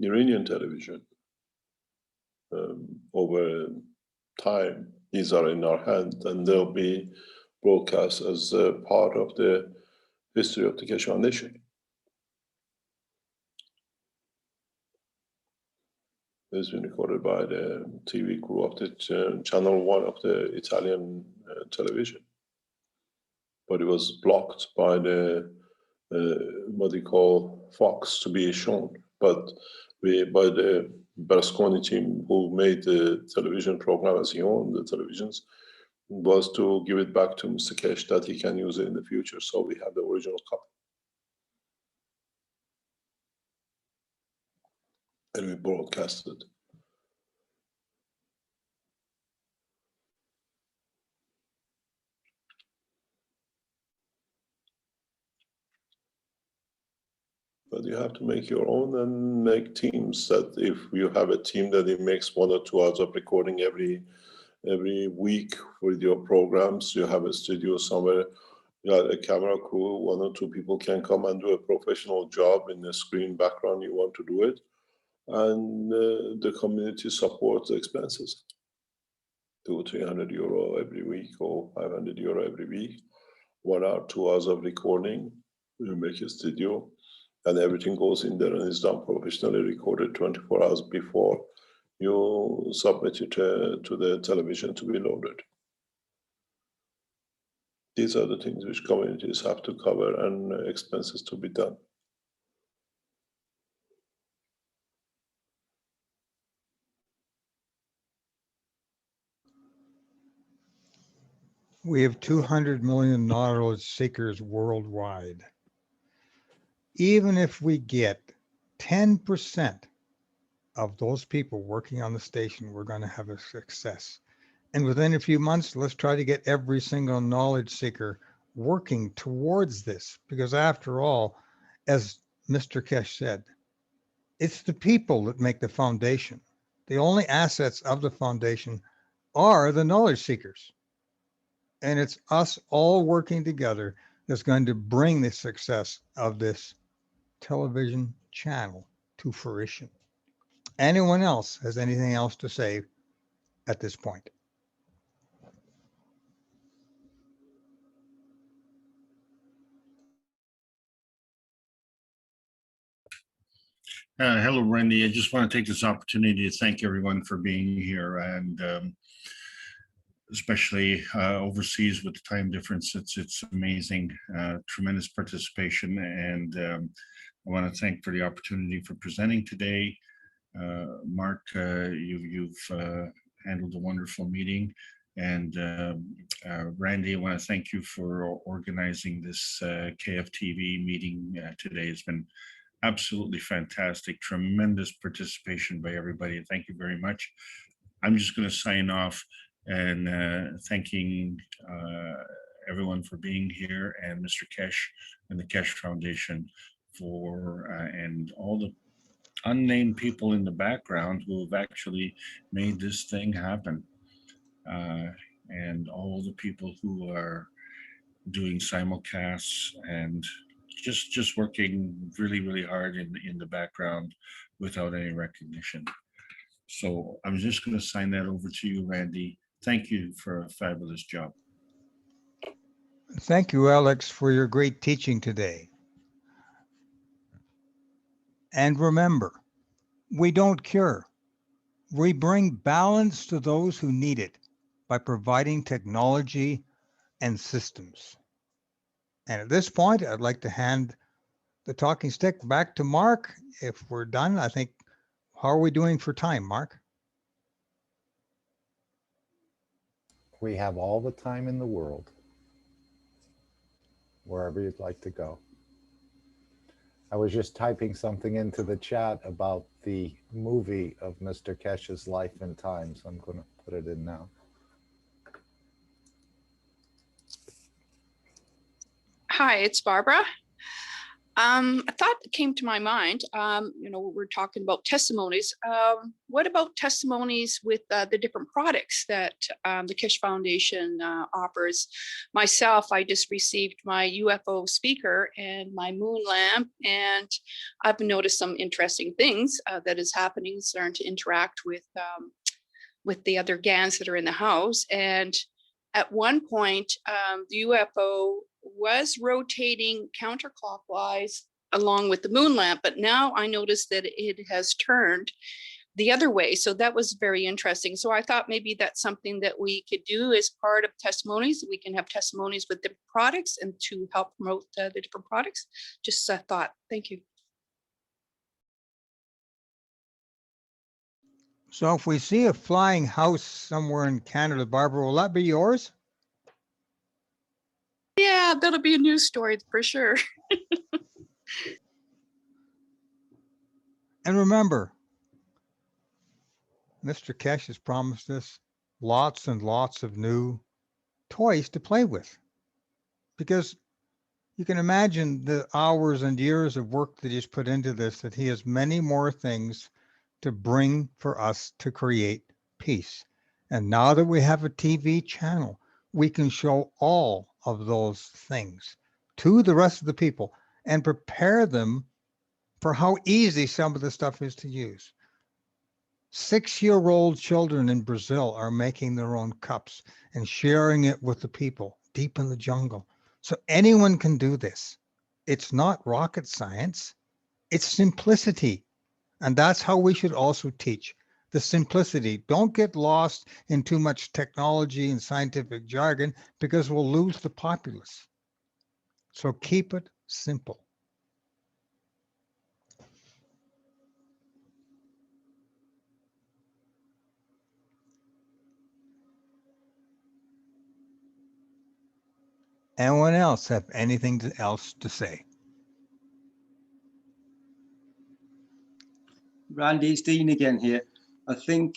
Iranian television. Over time, these are in our hands and they'll be broadcast as a part of the history of the Keshe Foundation. It's been recorded by the TV crew of the channel 1 of the Italian television, but it was blocked by the what they call Fox to be shown, but by the Berlusconi team who made the television program as he owned the televisions, was to give it back to Mr. Keshe that he can use it in the future. So we have the original copy. And we broadcasted. But you have to make your own and make teams. That if you have a team that it makes 1 or 2 hours of recording every week with your programs, you have a studio somewhere, you got a camera crew, 1 or 2 people can come and do a professional job in the screen background. You want to do it, and the community supports the expenses. 200 or 300 euro every week or 500 euro every week. 1 hour, 2 hours of recording. You make a studio. And everything goes in there and is done professionally, recorded 24 hours before you submit it to the television to be loaded. These are the things which communities have to cover and expenses to be done. We have 200 million knowledge seekers worldwide. Even if we get 10% of those people working on the station, we're going to have a success. And within a few months, let's try to get every single knowledge seeker working towards this. Because after all, as Mr. Keshe said, it's the people that make the foundation. The only assets of the foundation are the knowledge seekers. And it's us all working together that's going to bring the success of this television channel to fruition. Anyone else has anything else to say at this point? Hello, Randy. I just want to take this opportunity to thank everyone for being here, and especially overseas with the time difference. It's amazing, tremendous participation, and I want to thank for the opportunity for presenting today. Mark, you've handled a wonderful meeting, and Randy, I want to thank you for organizing this KFTV meeting today. It's been absolutely fantastic, tremendous participation by everybody. Thank you very much. I'm just going to sign off and thanking everyone for being here, and Mr. Keshe and the Keshe Foundation for and all the unnamed people in the background who have actually made this thing happen, and all the people who are doing simulcasts and just working really hard in the background without any recognition. So I'm just going to sign that over to you, Randy. Thank you for a fabulous job. Thank you, Alex, for your great teaching today. And remember, we don't cure. We bring balance to those who need it by providing technology and systems. And at this point, I'd like to hand the talking stick back to Mark. If we're done, I think, how are we doing for time, Mark? We have all the time in the world, wherever you'd like to go. I was just typing something into the chat about the movie of Mr. Keshe's life and times. I'm going to put it in now. Hi, it's Barbara. A thought that came to my mind, we're talking about testimonies. What about testimonies with the different products that the Keshe Foundation offers? Myself, I just received my UFO speaker and my moon lamp, and I've noticed some interesting things that is happening, starting to interact with the other GANs that are in the house. And at one point, the UFO was rotating counterclockwise along with the moon lamp, but now I noticed that it has turned the other way. So that was very interesting. So I thought maybe that's something that we could do as part of testimonies. We can have testimonies with different products and to help promote the different products. Just a thought. Thank you. So if we see a flying house somewhere in Canada, Barbara, will that be yours? Yeah, that'll be a news story for sure. And remember, Mr. Keshe has promised us lots and lots of new toys to play with, because you can imagine the hours and years of work that he's put into this, that he has many more things to bring for us to create peace. And now that we have a TV channel, we can show all of those things to the rest of the people and prepare them for how easy some of the stuff is to use. 6-year-old children in Brazil are making their own cups and sharing it with the people deep in the jungle. So anyone can do this. It's not rocket science, it's simplicity. And that's how we should also teach the simplicity. Don't get lost in too much technology and scientific jargon, because we'll lose the populace. So keep it simple. Anyone else have anything else to say? Randy, it's Dean again here. I think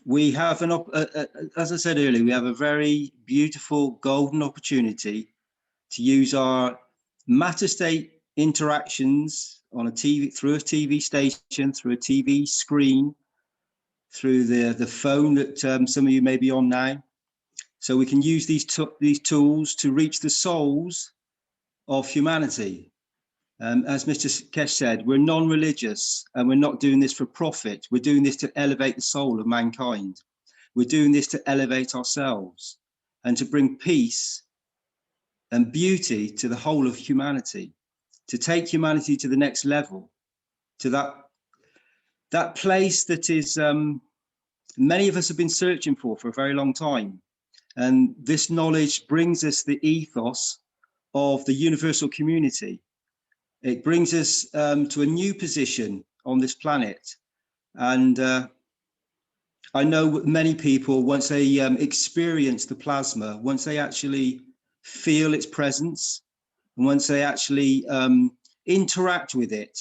we have as I said earlier, we have a very beautiful golden opportunity to use our matter state interactions on a TV, through a TV station, through a TV screen, through the phone that some of you may be on now. So we can use these tools to reach the souls of humanity. As Mr. Keshe said, we're non-religious and we're not doing this for profit. We're doing this to elevate the soul of mankind. We're doing this to elevate ourselves and to bring peace and beauty to the whole of humanity, to take humanity to the next level, to that place that is many of us have been searching for a very long time. And this knowledge brings us the ethos of the universal community. It brings us to a new position on this planet. And I know many people, once they experience the plasma, once they actually feel its presence, and once they actually interact with it,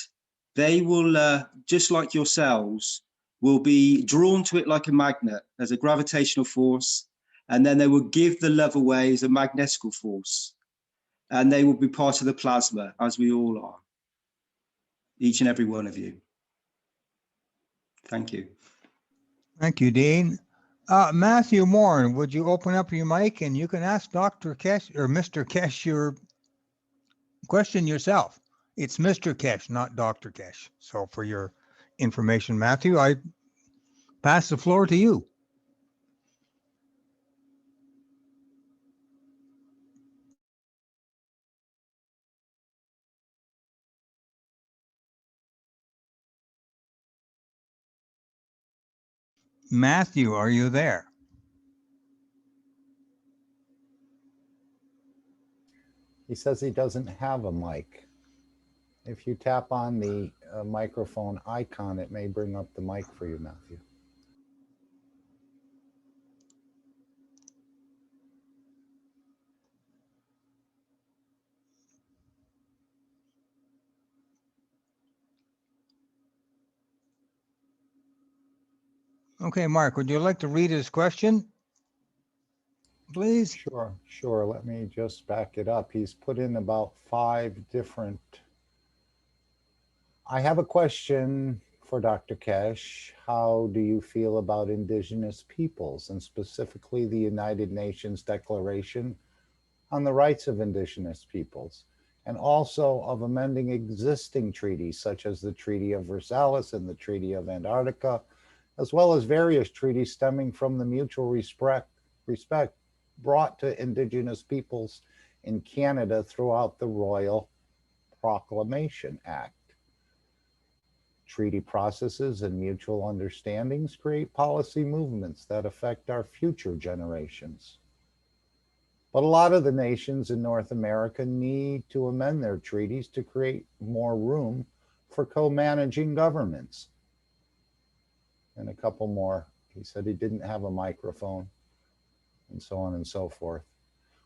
they will, just like yourselves, will be drawn to it like a magnet as a gravitational force, and then they will give the love away as a magnetical force. And they will be part of the plasma, as we all are, each and every one of you. Thank you. Thank you, Dean. Matthew Moore, would you open up your mic and you can ask Dr. Keshe or Mr. Keshe your question yourself. It's Mr. Keshe, not Dr. Keshe. So for your information, Matthew, I pass the floor to you. Matthew, are you there? He says he doesn't have a mic. If you tap on the microphone icon, it may bring up the mic for you, Matthew. Okay, Mark, would you like to read his question, please? Sure. Let me just back it up. He's put in about 5 different. I have a question for Dr. Keshe. How do you feel about indigenous peoples, and specifically the United Nations Declaration on the Rights of Indigenous Peoples, and also of amending existing treaties such as the Treaty of Versailles and the Treaty of Antarctica, as well as various treaties stemming from the mutual respect respect brought to Indigenous peoples in Canada throughout the Royal Proclamation Act. Treaty processes and mutual understandings create policy movements that affect our future generations. But a lot of the nations in North America need to amend their treaties to create more room for co-managing governments. And a couple more. He said he didn't have a microphone, and so on and so forth.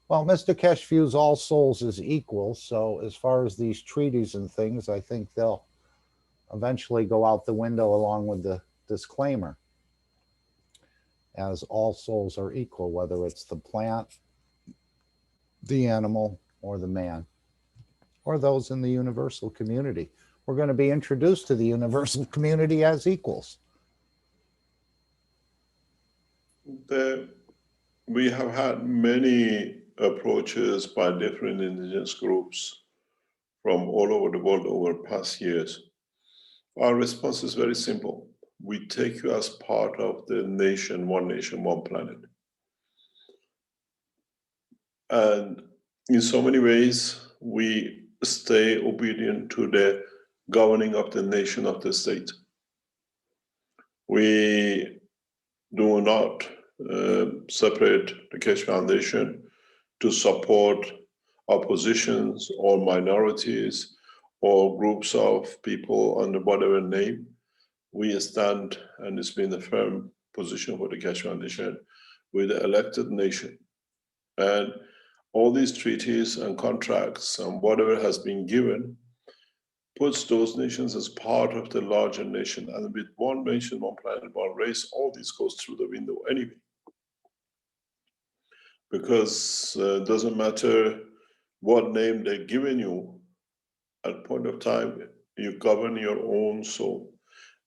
Well, Mr. Keshe views all souls as equal. So as far as these treaties and things, I think they'll eventually go out the window along with the disclaimer, as all souls are equal, whether it's the plant, the animal, or the man, or those in the universal community. We're going to be introduced to the universal community as equals. We have had many approaches by different indigenous groups from all over the world over past years. Our response is very simple. We take you as part of the nation, one planet. And in so many ways, we stay obedient to the governing of the nation, of the state. We do not separate the Keshe Foundation to support oppositions or minorities or groups of people under whatever name. We stand, and it's been a firm position for the Keshe Foundation, with the elected nation. And all these treaties and contracts and whatever has been given puts those nations as part of the larger nation. And with one nation, one planet, one race, all this goes through the window anyway. Because it doesn't matter what name they're giving you, at point of time, you govern your own soul.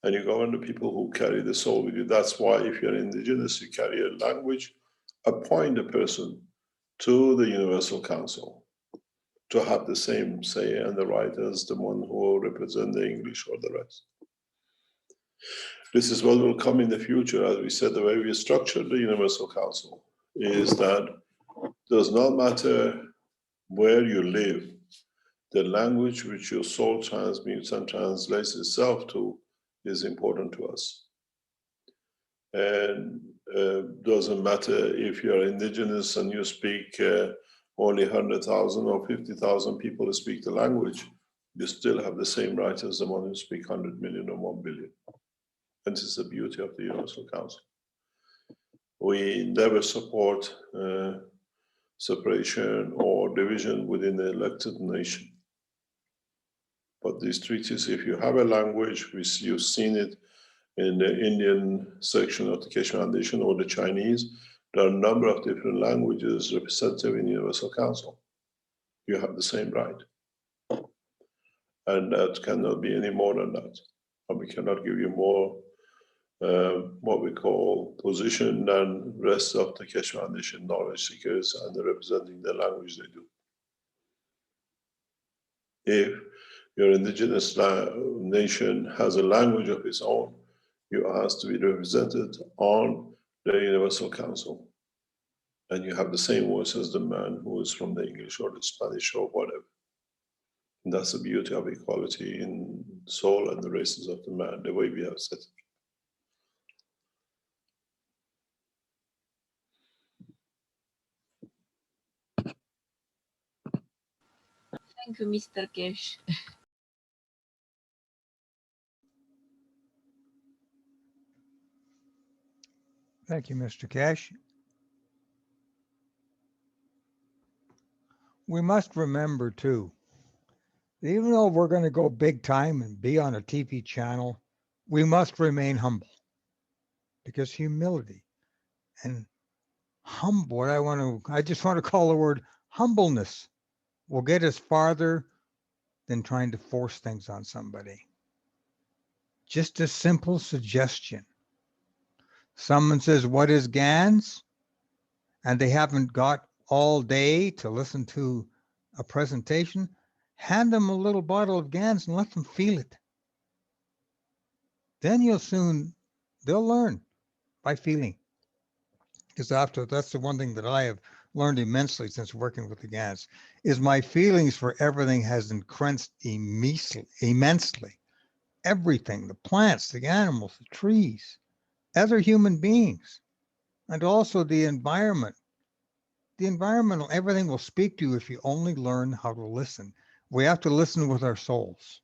And you govern the people who carry the soul with you. That's why if you're indigenous, you carry a language, appoint a person to the Universal Council to have the same say and the right as the one who represent the English or the rest. This is what will come in the future. As we said, the way we structured the Universal Council is that it does not matter where you live, the language which your soul transmutes and translates itself to is important to us. And doesn't matter if you're indigenous and you speak only 100,000 or 50,000 people who speak the language, you still have the same right as the one who speak 100 million or 1 billion. And this is the beauty of the Universal Council. We never support separation or division within the elected nation. But these treaties, if you have a language, you've seen it in the Indian section of the Keshe Foundation or the Chinese, there are a number of different languages represented in the Universal Council. You have the same right. And that cannot be any more than that. And we cannot give you more what we call position than rest of the Keshe Foundation knowledge seekers and the representing the language they do. If your indigenous nation has a language of its own, you are asked to be represented on the Universal Council. And you have the same voice as the man who is from the English or the Spanish or whatever. And that's the beauty of equality in soul and the races of the man, the way we have set it. Thank you, Mr. Keshe. Thank you, Mr. Keshe. We must remember too, even though we're going to go big time and be on a TV channel, we must remain humble, because humility and I just want to call the word humbleness will get us farther than trying to force things on somebody. Just a simple suggestion. Someone says, "What is GANS?" and they haven't got all day to listen to a presentation, hand them a little bottle of GANS and let them feel it. Then they'll learn by feeling. because that's the one thing that I have learned immensely since working with the GANs, is my feelings for everything has increased immensely. Everything, the plants, the animals, the trees, other human beings, and also the environment. The environmental, everything will speak to you if you only learn how to listen. We have to listen with our souls.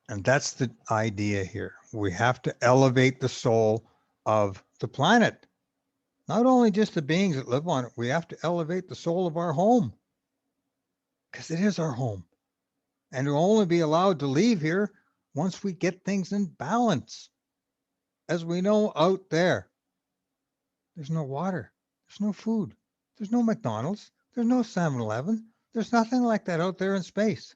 And that's the idea here. We have to elevate the soul of the planet. Not only just the beings that live on it, we have to elevate the soul of our home, because it is our home. And we'll only be allowed to leave here once we get things in balance. As we know out there, there's no water, there's no food, there's no McDonald's, there's no 7-Eleven, there's nothing like that out there in space.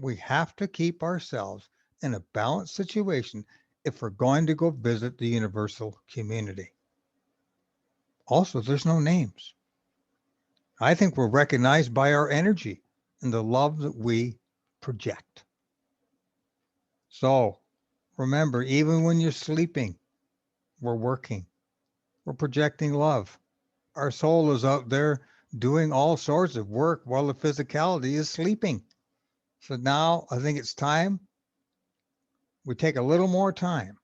We have to keep ourselves in a balanced situation if we're going to go visit the universal community. Also, there's no names. I think we're recognized by our energy and the love that we project. So remember, even when you're sleeping, we're working. We're projecting love. Our soul is out there doing all sorts of work while the physicality is sleeping. So now I think it's time we take a little more time.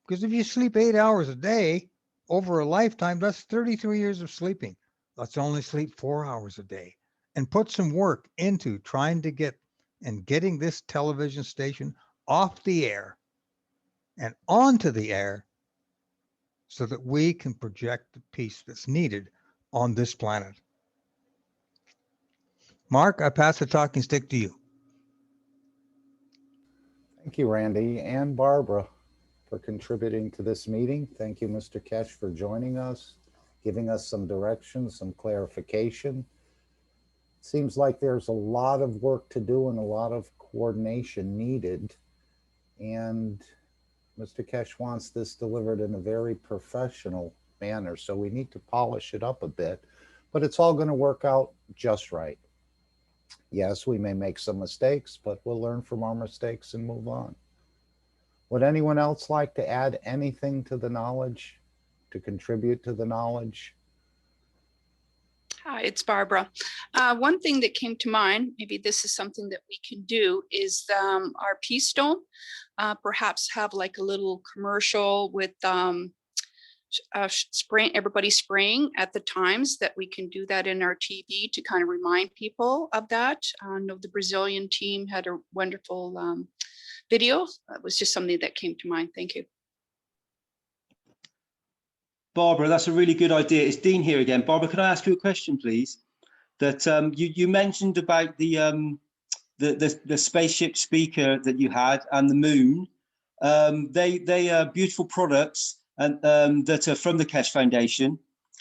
Because if you sleep 8 hours a day over a lifetime, that's 33 years of sleeping. Let's only sleep 4 hours a day and put some work into trying to getting this television station off the air and onto the air so that we can project the peace that's needed on this planet. Mark, I pass the talking stick to you. Thank you, Randy and Barbara, for contributing to this meeting. Thank you, Mr. Keshe, for joining us, giving us some direction, some clarification. Seems like there's a lot of work to do and a lot of coordination needed. And Mr. Keshe wants this delivered in a very professional manner, so we need to polish it up a bit, but it's all going to work out just right. Yes, we may make some mistakes, but we'll learn from our mistakes and move on. Would anyone else like to add anything to the knowledge, to contribute to the knowledge? Hi, it's Barbara. One thing that came to mind, maybe this is something that we can do, is our Peace Dome. Perhaps have like a little commercial with everybody spraying at the times that we can do that in our TV to kind of remind people of that. I know the Brazilian team had a wonderful video. It was just something that came to mind. Thank you. Barbara, that's a really good idea. It's Dean here again. Barbara, can I ask you a question, please? That you mentioned about the spaceship speaker that you had and the moon. They are beautiful products and that are from the Keshe Foundation,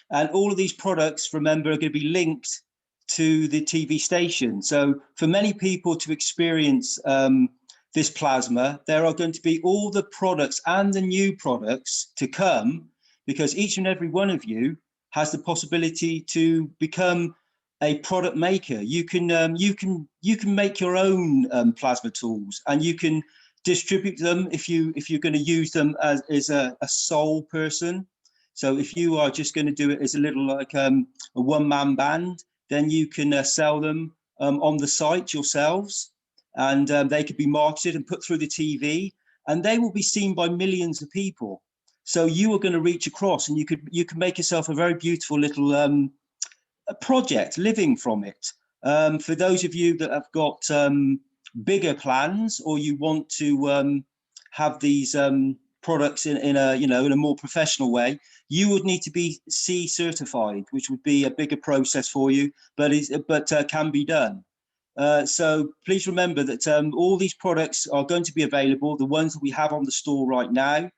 and all of these products, remember, are going to be linked to the TV station. So for many people to experience this plasma, there are going to be all the products and the new products to come, because each and every one of you has the possibility to become a product maker. You can make your own plasma tools, and you can distribute them if you're going to use them as a sole person. So if you are just going to do it as a little like a one-man band, then you can sell them on the site yourselves, and they could be marketed and put through the TV, and they will be seen by millions of people. So you are going to reach across, and you can make yourself a very beautiful little a project living from it. For those of you that have got bigger plans, or you want to have these products in a more professional way, you would need to be C certified, which would be a bigger process for you, but can be done. So please remember that all these products are going to be available. The ones that we have on the store right now,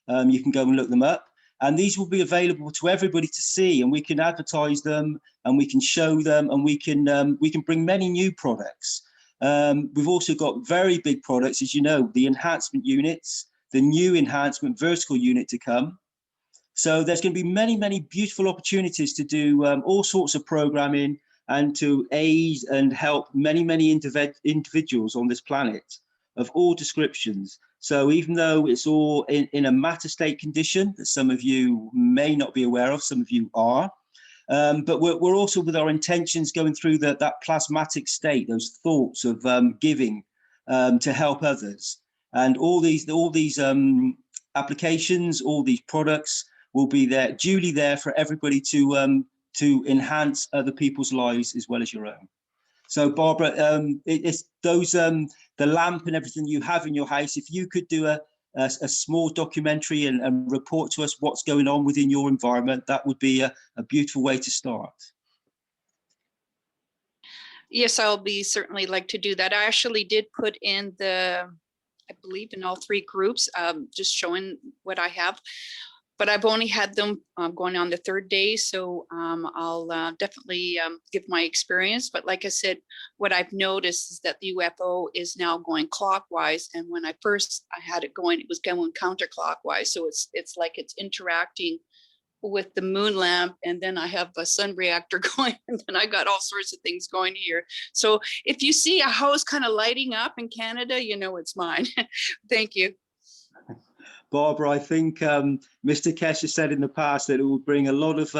you can go and look them up, and these will be available to everybody to see, and we can advertise them, and we can show them, and we can bring many new products. We've also got very big products, as you know, the enhancement units, the new enhancement vertical unit to come. So there's going to be many, many beautiful opportunities to do all sorts of programming and to aid and help many, many individuals on this planet of all descriptions. So even though it's all in a matter state condition that some of you may not be aware of, some of you are, but we're also with our intentions going through that plasmatic state, those thoughts of giving to help others. And all these applications, all these products will be there, duly there for everybody to enhance other people's lives as well as your own. So Barbara, it's those the lamp and everything you have in your house. If you could do a small documentary and report to us what's going on within your environment, that would be a beautiful way to start. Yes, I'll be certainly like to do that. I actually did put in I believe in all 3 groups, just showing what I have. But I've only had them going on the 3rd day, so I'll definitely give my experience. But like I said, what I've noticed is that the UFO is now going clockwise, and when I had it going, it was going counterclockwise. So it's like it's interacting with the moon lamp, and then I have a sun reactor going, and then I got all sorts of things going here. So if you see a house kind of lighting up in Canada, you know it's mine. Thank you. Barbara, I think Mr. Keshe said in the past that it will bring a lot of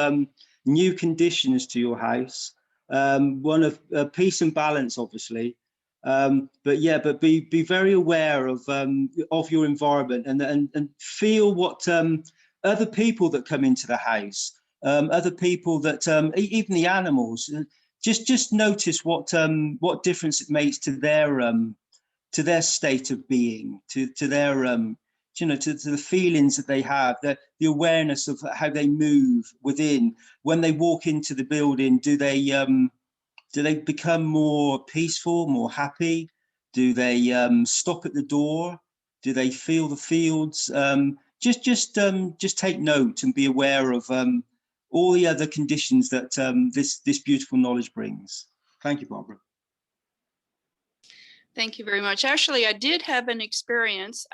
new conditions to your house. One of peace and balance, obviously. But be very aware of your environment and feel what other people that come into the house, other people that even the animals. Just notice what difference it makes to their state of being, to their to the feelings that they have, the awareness of how they move within. When they walk into the building, do they become more peaceful, more happy? Do they stop at the door? Do they feel the fields? Just take note and be aware of all the other conditions that this beautiful knowledge brings. Thank you, Barbara. Thank you very much. Actually, I did have an experience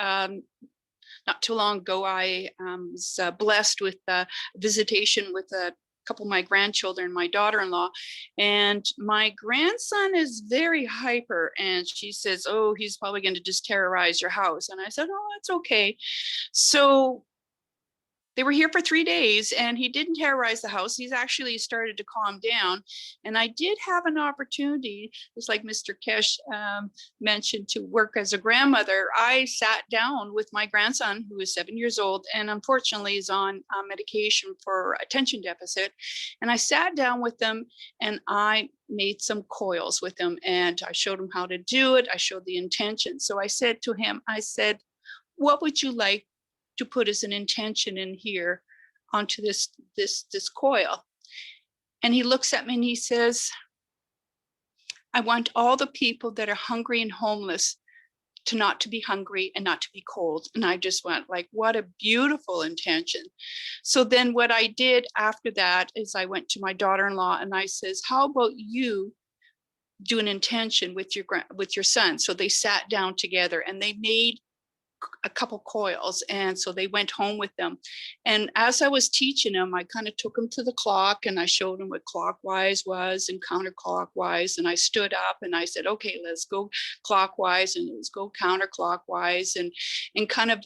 not too long ago. I was blessed with visitation with a couple of my grandchildren, my daughter-in-law, and my grandson is very hyper, and she says, oh, he's probably going to just terrorize your house. And I said, oh, that's okay. So they were here for 3 days, and he didn't terrorize the house. He's actually started to calm down. And I did have an opportunity, just like Mr. Keshe mentioned, to work as a grandmother. I sat down with my grandson, who is 7 years old, and unfortunately is on medication for attention deficit. And I sat down with them, and I made some coils with him, and I showed him how to do it. I showed the intention. So I said to him, I said, what would you like to put as an intention in here onto this coil? And he looks at me and he says, I want all the people that are hungry and homeless to not to be hungry and not to be cold. And I just went like, what a beautiful intention. So then what I did after that is I went to my daughter-in-law and I says, how about you do an intention with your son? So they sat down together and they made a couple coils, and so they went home with them. And as I was teaching them, I kind of took them to the clock and I showed them what clockwise was and counterclockwise, and I stood up and I said, okay, let's go clockwise and let's go counterclockwise, and kind of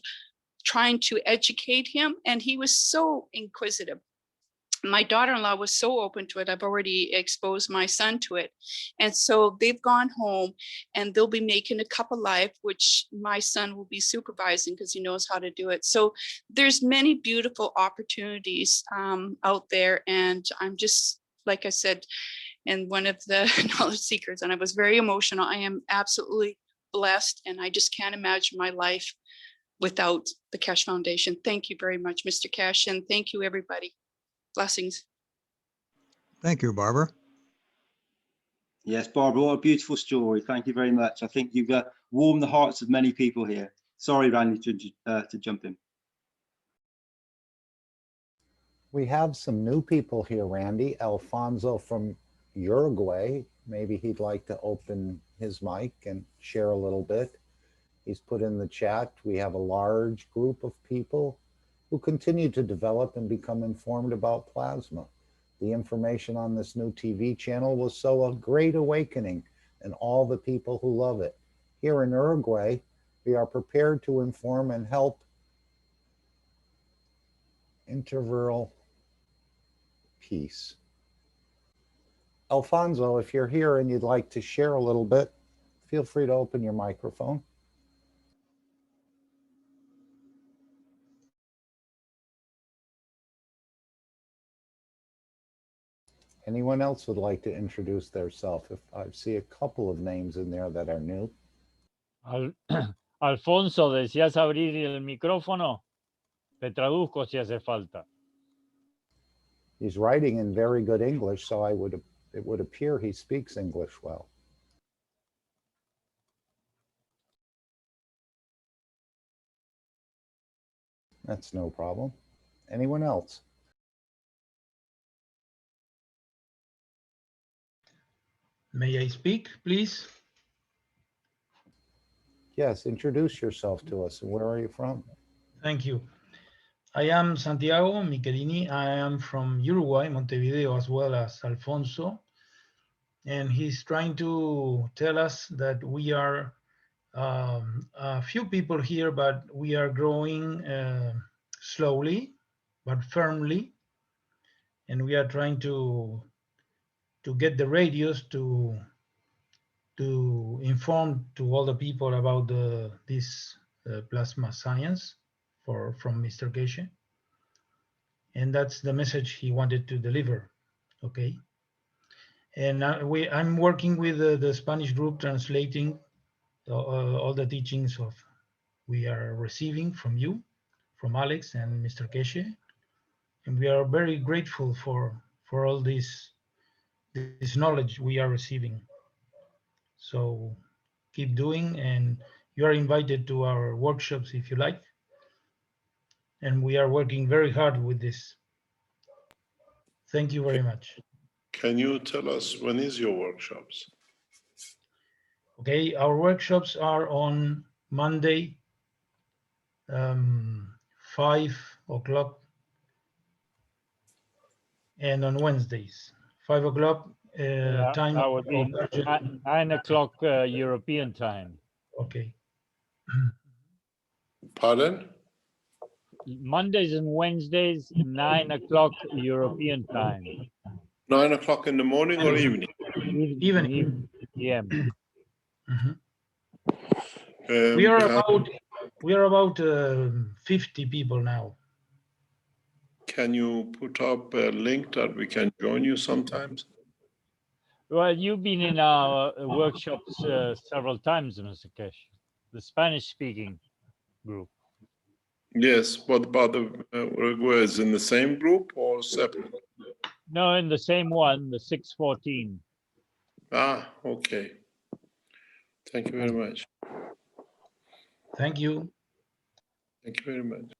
trying to educate him. And he was so inquisitive. My daughter-in-law was so open to it. I've already exposed my son to it. And so they've gone home and they'll be making a cup of life, which my son will be supervising because he knows how to do it. So there's many beautiful opportunities out there. And I'm just, like I said, and one of the knowledge seekers, and I was very emotional. I am absolutely blessed, and I just can't imagine my life without the Keshe Foundation. Thank you very much, Mr. Keshe, and thank you, everybody. Blessings. Thank you, Barbara. Yes, Barbara, what a beautiful story. Thank you very much. I think you've warmed the hearts of many people here. Sorry, Randy, to jump in. We have some new people here, Randy. Alfonso from Uruguay. Maybe he'd like to open his mic and share a little bit. He's put in the chat, we have a large group of people who continue to develop and become informed about plasma. The information on this new TV channel will sow a great awakening in all the people who love it. Here in Uruguay, We are prepared to inform and help interworld peace. Alfonso, if you're here and you'd like to share a little bit, feel free to open your microphone. Anyone else would like to introduce themselves? If I see a couple of names in there that are new. Alfonso, ¿deseas abrir el micrófono? Te traduzco si hace falta. He's writing in very good English, so it would appear he speaks English well. That's no problem. Anyone else? May I speak, please? Yes, introduce yourself to us. Where are you from? Thank you. I am Santiago Michelini. I am from Uruguay, Montevideo, as well as Alfonso. And he's trying to tell us that we are a few people here, but we are growing slowly, but firmly. And we are trying to get the radios to inform to all the people about this plasma science from Mr. Keshe. And that's the message he wanted to deliver, okay? And I'm working with the Spanish group translating all the teachings we are receiving from you, from Alex and Mr. Keshe. And we are very grateful for all this knowledge we are receiving. So keep doing, and you are invited to our workshops if you like. And we are working very hard with this. Thank you very much. Can you tell us when is your workshops? Okay, our workshops are on Monday, 5 o'clock, and on Wednesdays, 5 o'clock time. That would be 9 o'clock European time. Okay. Pardon? Mondays and Wednesdays, 9 o'clock European time. 9 o'clock in the morning or evening? Evening. PM. We are about 50 people now. Can you put up a link that we can join you sometimes? Well, you've been in our workshops several times, Mr. Keshe, the Spanish-speaking group. Yes, what about the Uruguayans in the same group or separate? No, in the same one, the 614. Ah, okay. Thank you very much. Thank you. Thank you very much.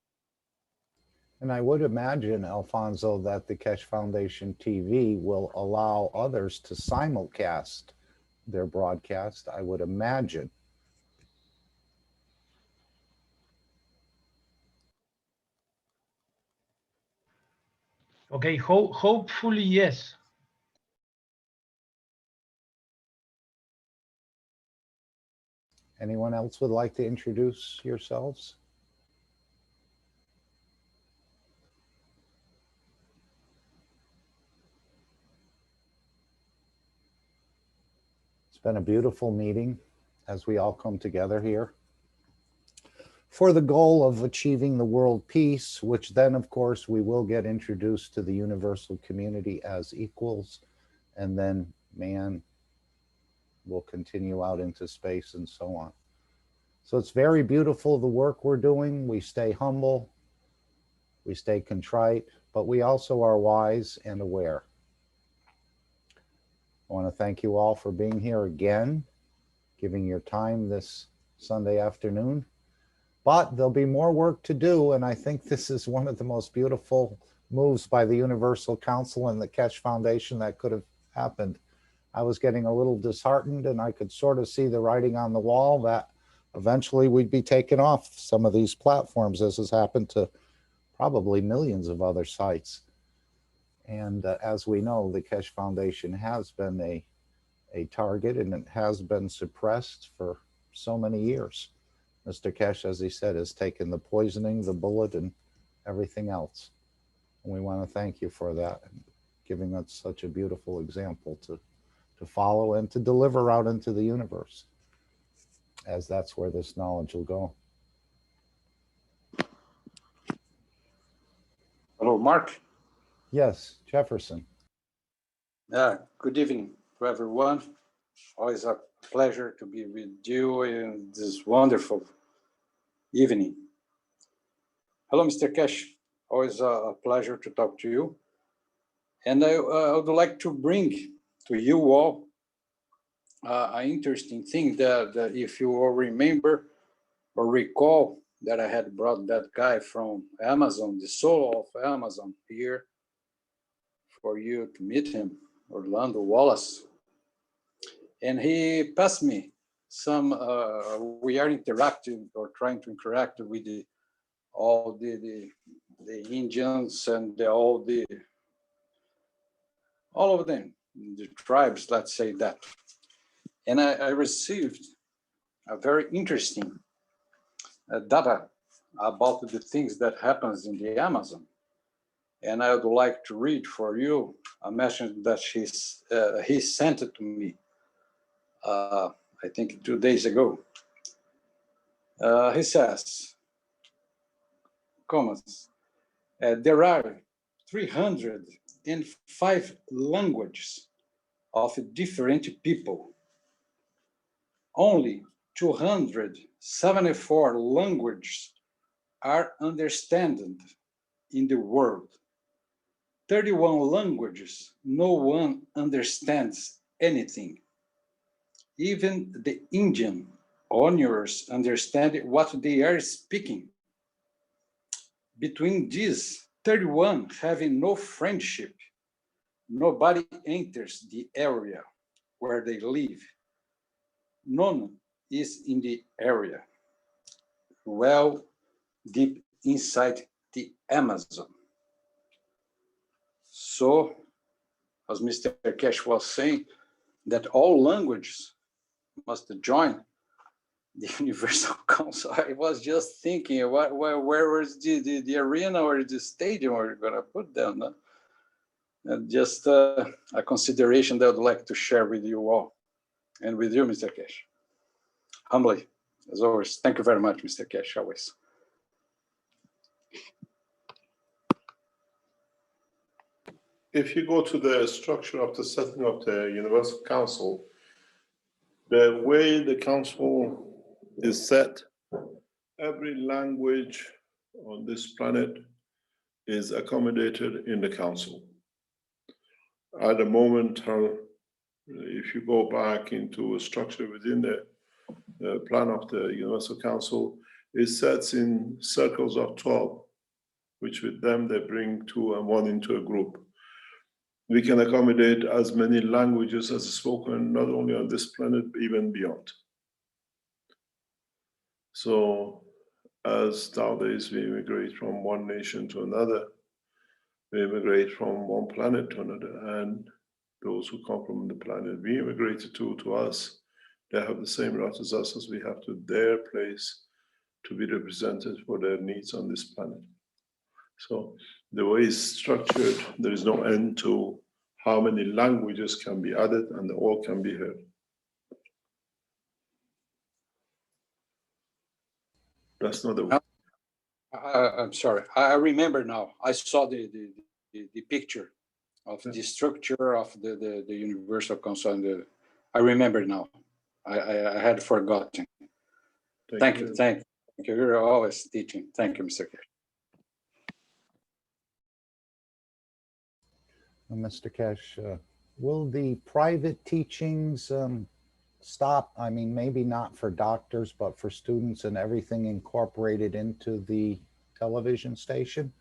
And I would imagine, Alfonso, that the Keshe Foundation TV will allow others to simulcast their broadcast, I would imagine. Okay, hopefully, yes. Anyone else would like to introduce yourselves? It's been a beautiful meeting as we all come together here for the goal of achieving the world peace, which then, of course, we will get introduced to the universal community as equals, and then man will continue out into space and so on. So it's very beautiful, the work we're doing. We stay humble, we stay contrite, but we also are wise and aware. I want to thank you all for being here again, giving your time this Sunday afternoon. But there'll be more work to do, and I think this is one of the most beautiful moves by the Universal Council and the Keshe Foundation that could have happened. I was getting a little disheartened, and I could sort of see the writing on the wall that eventually we'd be taken off some of these platforms, as has happened to probably millions of other sites. And as we know, the Keshe Foundation has been a target, and it has been suppressed for so many years. Mr. Keshe, as he said, has taken the poisoning, the bullet, and everything else. And we want to thank you for that, and giving us such a beautiful example to follow and to deliver out into the universe, as that's where this knowledge will go. Hello, Mark. Yes, Jefferson. Good evening to everyone. Always a pleasure to be with you in this wonderful evening. Hello, Mr. Keshe. Always a pleasure to talk to you. And I would like to bring to you all an interesting thing that if you all remember or recall that I had brought that guy from Amazon, the soul of Amazon here for you to meet him, Orlando Wallace. And he passed me some, we are interacting or trying to interact with all the Indians and all of them, the tribes, let's say that. And I received a very interesting data about the things that happens in the Amazon. And I would like to read for you a message that he sent it to me, I think 2 days ago. He says, comments, there are 305 languages of different people. Only 274 languages are understood in the world. 31 languages, no one understands anything. Even the Indian owners understand what they are speaking. Between these 31 having no friendship, nobody enters the area where they live. None is in the area, well deep inside the Amazon. So, as Mr. Keshe was saying, that all languages must join the Universal Council. I was just thinking, where was the arena or the stadium we're going to put them? No? And just a consideration that I'd like to share with you all and with you, Mr. Keshe. Humbly, as always. Thank you very much, Mr. Keshe, always. If you go to the structure of the setting of the Universal Council, the way the council is set, every language on this planet is accommodated in the council. At the moment, if you go back into a structure within the plan of the Universal Council, it sets in circles of 12, which with them they bring 2 and 1 into a group. We can accommodate as many languages as spoken, not only on this planet, but even beyond. So as nowadays we immigrate from one nation to another, we immigrate from one planet to another, and those who come from the planet we immigrated to us, they have the same right as us as we have to their place to be represented for their needs on this planet. So the way it's structured, there is no end to how many languages can be added and all can be heard. That's not the way. I'm sorry, I remember now. I saw the picture of the structure of the Universal Council, and I remember now. I had forgotten. Thank you. You're always teaching. Thank you, Mr. Keshe. Mr. Keshe, will the private teachings stop? I mean, maybe not for doctors, but for students and everything incorporated into the television station?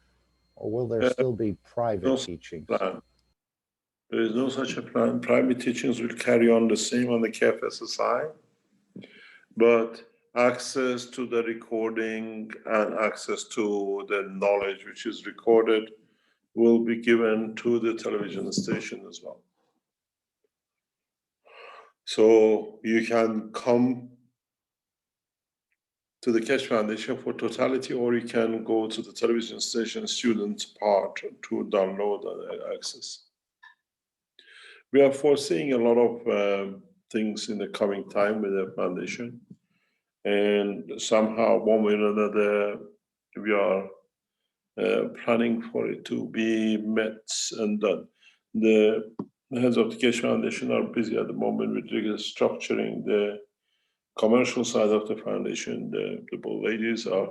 Or will there still be private teachings? There is no such a plan. Private teachings will carry on the same on the KFSSI, but access to the recording and access to the knowledge which is recorded will be given to the television station as well. So you can come to the Keshe Foundation for totality, or you can go to the television station student part to download and access. We are foreseeing a lot of things in the coming time with the foundation, and somehow one way or another we are planning for it to be met and done. The heads of the Keshe Foundation are busy at the moment with structuring the commercial side of the foundation. The board ladies are,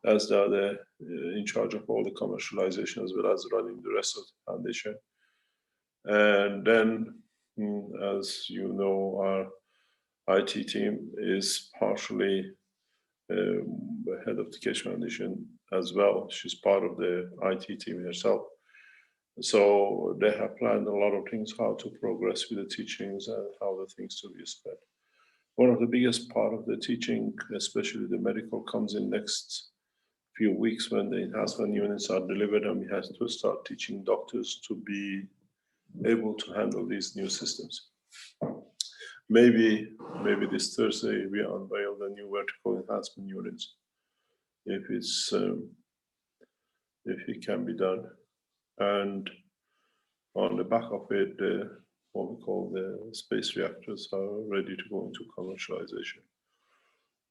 as they are in charge of all the commercialization as well as running the rest of the foundation. And then, as you know, our IT team is partially the head of the Keshe Foundation as well. She's part of the IT team herself. So they have planned a lot of things, how to progress with the teachings and how the things to be spread. One of the biggest part of the teaching, especially the medical, comes in next few weeks when the enhancement units are delivered, and we have to start teaching doctors to be able to handle these new systems. Maybe this Thursday we unveil the new vertical enhancement units, if it can be done. And on the back of it, what we call the space reactors are ready to go into commercialization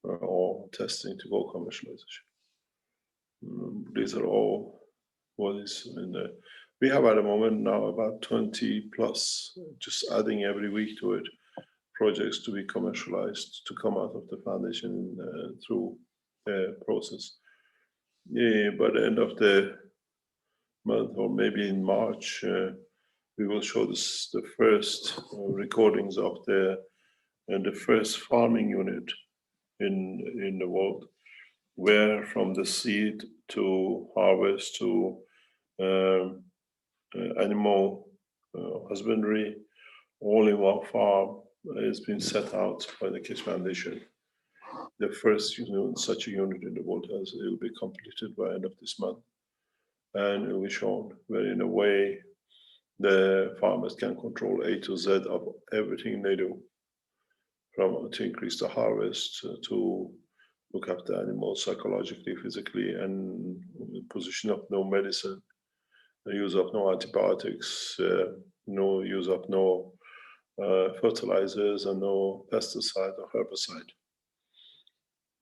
or testing to go commercialization. These are all what is in the. We have at the moment now about 20 plus, just adding every week to it, projects to be commercialized to come out of the foundation through the process. Yeah, by the end of the month or maybe in March, we will show the first recordings of the first farming unit in the world, where from the seed to harvest to animal husbandry, all in one farm has been set out by the Keshe Foundation. The first such a unit in the world it will be completed by end of this month, and it will be shown where in a way the farmers can control A to Z of everything they do, from to increase the harvest to look after animals psychologically, physically, and position of no medicine, the use of no antibiotics, no use of no fertilizers and no pesticide or herbicide.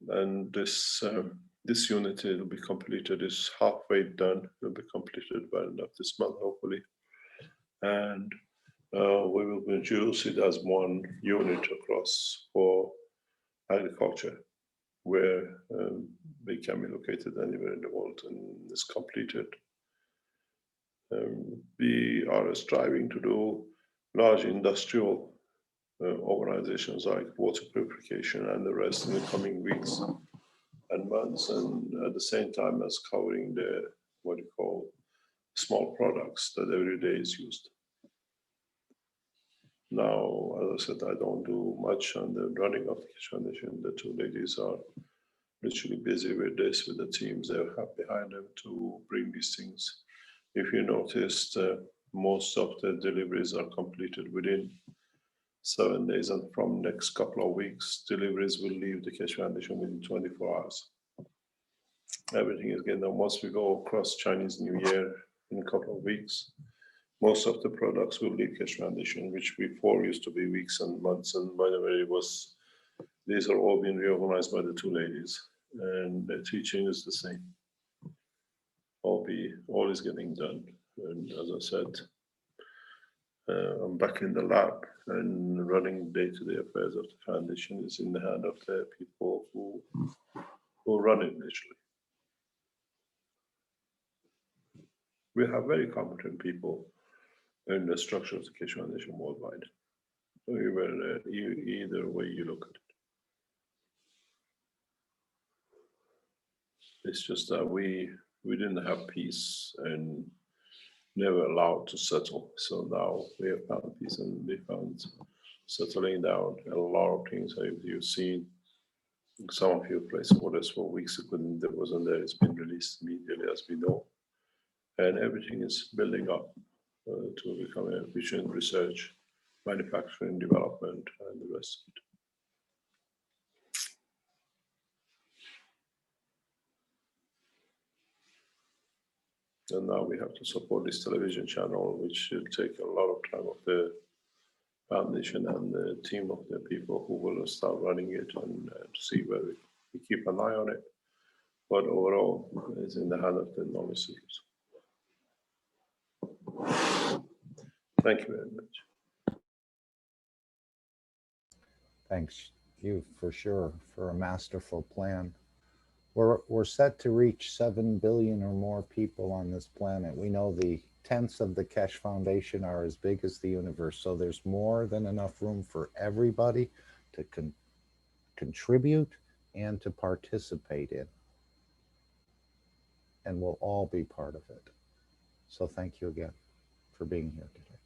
And this unit will be completed, is halfway done, will be completed by the end of this month, hopefully. And we will produce it as one unit across for agriculture, where they can be located anywhere in the world and is completed. We are striving to do large industrial organizations like water purification and the rest in the coming weeks and months, and at the same time as covering the what you call small products that every day is used. Now, as I said, I don't do much on the running of the Keshe Foundation. The two ladies are literally busy with this, with the teams they have behind them to bring these things. If you noticed, most of the deliveries are completed within 7 days, and from next couple of weeks, deliveries will leave the Keshe Foundation within 24 hours. Everything is getting done. Once we go across Chinese New Year in a couple of weeks, most of the products will leave Keshe Foundation, which before used to be weeks and months. And by the way, these are all being reorganized by the two ladies, and the teaching is the same. All is getting done. And as I said, I'm back in the lab, and running day-to-day affairs of the foundation is in the hand of the people who run it literally. We have very competent people in the structure of the Keshe Foundation worldwide, either way you look at it. It's just that we didn't have peace and never allowed to settle. So now we have found peace, and we found settling down. A lot of things you've seen. Some of you placed orders for weeks ago, and there wasn't there. It's been released immediately, as we know. And everything is building up to become efficient research, manufacturing, development, and the rest of it. And now we have to support this television channel, which will take a lot of time of the foundation and the team of the people who will start running it and to see where we keep an eye on it. But overall, it's in the hand of the knowledge seekers. Thank you very much. Thanks you for sure for a masterful plan. We're set to reach 7 billion or more people on this planet. We know the tenths of the Keshe Foundation are as big as the universe. So there's more than enough room for everybody to contribute and to participate in. And we'll all be part of it. So thank you again for being here today.